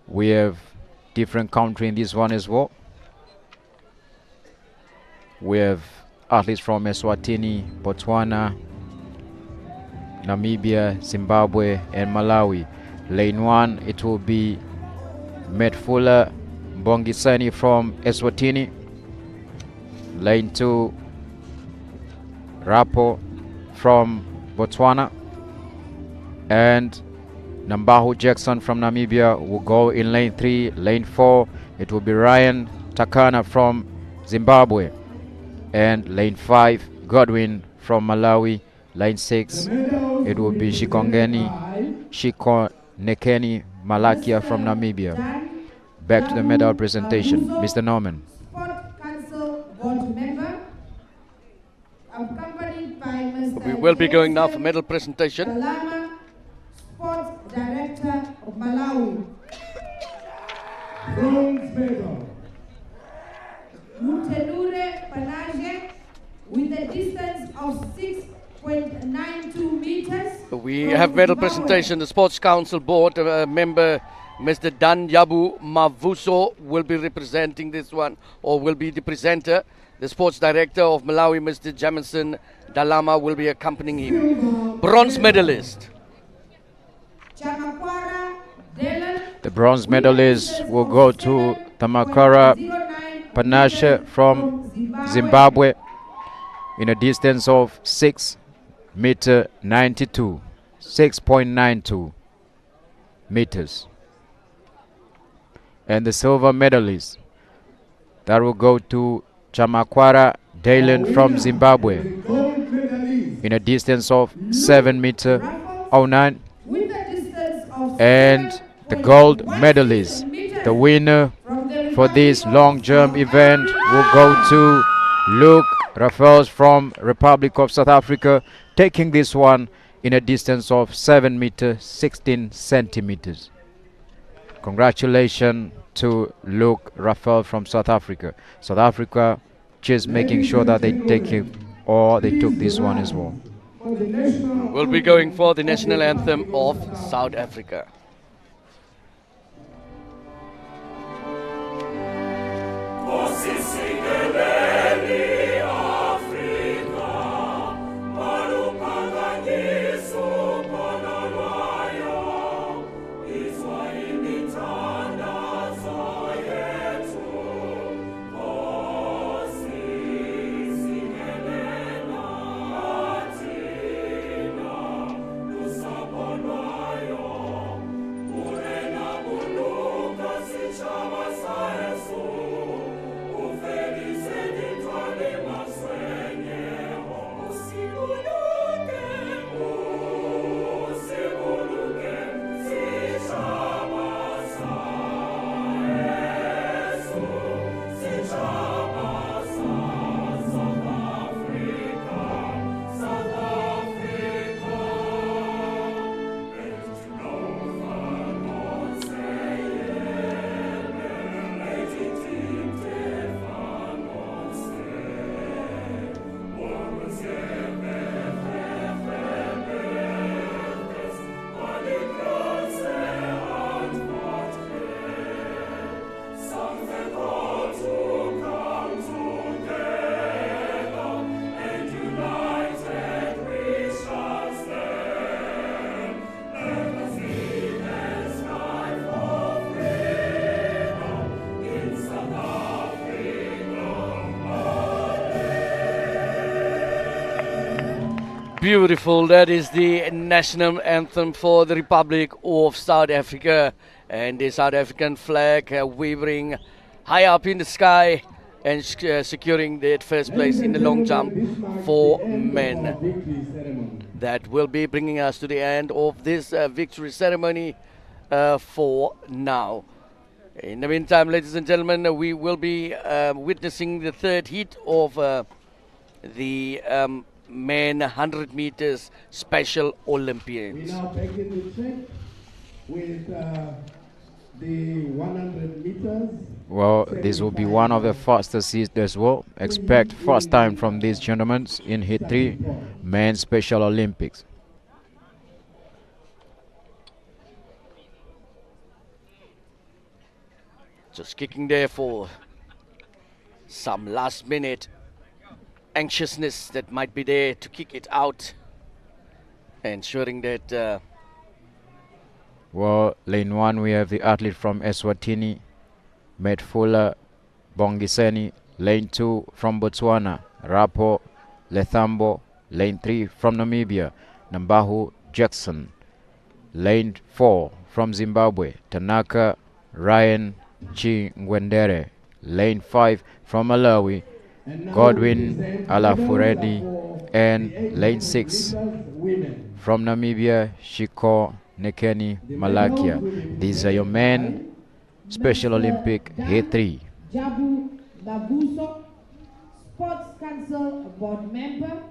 We have different country in this one as well. We have athletes from Eswatini, Botswana, Namibia, Zimbabwe and Malawi. Lane 1, it will be Metfula Bongisani from Eswatini. Lane 2, Rapo from Botswana. And Nambahu Jackson from Namibia will go in lane 3. Lane 4, it will be Ryan Takana from Zimbabwe. And lane 5, Godwin from Malawi. Lane 6, it will be Shikonekeni Malakia from Namibia. Back to the medal presentation, Mr. Norman. Sport Council Board Member, accompanied by Mr. We will be going now for medal presentation. Dalama, Sports Director of Malawi. Bronze medal. Mutelure Panage with a distance of 6.92 meters. We have medal presentation. The Sports Council Board member, Mr. Dan Yabu Mavuso, will be representing this one, or will be the presenter. The Sports Director of Malawi, Mr. Jamison Dalama, will be accompanying him. Bronze medalist. The bronze medalists will go to Tamakara Panashe from Zimbabwe in a distance of 6.92 meters. And the silver medalist, that will go to Chamakwara Dalen from Zimbabwe in a distance of 7.09 meters. And the gold medalist, the winner for this long jump event, will go to Luke Raffels from Republic of South Africa, taking this one in a distance of 7 meters 16 centimeters. Congratulations to Luke Raffel from South Africa. South Africa just making sure that they take it, or they took this one as well. We'll be going for the national anthem of South Africa. beautiful. That is the national anthem for the Republic of South Africa. And the South African flag wavering high up in the sky and securing that first place in the long jump for men. That will be bringing us to the end of this victory ceremony for now. In the meantime, ladies and gentlemen, we will be witnessing the third heat of the men 100 meters Special Olympians. We now begin the track with the 100 meters. Well, this will be one of the fastest heats as well. Expect first time from these gentlemen in Heat 3, Men's Special Olympics. Just kicking there for some last minute anxiousness that might be there to kick it out, ensuring that well, lane 1 we have the athlete from Eswatini, Metfula Bongiseni. Lane 2 from Botswana, Rapo Lethambo. Lane 3 from Namibia, Nambahu Jackson. Lane 4 from Zimbabwe, Tanaka Ryan Chingwendere. Lane 5 from Malawi, Godwin Alafuredi. And lane 6 from Namibia, Shiko Nekeni Malakia. These are your men Special Olympic Heat 3. Jabu Mabuso, Sports Council Board Member,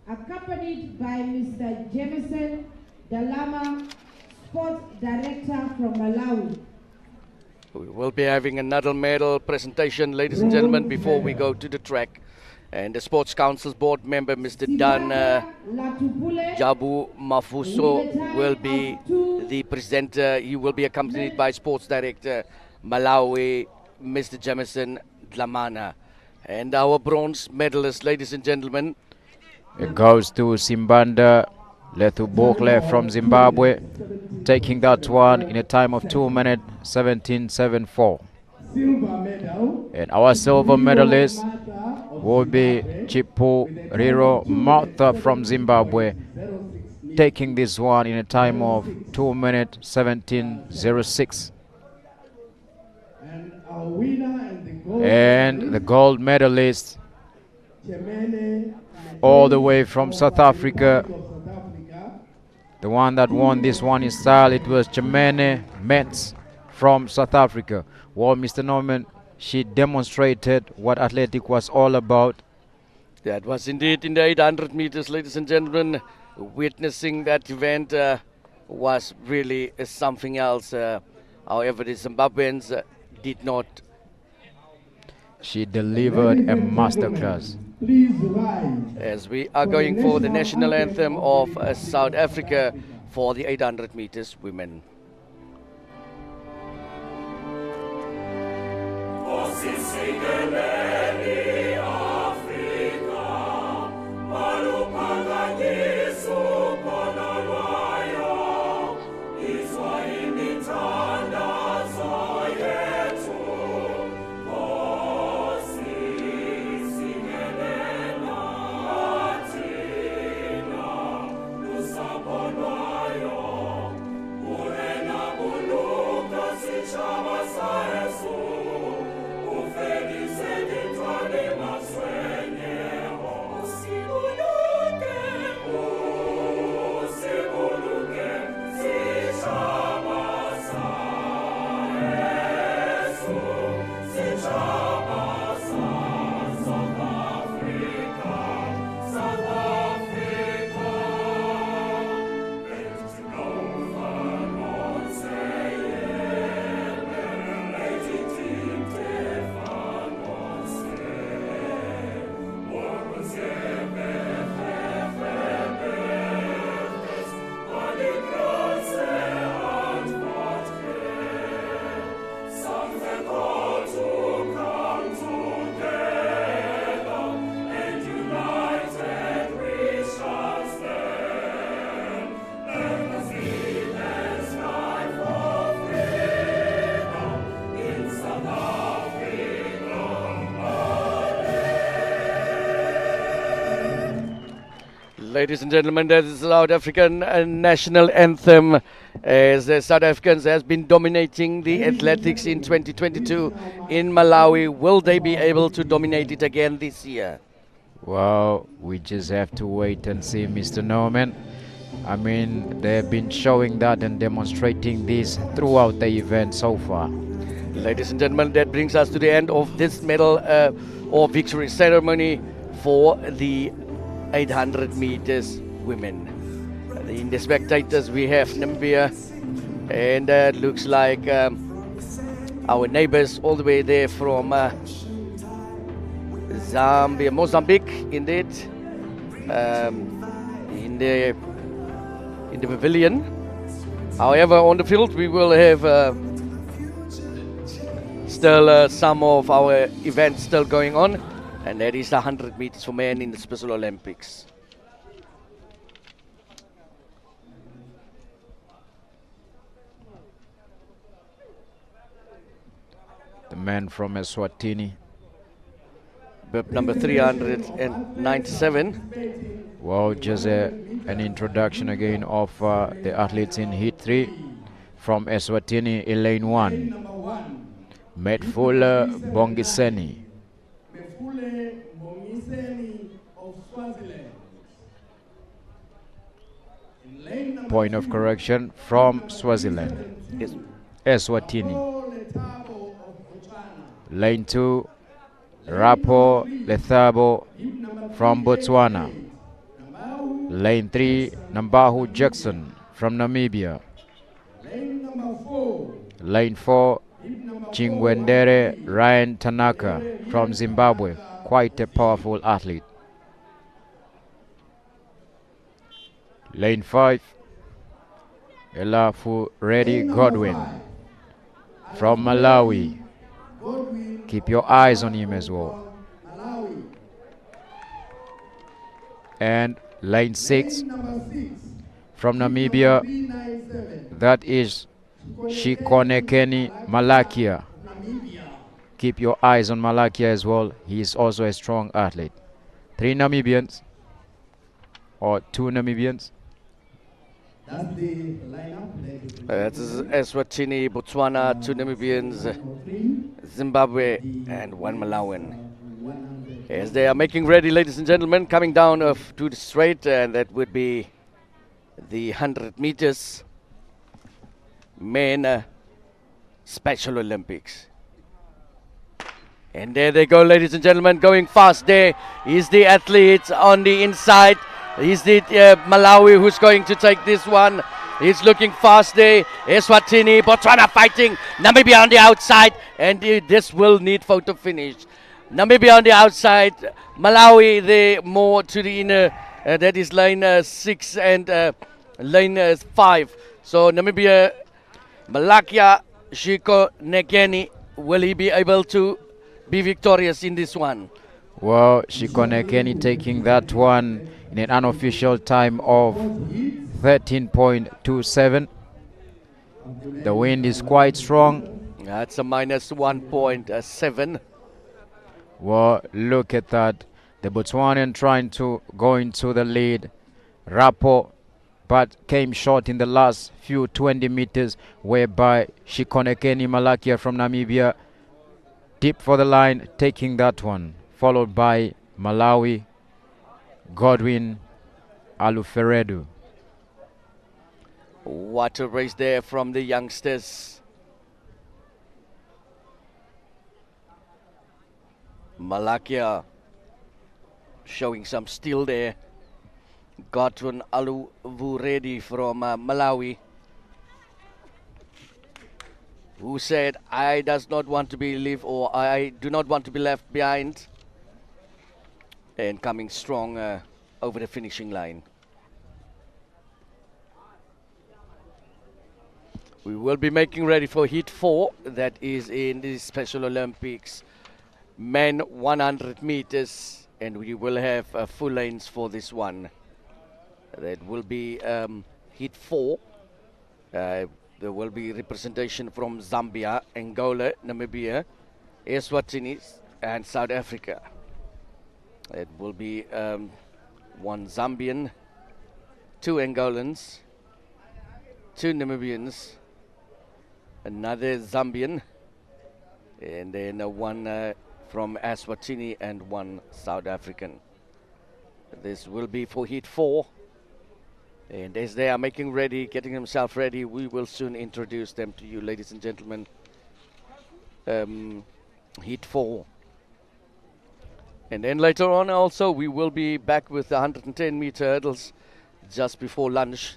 accompanied by Mr. Jemison Dalama, Sports Director from Malawi. we will be having another medal presentation, ladies and gentlemen, before we go to the track. And the Sports Council's board member, Mr. Dan Jabu Mafuso, will be the presenter. He will be accompanied by Sports Director Malawi, Mr. Jamison Dlamana. And our bronze medalist, ladies and gentlemen, it goes to Simbanda Lethubokle from Zimbabwe, taking that one in a time of 2 minutes 17.74. And our silver medalist will be Chipu Riro Martha from Zimbabwe, taking this one in a time of 2 minutes 17.06. And the gold medalist all the way from South Africa, the one that won this one in style, it was Chemene Metz from South Africa. Well, Mr. Norman, she demonstrated what athletic was all about. That was indeed in the 800 meters, ladies and gentlemen. Witnessing that event was really something else. However, the Zimbabweans did not. She delivered a masterclass. As we are going for the national anthem of South Africa for the 800 meters women. Chama sa Yesu, ufeliz Ladies and gentlemen, that is the South African national anthem, as the South Africans has been dominating the athletics in 2022 in Malawi. Will they be able to dominate it again this year? Well, we just have to wait and see, Mr. Norman. I mean, they've been showing that and demonstrating this throughout the event so far. Ladies and gentlemen, that brings us to the end of this medal or victory ceremony for the 800 meters women. In the spectators, we have Namibia, and it looks like our neighbors all the way there from Zambia, Mozambique, indeed, in the pavilion. However, on the field, we will have still some of our events still going on, and that is the 100 meters for men in the Special Olympics. The man from Eswatini. Number 397. Well, just an introduction again of the athletes in Heat 3 from Eswatini in lane 1. Metfula Bongiseni. Point of correction, from Swaziland. Yes. Eswatini. Lane 2, Rapo Lethabo from Botswana. Lane 3, Nambahu Jackson from Namibia. Lane 4, Chingwendere Ryan Tanaka from Zimbabwe. Quite a powerful athlete. Lane 5, Elafu Reddy Godwin from Malawi. Keep your eyes on him as well. And lane 6 from Namibia, that is Shikonekeni Malakia. Keep your eyes on Malakia as well. He is also a strong athlete. 3 Namibians or 2 Namibians. That's the lineup. That's Eswatini, Botswana, 2 Namibians, Zimbabwe, and 1 Malawian. As they are making ready, ladies and gentlemen, coming down to the straight, and that would be the 100 meters men Special Olympics. And there they go, ladies and gentlemen, going fast. There is the athlete on the inside. Is the Malawi who's going to take this one. He's looking fast there. Eswatini, Botswana fighting. Namibia on the outside. And this will need photo finish. Namibia on the outside. Malawi there more to the inner. That is lane 6 and lane 5. So Namibia, Malakia Shikonekeni, will he be able to be victorious in this one? Well, Shikonekeni taking that one in an unofficial time of 13.27. The wind is quite strong. That's a minus 1.7. Well, look at that. The Botswanian trying to go into the lead. Rapo, but came short in the last few 20 meters, whereby Shikonekeni Malakia from Namibia deep for the line, taking that one. Followed by Malawi, Godwin Aluferedu. What a race there from the youngsters. Malakia showing some steel there. Godwin Aluferedu from Malawi, who said, I do not want to be left behind. And coming strong over the finishing line. We will be making ready for Heat 4, that is in the Special Olympics. Men 100 meters, and we will have full lanes for this one. That will be Heat 4. There will be representation from Zambia, Angola, Namibia, Eswatini, and South Africa. It will be 1 Zambian, 2 Angolans, 2 Namibians, another Zambian, and then 1 from Eswatini and 1 South African. This will be for Heat 4. And as they are making ready, getting themselves ready, we will soon introduce them to you, ladies and gentlemen. Heat 4. And then later on also, we will be back with the 110-meter hurdles just before lunch.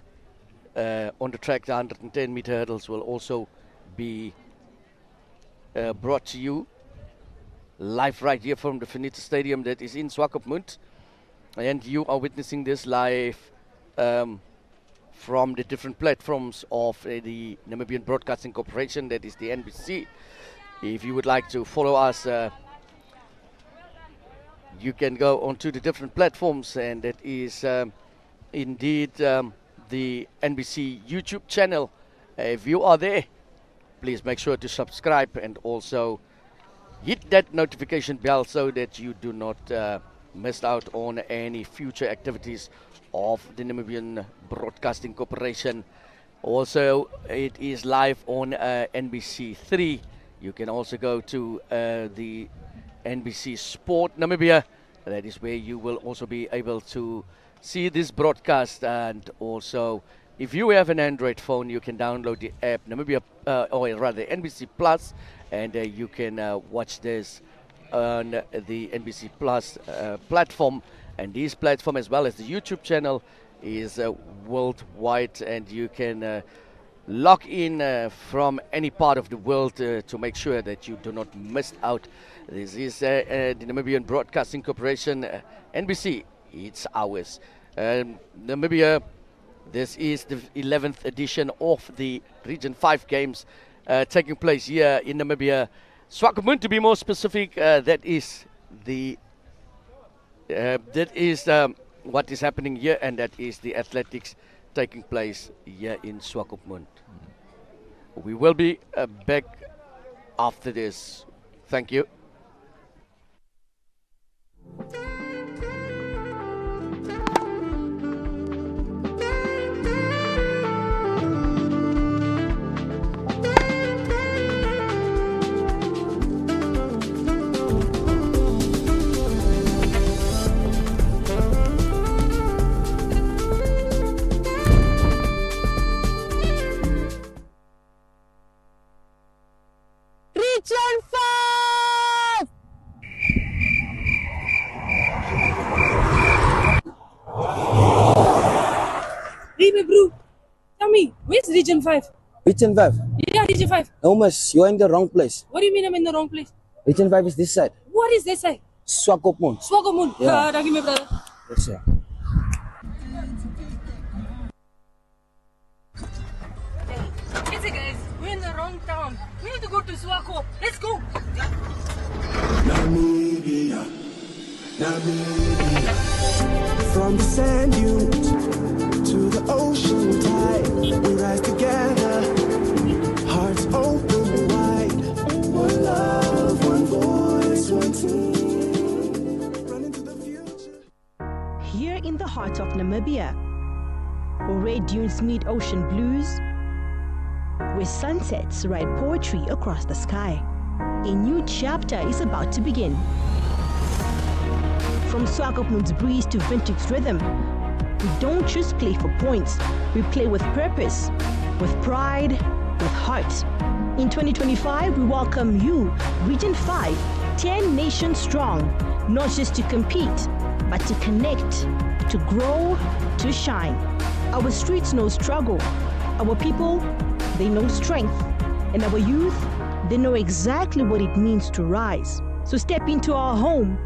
On the track, the 110-meter hurdles will also be brought to you live right here from the Finita Stadium that is in Swakopmund. And you are witnessing this live from the different platforms of the Namibian Broadcasting Corporation, that is the NBC. If you would like to follow us, you can go onto the different platforms, and that is indeed the NBC YouTube channel. If you are there, please make sure to subscribe and also hit that notification bell so that you do not miss out on any future activities of the Namibian Broadcasting Corporation. Also, it is live on NBC 3. You can also go to the NBC Sport Namibia. That is where you will also be able to see this broadcast. And also, if you have an Android phone, you can download the app Namibia, or rather NBC Plus, and you can watch this on the NBC Plus platform. And this platform, as well as the YouTube channel, is worldwide, and you can log in from any part of the world to make sure that you do not miss out. This is the Namibian Broadcasting Corporation, NBC. It's ours. Namibia, this is the 11th edition of the Region 5 Games taking place here in Namibia. Swakopmund, to be more specific, that is what is happening here, and that is the athletics taking place here in Swakopmund. We will be back after this. Thank you. Region 5! Hey, bro. Tell me, where's Region 5? Region 5? Yeah, Region 5. No, miss, you're in the wrong place. What do you mean I'm in the wrong place? Region 5 is this side. What is this side? Swakopmund. Swakopmund. Yeah. Thank you, my brother. Yes, sir. Hey, guys, we're in the wrong town. We need to go to Swako. Let's go. Namibia, Namibia. From the sand dunes to the ocean tide, we rise together, hearts open wide. One love, one voice, one team. Run into the future. Here in the heart of Namibia, where red dunes meet ocean blues, where sunsets write poetry across the sky, a new chapter is about to begin. From Swakopmund's breeze to vintage rhythm, we don't just play for points, we play with purpose, with pride, with heart. In 2025, we welcome you, Region 5, 10 nations strong, not just to compete, but to connect, to grow, to shine. Our streets know struggle, our people, they know strength, and our youth, they know exactly what it means to rise. So step into our home,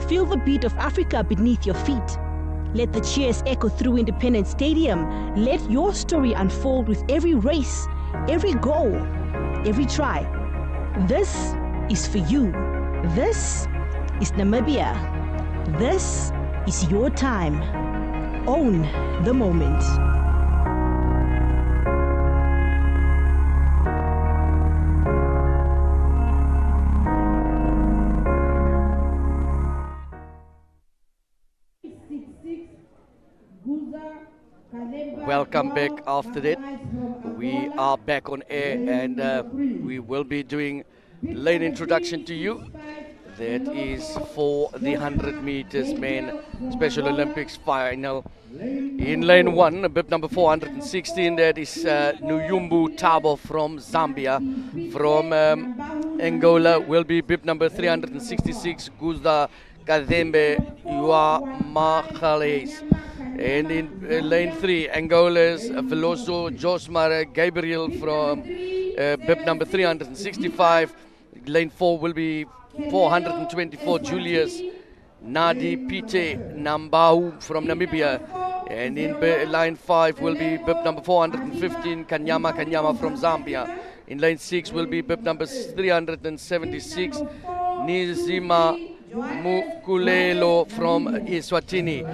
feel the beat of Africa beneath your feet. Let the cheers echo through Independence Stadium. Let your story unfold with every race, every goal, every try. This is for you. This is Namibia. This is your time. Own the moment. Guza Kale welcome back after that. We are back on air and we will be doing lane introduction to you. That is for the 100 meters men Special Olympics final. In lane 1, bib number 416, that is Nuyumbu Tabo from Zambia. From Angola will be bib number 366, Guzda Kadembe Yua Mahales. And in lane 3, Angola's Veloso Josmar Gabriel from bib number 365. Lane 4 will be 424, Julius Nadi Pite Nambahu from Namibia. And in line 5 will be bib number 415, Kanyama from Zambia. In lane 6 will be bib number 376, Nizima Mukulelo from Eswatini.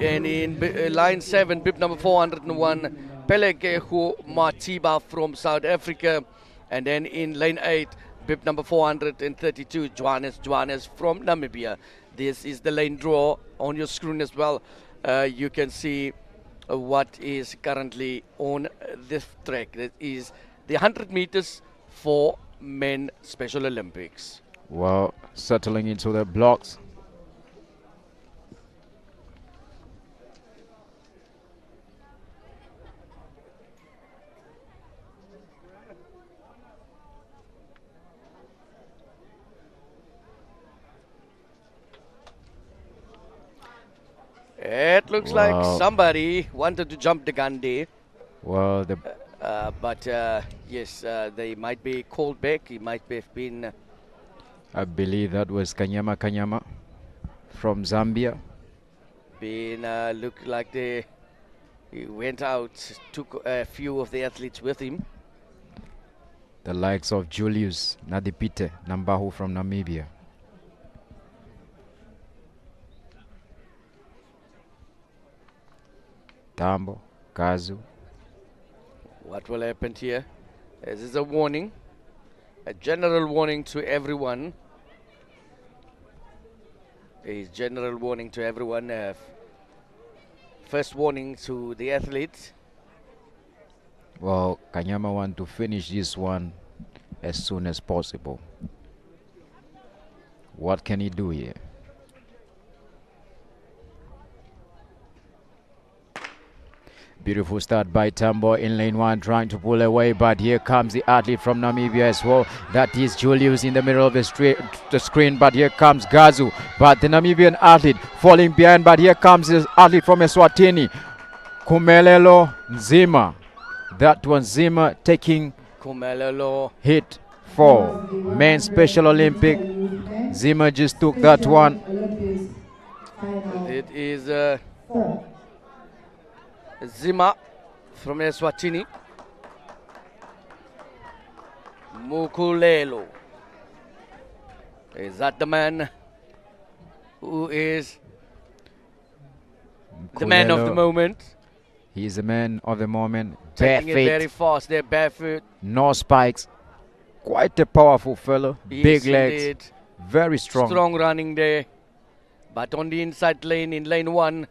And in line 7, bib number 401, Pelekehu Matiba from South Africa. And then in lane 8, bib number 432, Johannes from Namibia. This is the lane draw on your screen as well. You can see what is currently on this track. That is the 100 meters for men Special Olympics. Well, settling into the blocks. It looks like somebody wanted to jump the gun there. Well, but yes, they might be called back. He might have been. I believe that was Kanyama from Zambia. Looked like he went out, took a few of the athletes with him. The likes of Julius Nadipite Nambahu from Namibia. Tambo, Kazu. What will happen here? This is a warning, a general warning to everyone. A general warning to everyone. First warning to the athletes. Well, Kanyama want to finish this one as soon as possible. What can he do here? Beautiful start by Tambo in lane 1, trying to pull away, but here comes the athlete from Namibia as well. That is Julius in the middle of the screen, but here comes Gazu. But the Namibian athlete falling behind, but here comes the athlete from Eswatini, Kumelelo Nzima. That one, Zima taking Kumelelo hit for men's Special Olympic. Zima just took that one. It is Zima from Eswatini. Mukulelo. Is that the man who is the man of the moment? He is the man of the moment. Taking it very fast there, barefoot. No spikes. Quite a powerful fellow. Big legs. Indeed. Very strong. Strong running there. But on the inside lane, in lane 1.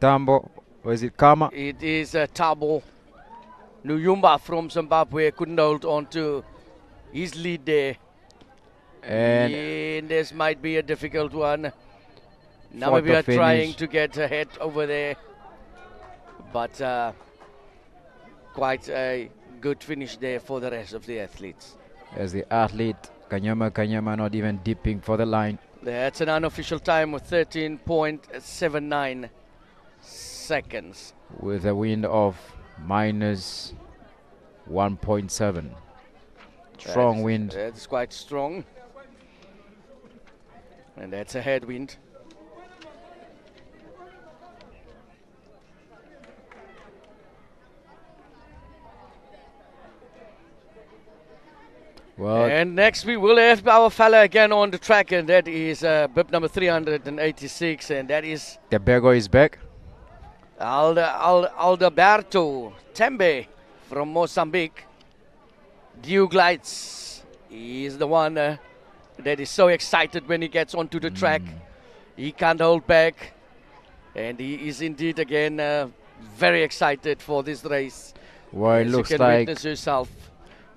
Tambo. Or is it Kama? It is Tabo Nuyumba from Zimbabwe. Couldn't hold on to his lead there. And this might be a difficult one. Namibia trying to get ahead over there. But quite a good finish there for the rest of the athletes. As the athlete, Kanyama not even dipping for the line. That's an unofficial time of 13.79 seconds. With a wind of minus 1.7. Strong wind. That's quite strong. And that's a headwind. Well, and next we will have our fella again on the track, and that is bib number 386, and that is the Bego is back. Alberto Tembe from Mozambique. Glides. He is the one that is so excited when he gets onto the track. He can't hold back, and he is indeed again very excited for this race. Well, it As looks you can like witness yourself.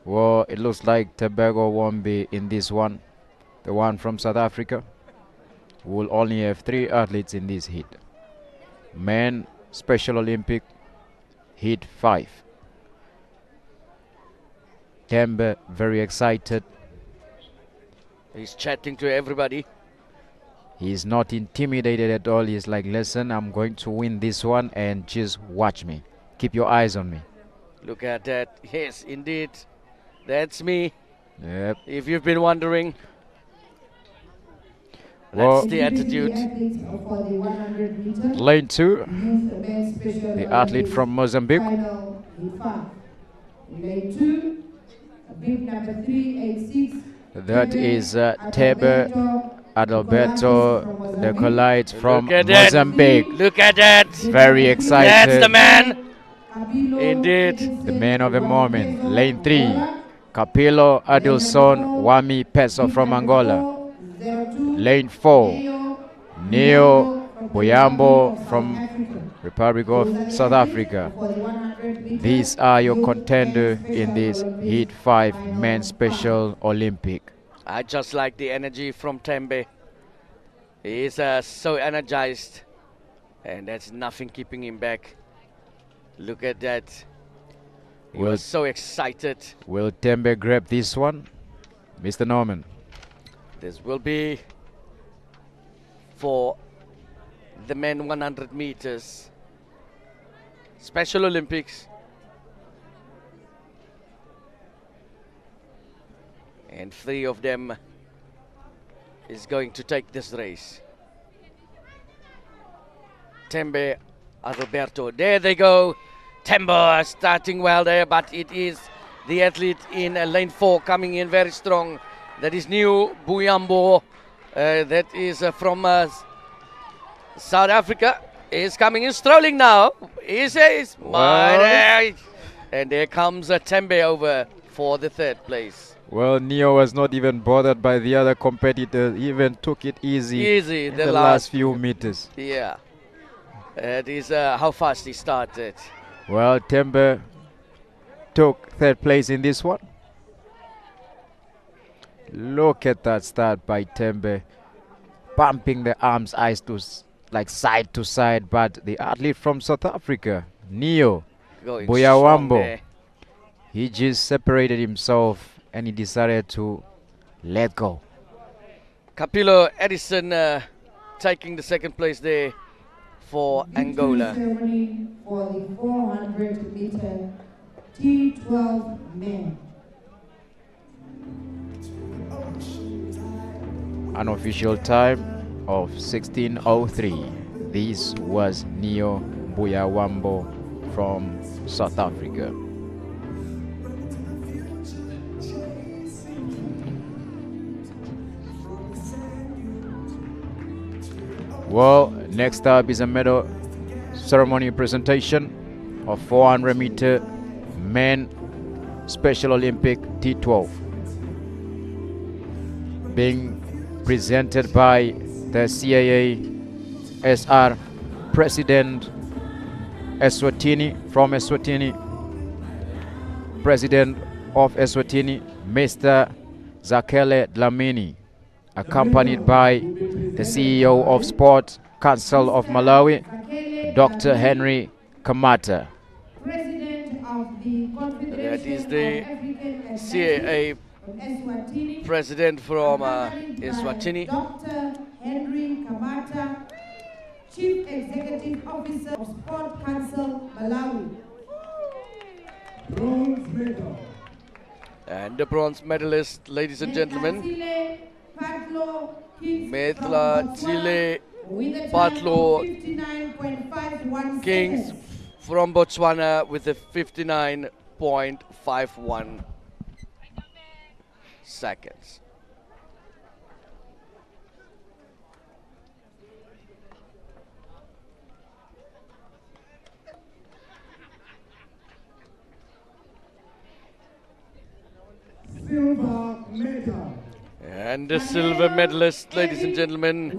well, it looks like Tobago won't be in this one. The one from South Africa will only have 3 athletes in this heat. Men Special Olympic heat 5. Tembe very excited. He's chatting to everybody. He's not intimidated at all. He's like, listen, I'm going to win this one and just watch me. Keep your eyes on me. Look at that. Yes, indeed. That's me. Yep. If you've been wondering. Well, That's the attitude. Lane 2. The athlete from Mozambique. Lane 2, bib number 386. That is Tebe Adalberto, the collide from Look at that. Mozambique. Look at that. Very excited. That's the man. Indeed. The man of the moment. Lane 3. Capillo Adilson Wami Peso from Angola. Lane 4. Neo Boyambo from Republic of South Africa. These are your contenders in this Heat 5 Men's Special Olympic. I just like the energy from Tembe. He is so energized, and there's nothing keeping him back. Look at that. He was so excited. Will Tembe grab this one? Mr. Norman. This will be for the men 100 meters. Special Olympics. And 3 of them is going to take this race. Tembe Adalberto. There they go. Tembe starting well there, but it is the athlete in lane 4 coming in very strong. That is New Buyambo. That is from South Africa. Is coming in, strolling now. He says, and there comes Tembe over for the 3rd place. Well, Neo was not even bothered by the other competitor. He even took it easy in the last few meters. Yeah. That is how fast he started. Well, Tembe took 3rd place in this one. Look at that start by Tembe. Pumping the arms, eyes to like side to side. But the athlete from South Africa, Neo Boyawambo, he just separated himself and he decided to let go. Capillo Edison taking the 2nd place there for Angola. Ceremony for the 400 meter T12 men. Unofficial time of 16:03. This was Neo Buyawambo from South Africa. Well, next up is a medal ceremony presentation of 400 meter men Special Olympic T12, being presented by the CAA SR President Eswatini from Eswatini, President of Eswatini, Mr. Zakele Dlamini, accompanied by the CEO of Sport Council of Malawi, Dr. Henry Kamata. That is the CAA president from Eswatini. Dr. Henry Kamata, Chief Executive Officer of Sport Council, Malawi. Bronze medal. And the bronze medalist, ladies and gentlemen, Metla Chile Patlo Kings from Botswana with a 59.51 seconds. Silver medal. And the silver medalist, ladies and gentlemen,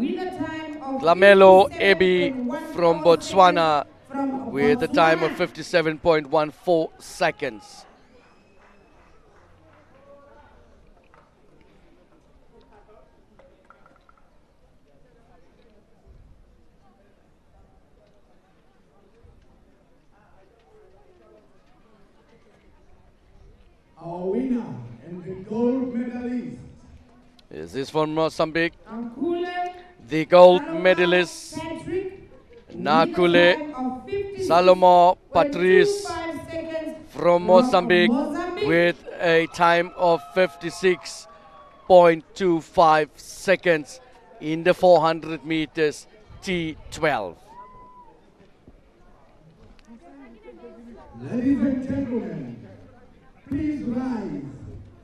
Lamelo Ebi from Botswana with a time of 57.14 seconds. Our winner and the gold medalist, Is this from Mozambique? Nakule The gold medalist, Nakule Salomo Patrice from Mozambique with a time of 56.25 seconds in the 400 meters T12. Ladies and gentlemen, please rise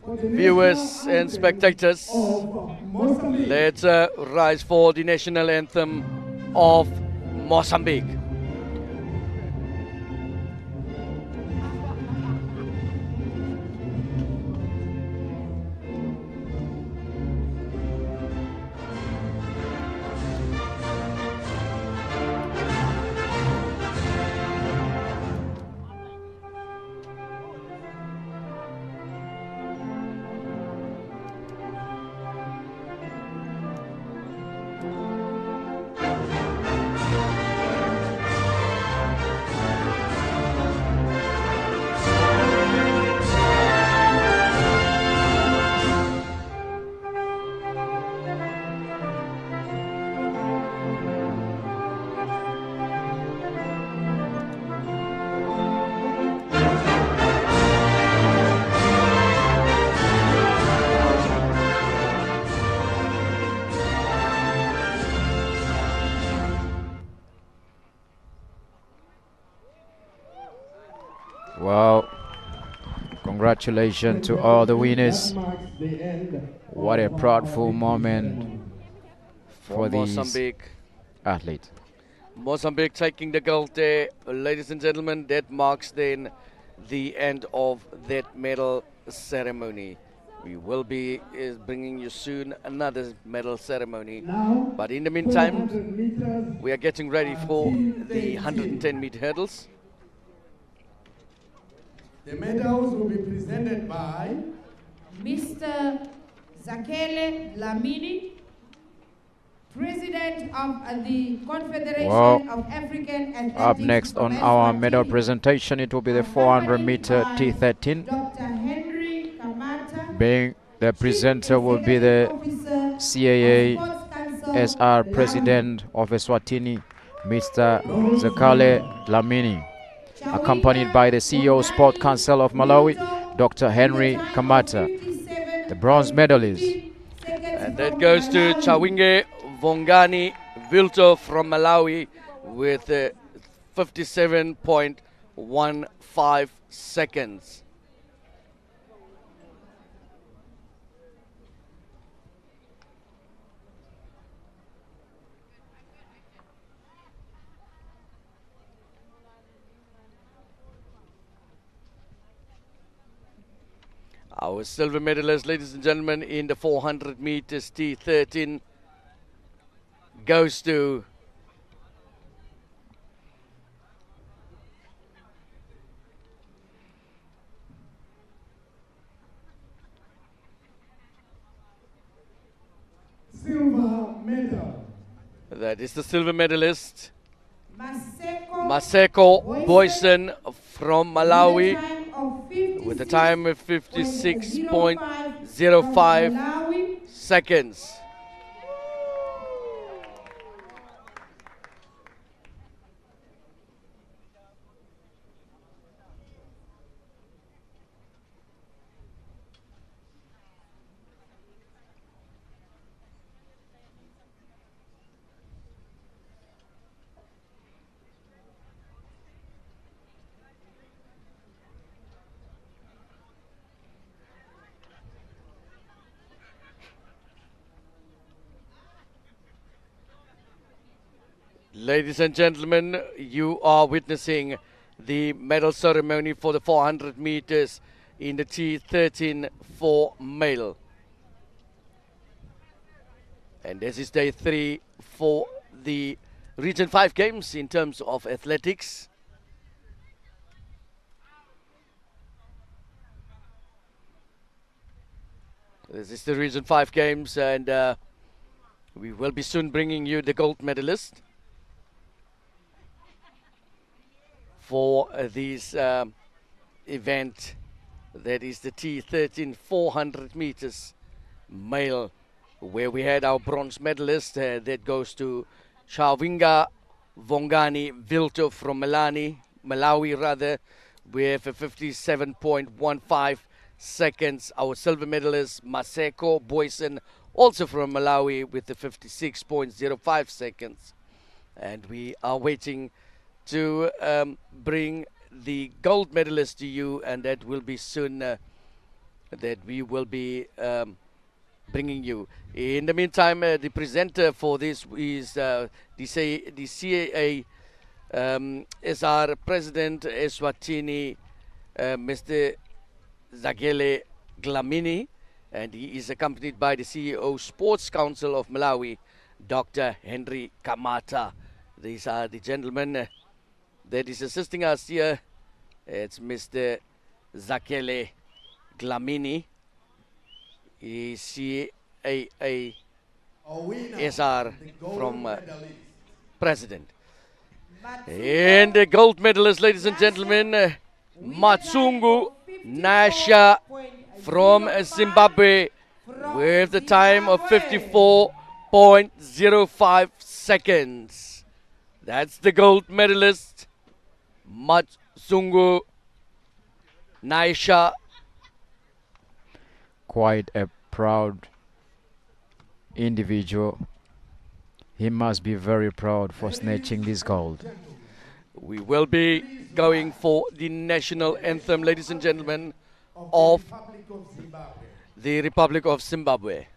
for the Viewers and spectators, Mozambique. let's rise for the national anthem of Mozambique. Well, congratulations to all the winners. What a proudful moment for these Mozambique. athletes. Mozambique taking the gold there. Ladies and gentlemen, that marks then the end of that medal ceremony. We will be bringing you soon another medal ceremony. But in the meantime, we are getting ready for the 110 meter hurdles. The medals will be presented by Mr. Zakele Lamini, President of the Confederation of African Athletics. Up next on our medal presentation, it will be the 400 meter T13. Dr. Henry Kamata, Being the presenter will be the CAA SR President of Eswatini, Mr. Zakale Lamini, accompanied by the CEO Sport Council of Malawi, Dr. Henry Kamata, the bronze medalist. And that goes to Chawinge Vongani Vilto from Malawi with 57.15 seconds. Our silver medalist, ladies and gentlemen, in the 400 meters T13 goes to silver medal. That is the silver medalist, Maseko Boysen from Malawi, with a time of 56.05 seconds. Ladies and gentlemen, you are witnessing the medal ceremony for the 400 meters in the T13 for male. And this is day 3 for the Region 5 games in terms of athletics. This is the Region 5 Games, and we will be soon bringing you the gold medalist for this event. That is the T13 400 meters male, where we had our bronze medalist. That goes to Chavinga Vongani Vilto from Malawi rather, with a 57.15 seconds. Our silver medalist Maseko Boyson, also from Malawi, with the 56.05 seconds. And we are waiting to bring the gold medalist to you, and that will be soon. That we will be bringing you. In the meantime, the presenter for this is the CAA SR President Eswatini, Mr. Zagele Glamini, and he is accompanied by the CEO Sports Council of Malawi, Dr. Henry Kamata. These are the gentlemen that is assisting us here. It's Mr. Zakele Glamini, CAA SR from President. And the gold medalist, ladies and gentlemen, Matsungu Nasha from Zimbabwe, with the time of 54.05 seconds. That's the gold medalist, Matsungu Naisha. Quite a proud individual. He must be very proud for snatching this gold. We will be going for the national anthem, ladies and gentlemen, of the Republic of Zimbabwe.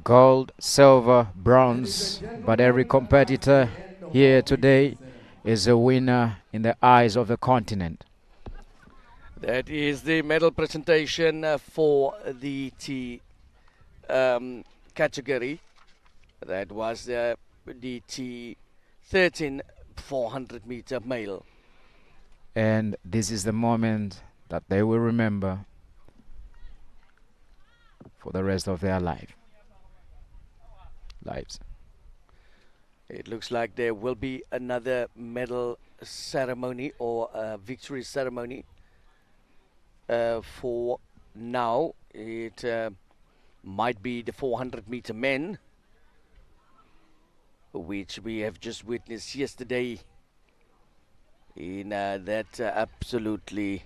Gold, silver, bronze, but every competitor here today is a winner in the eyes of the continent. That is the medal presentation for the T category. That was the T13 400 meter male. And this is the moment that they will remember for the rest of their lives. It looks like there will be another medal ceremony or victory ceremony. For now, it might be the 400-meter men, which we have just witnessed yesterday in that absolutely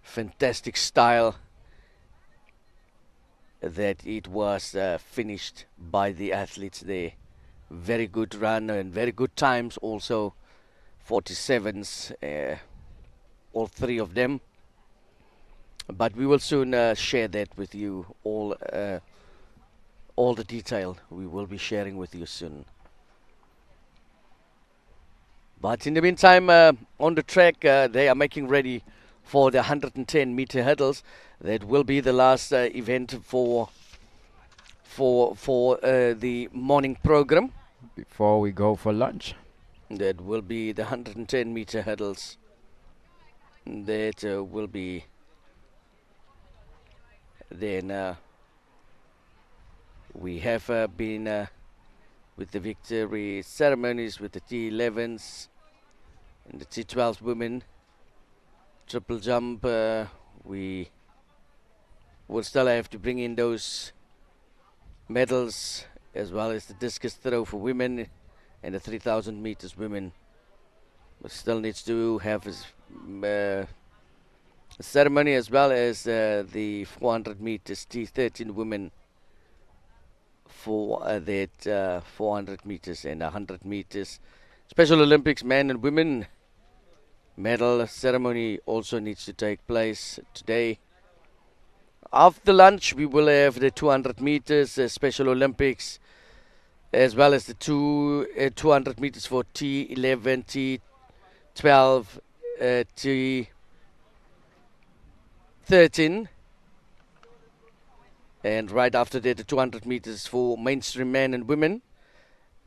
fantastic style that it was finished by the athletes there. Very good run and very good times also. 47s, all three of them. But we will soon share that with you, all the detail we will be sharing with you soon. But in the meantime, on the track, they are making ready for the 110-meter hurdles. That will be the last event for the morning program. Before we go for lunch. That will be the 110-meter hurdles. That will be then. We have been with the victory ceremonies with the T11s and the T12 women. Triple jump, we will still have to bring in those medals, as well as the discus throw for women and the 3,000 meters women. But still needs to have a ceremony, as well as the 400 meters T13 women for that 400 meters and 100 meters. Special Olympics men and women medal ceremony also needs to take place today. After lunch, we will have the 200 meters Special Olympics, as well as the 200 meters for T11, T12, T13. And right after that, the 200 meters for mainstream men and women.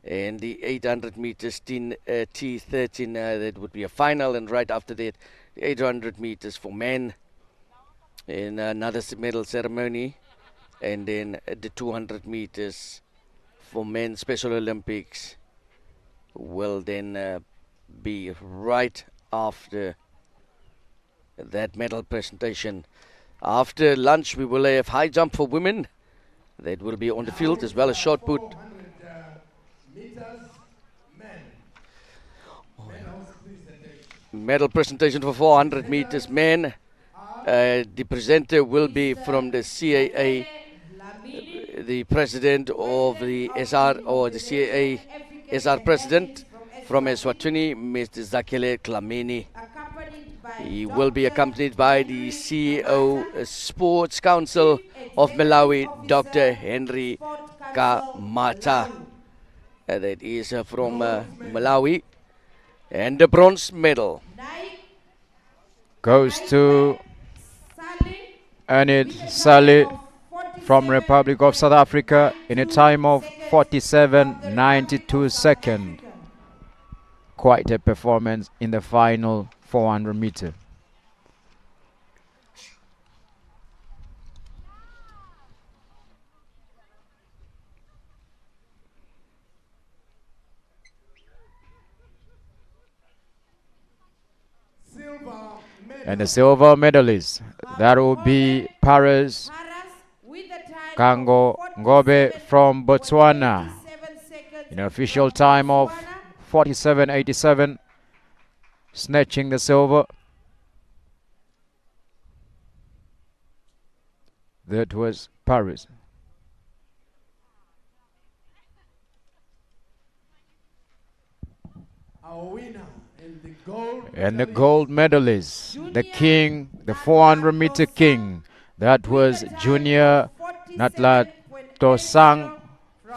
And the 800 meters T13, that would be a final. And right after that, the 800 meters for men. And another medal ceremony. And then the 200 meters for men Special Olympics will then be right after that medal presentation. After lunch, we will have high jump for women. That will be on the field, as well as shot put. Medal presentation for 400 meters men. The presenter will be from the CAA, the president of the SR, or the CAA SR president from Eswatini, Mr. Zakele Klamini. He will be accompanied by the CEO Sports Council of Malawi, Dr. Henry Kamata. That is from Malawi. And the bronze medal goes to Anit Sali from Republic of South Africa in a time of 47.92 seconds. Quite a performance in the final 400 meter. And the silver medalist, that will be Paris Kango Ngobe from Botswana in an official time of 47.87, snatching the silver. That was Paris. Our winner and the gold medalist, the king, the 400-meter king, that was Junior Natlatosang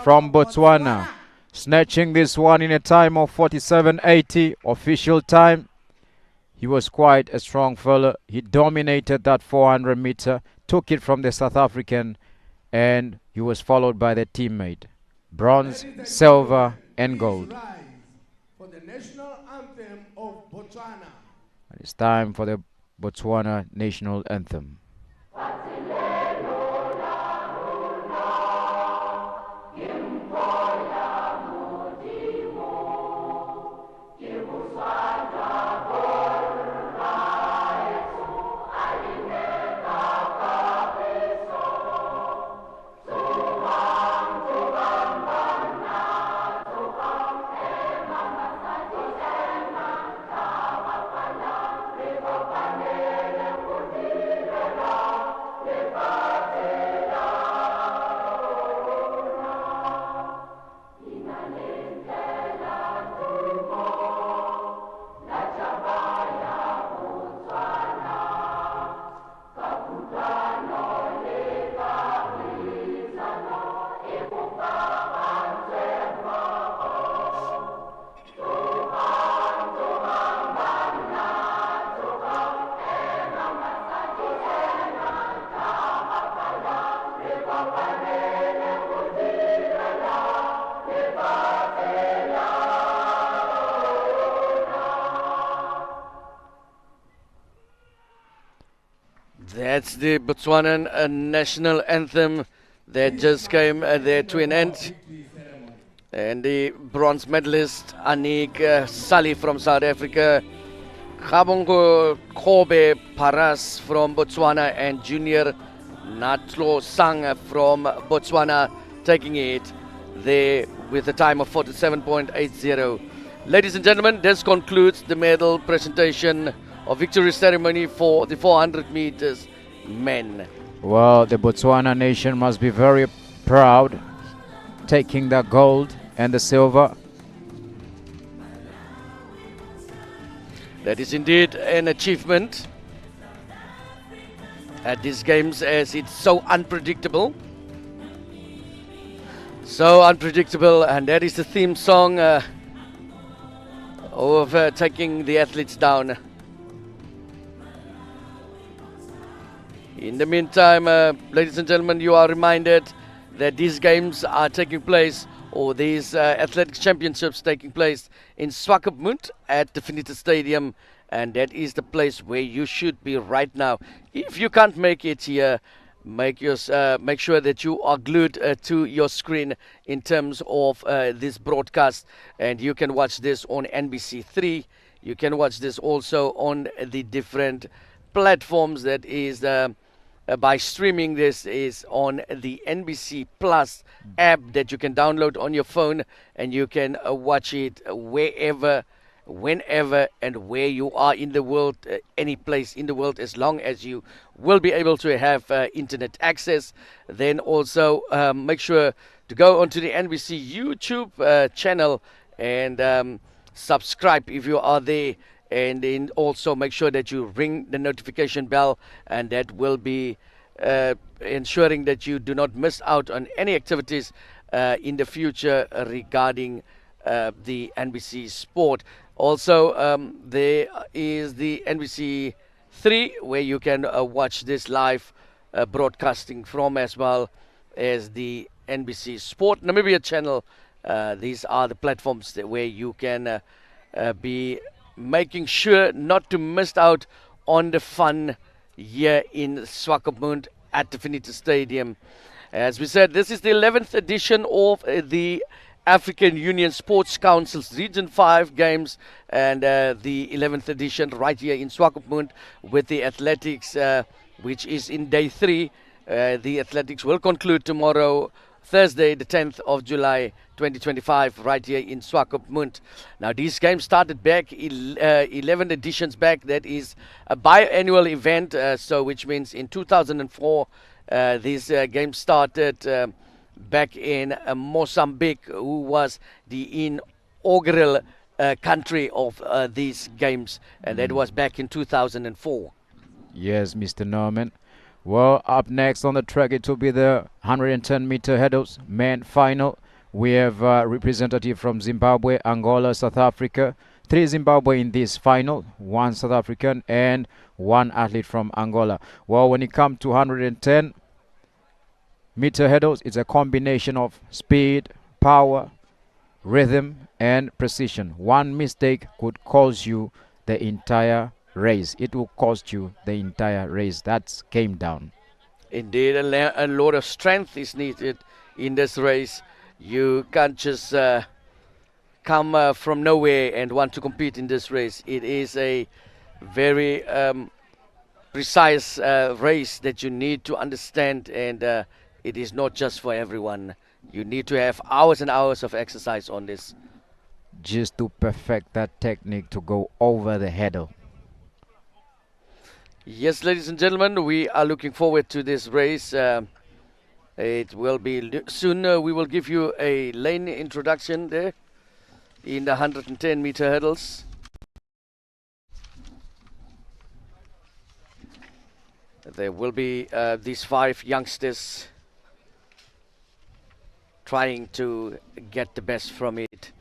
from Botswana, snatching this one in a time of 47.80 official time. He was quite a strong fella. He dominated that 400 meter, took it from the South African, and he was followed by the teammate. Bronze, silver, and gold. For the national anthem of Botswana. It's time for the Botswana national anthem. That's the Botswanan national anthem that just came there to an end. And the bronze medalist Anik Sali from South Africa, Khabongo Kobe Paras from Botswana, and Junior Natlo Sang from Botswana taking it there with a time of 47.80. Ladies and gentlemen, this concludes the medal presentation of victory ceremony for the 400 meters men. Well, the Botswana nation must be very proud, taking the gold and the silver. That is indeed an achievement at these games, as it's so unpredictable. So unpredictable, and that is the theme song of taking the athletes down. In the meantime, ladies and gentlemen, you are reminded that these games are taking place, or these athletics championships taking place in Swakopmund at the Finita Stadium, and that is the place where you should be right now. If you can't make it here, make sure that you are glued to your screen in terms of this broadcast, and you can watch this on NBC3. You can watch this also on the different platforms. That is by streaming. This is on the NBC Plus app that you can download on your phone, and you can watch it wherever, whenever, and where you are in the world, any place in the world, as long as you will be able to have internet access. Then also make sure to go onto the NBC YouTube channel and subscribe if you are there. And then also make sure that you ring the notification bell, and that will be ensuring that you do not miss out on any activities in the future regarding the NBC Sport. Also, there is the NBC 3 where you can watch this live broadcasting from, as well as the NBC Sport Namibia channel. These are the platforms where you can be making sure not to miss out on the fun here in Swakopmund at the Finita Stadium. As we said, this is the 11th edition of the African Union Sports Council's Region 5 games, and the 11th edition right here in Swakopmund with the athletics, which is in day 3. The athletics will conclude tomorrow, Thursday, the 10th of July, 2025, right here in Swakopmund. Now, these games started back 11 editions back. That is a biannual event, so which means in 2004, these games started back in Mozambique, who was the inaugural country of these games, and that was back in 2004. Yes, Mr. Norman. Well, up next on the track, it will be the 110-meter hurdles men final. We have representative from Zimbabwe, Angola, South Africa. 3 Zimbabwe in this final, 1 South African, and 1 athlete from Angola. Well, when it comes to 110-meter hurdles, it's a combination of speed, power, rhythm, and precision. One mistake could cost you the entire race. It will cost you the entire race. That's came down. Indeed, a lot of strength is needed in this race. You can't just come from nowhere and want to compete in this race. It is a very precise race that you need to understand, and it is not just for everyone. You need to have hours and hours of exercise on this, just to perfect that technique to go over the hurdle. Yes, ladies and gentlemen, we are looking forward to this race. It will be soon. We will give you a lane introduction there in the 110-meter hurdles. There will be these 5 youngsters trying to get the best from it.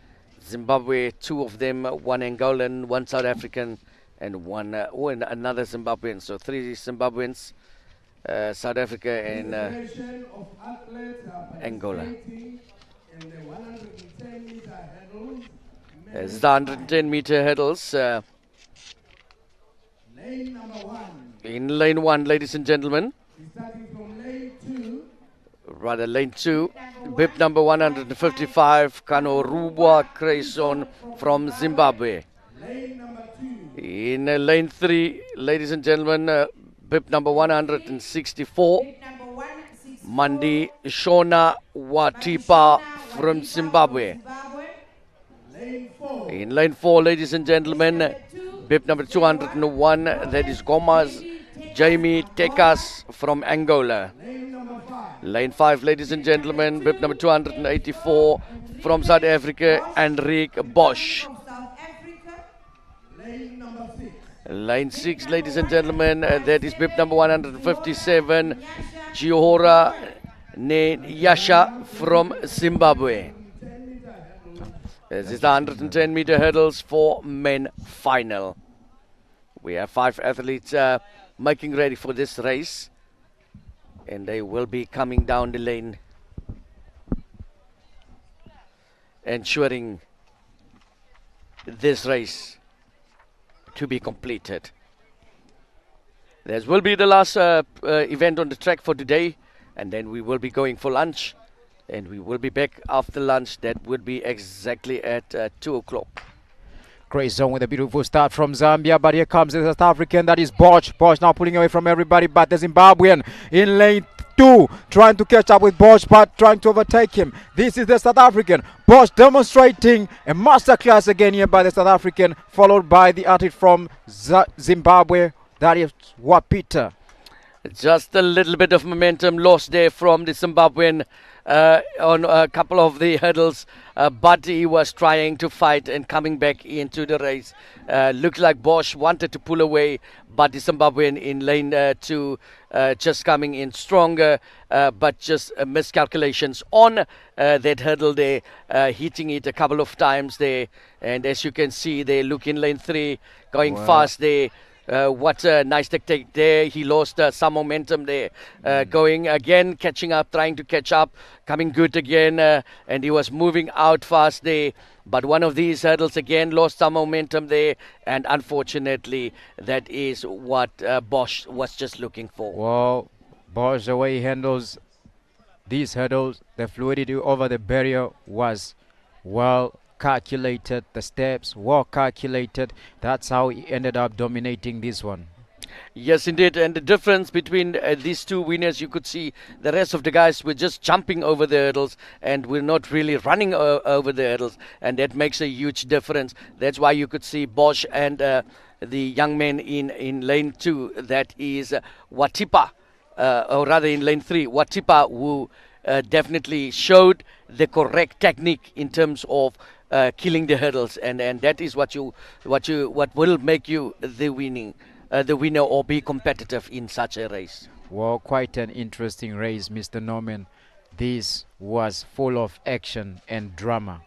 Zimbabwe, 2 of them, 1 Angolan, 1 South African, and another Zimbabwean. So 3 Zimbabweans, South Africa, and Angola. As the 110-meter hurdles, In lane 1, ladies and gentlemen. Starting from lane 2. Rather, lane 2. Bib number 155, Kanorubwa Crayson from Zimbabwe. Lane number 2. In lane 3, ladies and gentlemen, bib number 164, Mandi Shona Watipa from Zimbabwe. In lane 4, ladies and gentlemen, bib number 201, that is Gomas Jamie Tekas from Angola. Lane 5, ladies and gentlemen, bib number 284 from South Africa, Enrique Bosch. Lane 6, ladies and gentlemen, that is bib number 157, Johora Nyasha from Zimbabwe. This is the 110 meter hurdles for men final. We have 5 athletes making ready for this race, and they will be coming down the lane, ensuring this race to be completed. This will be the last event on the track for today, and then we will be going for lunch, and we will be back after lunch. That would be exactly at 2 o'clock. Great zone with a beautiful start from Zambia, but here comes the South African, that is Bosch. Bosch now pulling away from everybody, but the Zimbabwean in lane 2, trying to catch up with Bosch, but trying to overtake him. This is the South African. Bosch demonstrating a masterclass again here by the South African, followed by the athlete from Zimbabwe, that is Wapita. Just a little bit of momentum lost there from the Zimbabwean on a couple of the hurdles, but he was trying to fight and coming back into the race. Looked like Bosch wanted to pull away, but the Zimbabwean in lane 2 just coming in stronger, but just miscalculations on that hurdle there, hitting it a couple of times there. And as you can see, they look in lane 3, going fast there. What a nice tactic there. He lost some momentum there. Going again, catching up, trying to catch up, coming good again, and he was moving out fast there. But one of these hurdles again lost some momentum there, and unfortunately, that is what Bosch was just looking for. Well, Bosch, the way he handles these hurdles, the fluidity over the barrier was well calculated, the steps were calculated. That's how he ended up dominating this one. Yes, indeed. And the difference between these two winners, you could see the rest of the guys were just jumping over the hurdles and were not really running over the hurdles, and that makes a huge difference. That's why you could see Bosch and the young man in lane 2, that is Watipa, or rather in lane 3, Watipa, who definitely showed the correct technique in terms of killing the hurdles, and that is what will make you the winner or be competitive in such a race. Well, quite an interesting race, Mr. Norman. This was full of action and drama.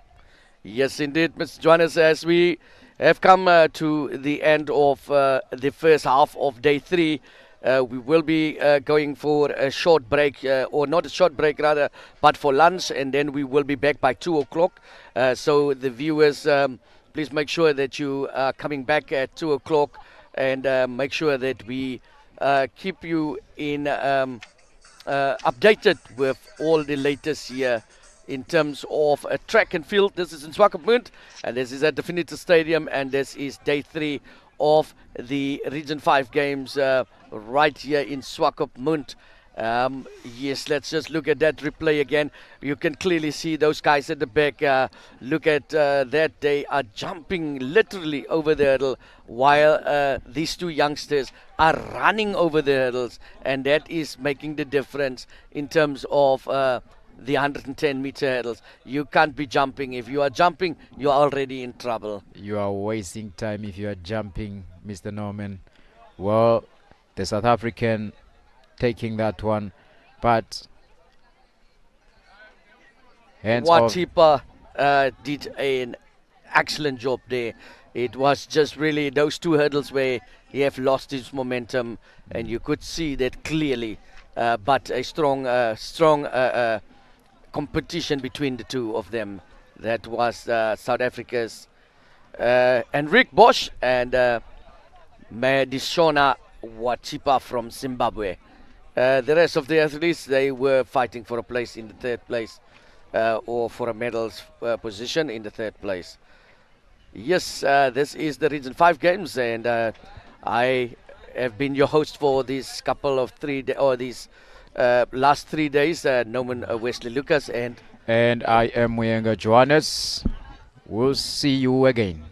Yes, indeed, Mr. Johannes. As we have come to the end of the first half of day 3, we will be going for a short break, or not a short break rather, but for lunch, and then we will be back by 2 o'clock. So the viewers, please make sure that you are coming back at 2 o'clock, and make sure that we keep you in updated with all the latest here in terms of track and field. This is in Swakopmund, and this is at the Finita Stadium, and this is day 3 of the Region 5 games right here in Swakopmund. Yes, let's just look at that replay again. You can clearly see those guys at the back. Look at that. They are jumping literally over the hurdle, while these two youngsters are running over the hurdles, and that is making the difference in terms of the 110 meter hurdles. You can't be jumping. If you are jumping, you are already in trouble. You are wasting time if you are jumping, Mr. Norman. Well, the South African taking that one, but Watipa did an excellent job there. It was just really those two hurdles where he have lost his momentum, and you could see that clearly. But a strong competition between the two of them. That was South Africa's Enrique Bosch and Madishona Wachipa from Zimbabwe. The rest of the athletes, they were fighting for a place in the third place or for a medals position in the third place. Yes, this is the Region 5 Games, and I have been your host for these couple of these last 3 days. Norman Wesley Lucas, and I am Muyenga Johannes. We'll see you again.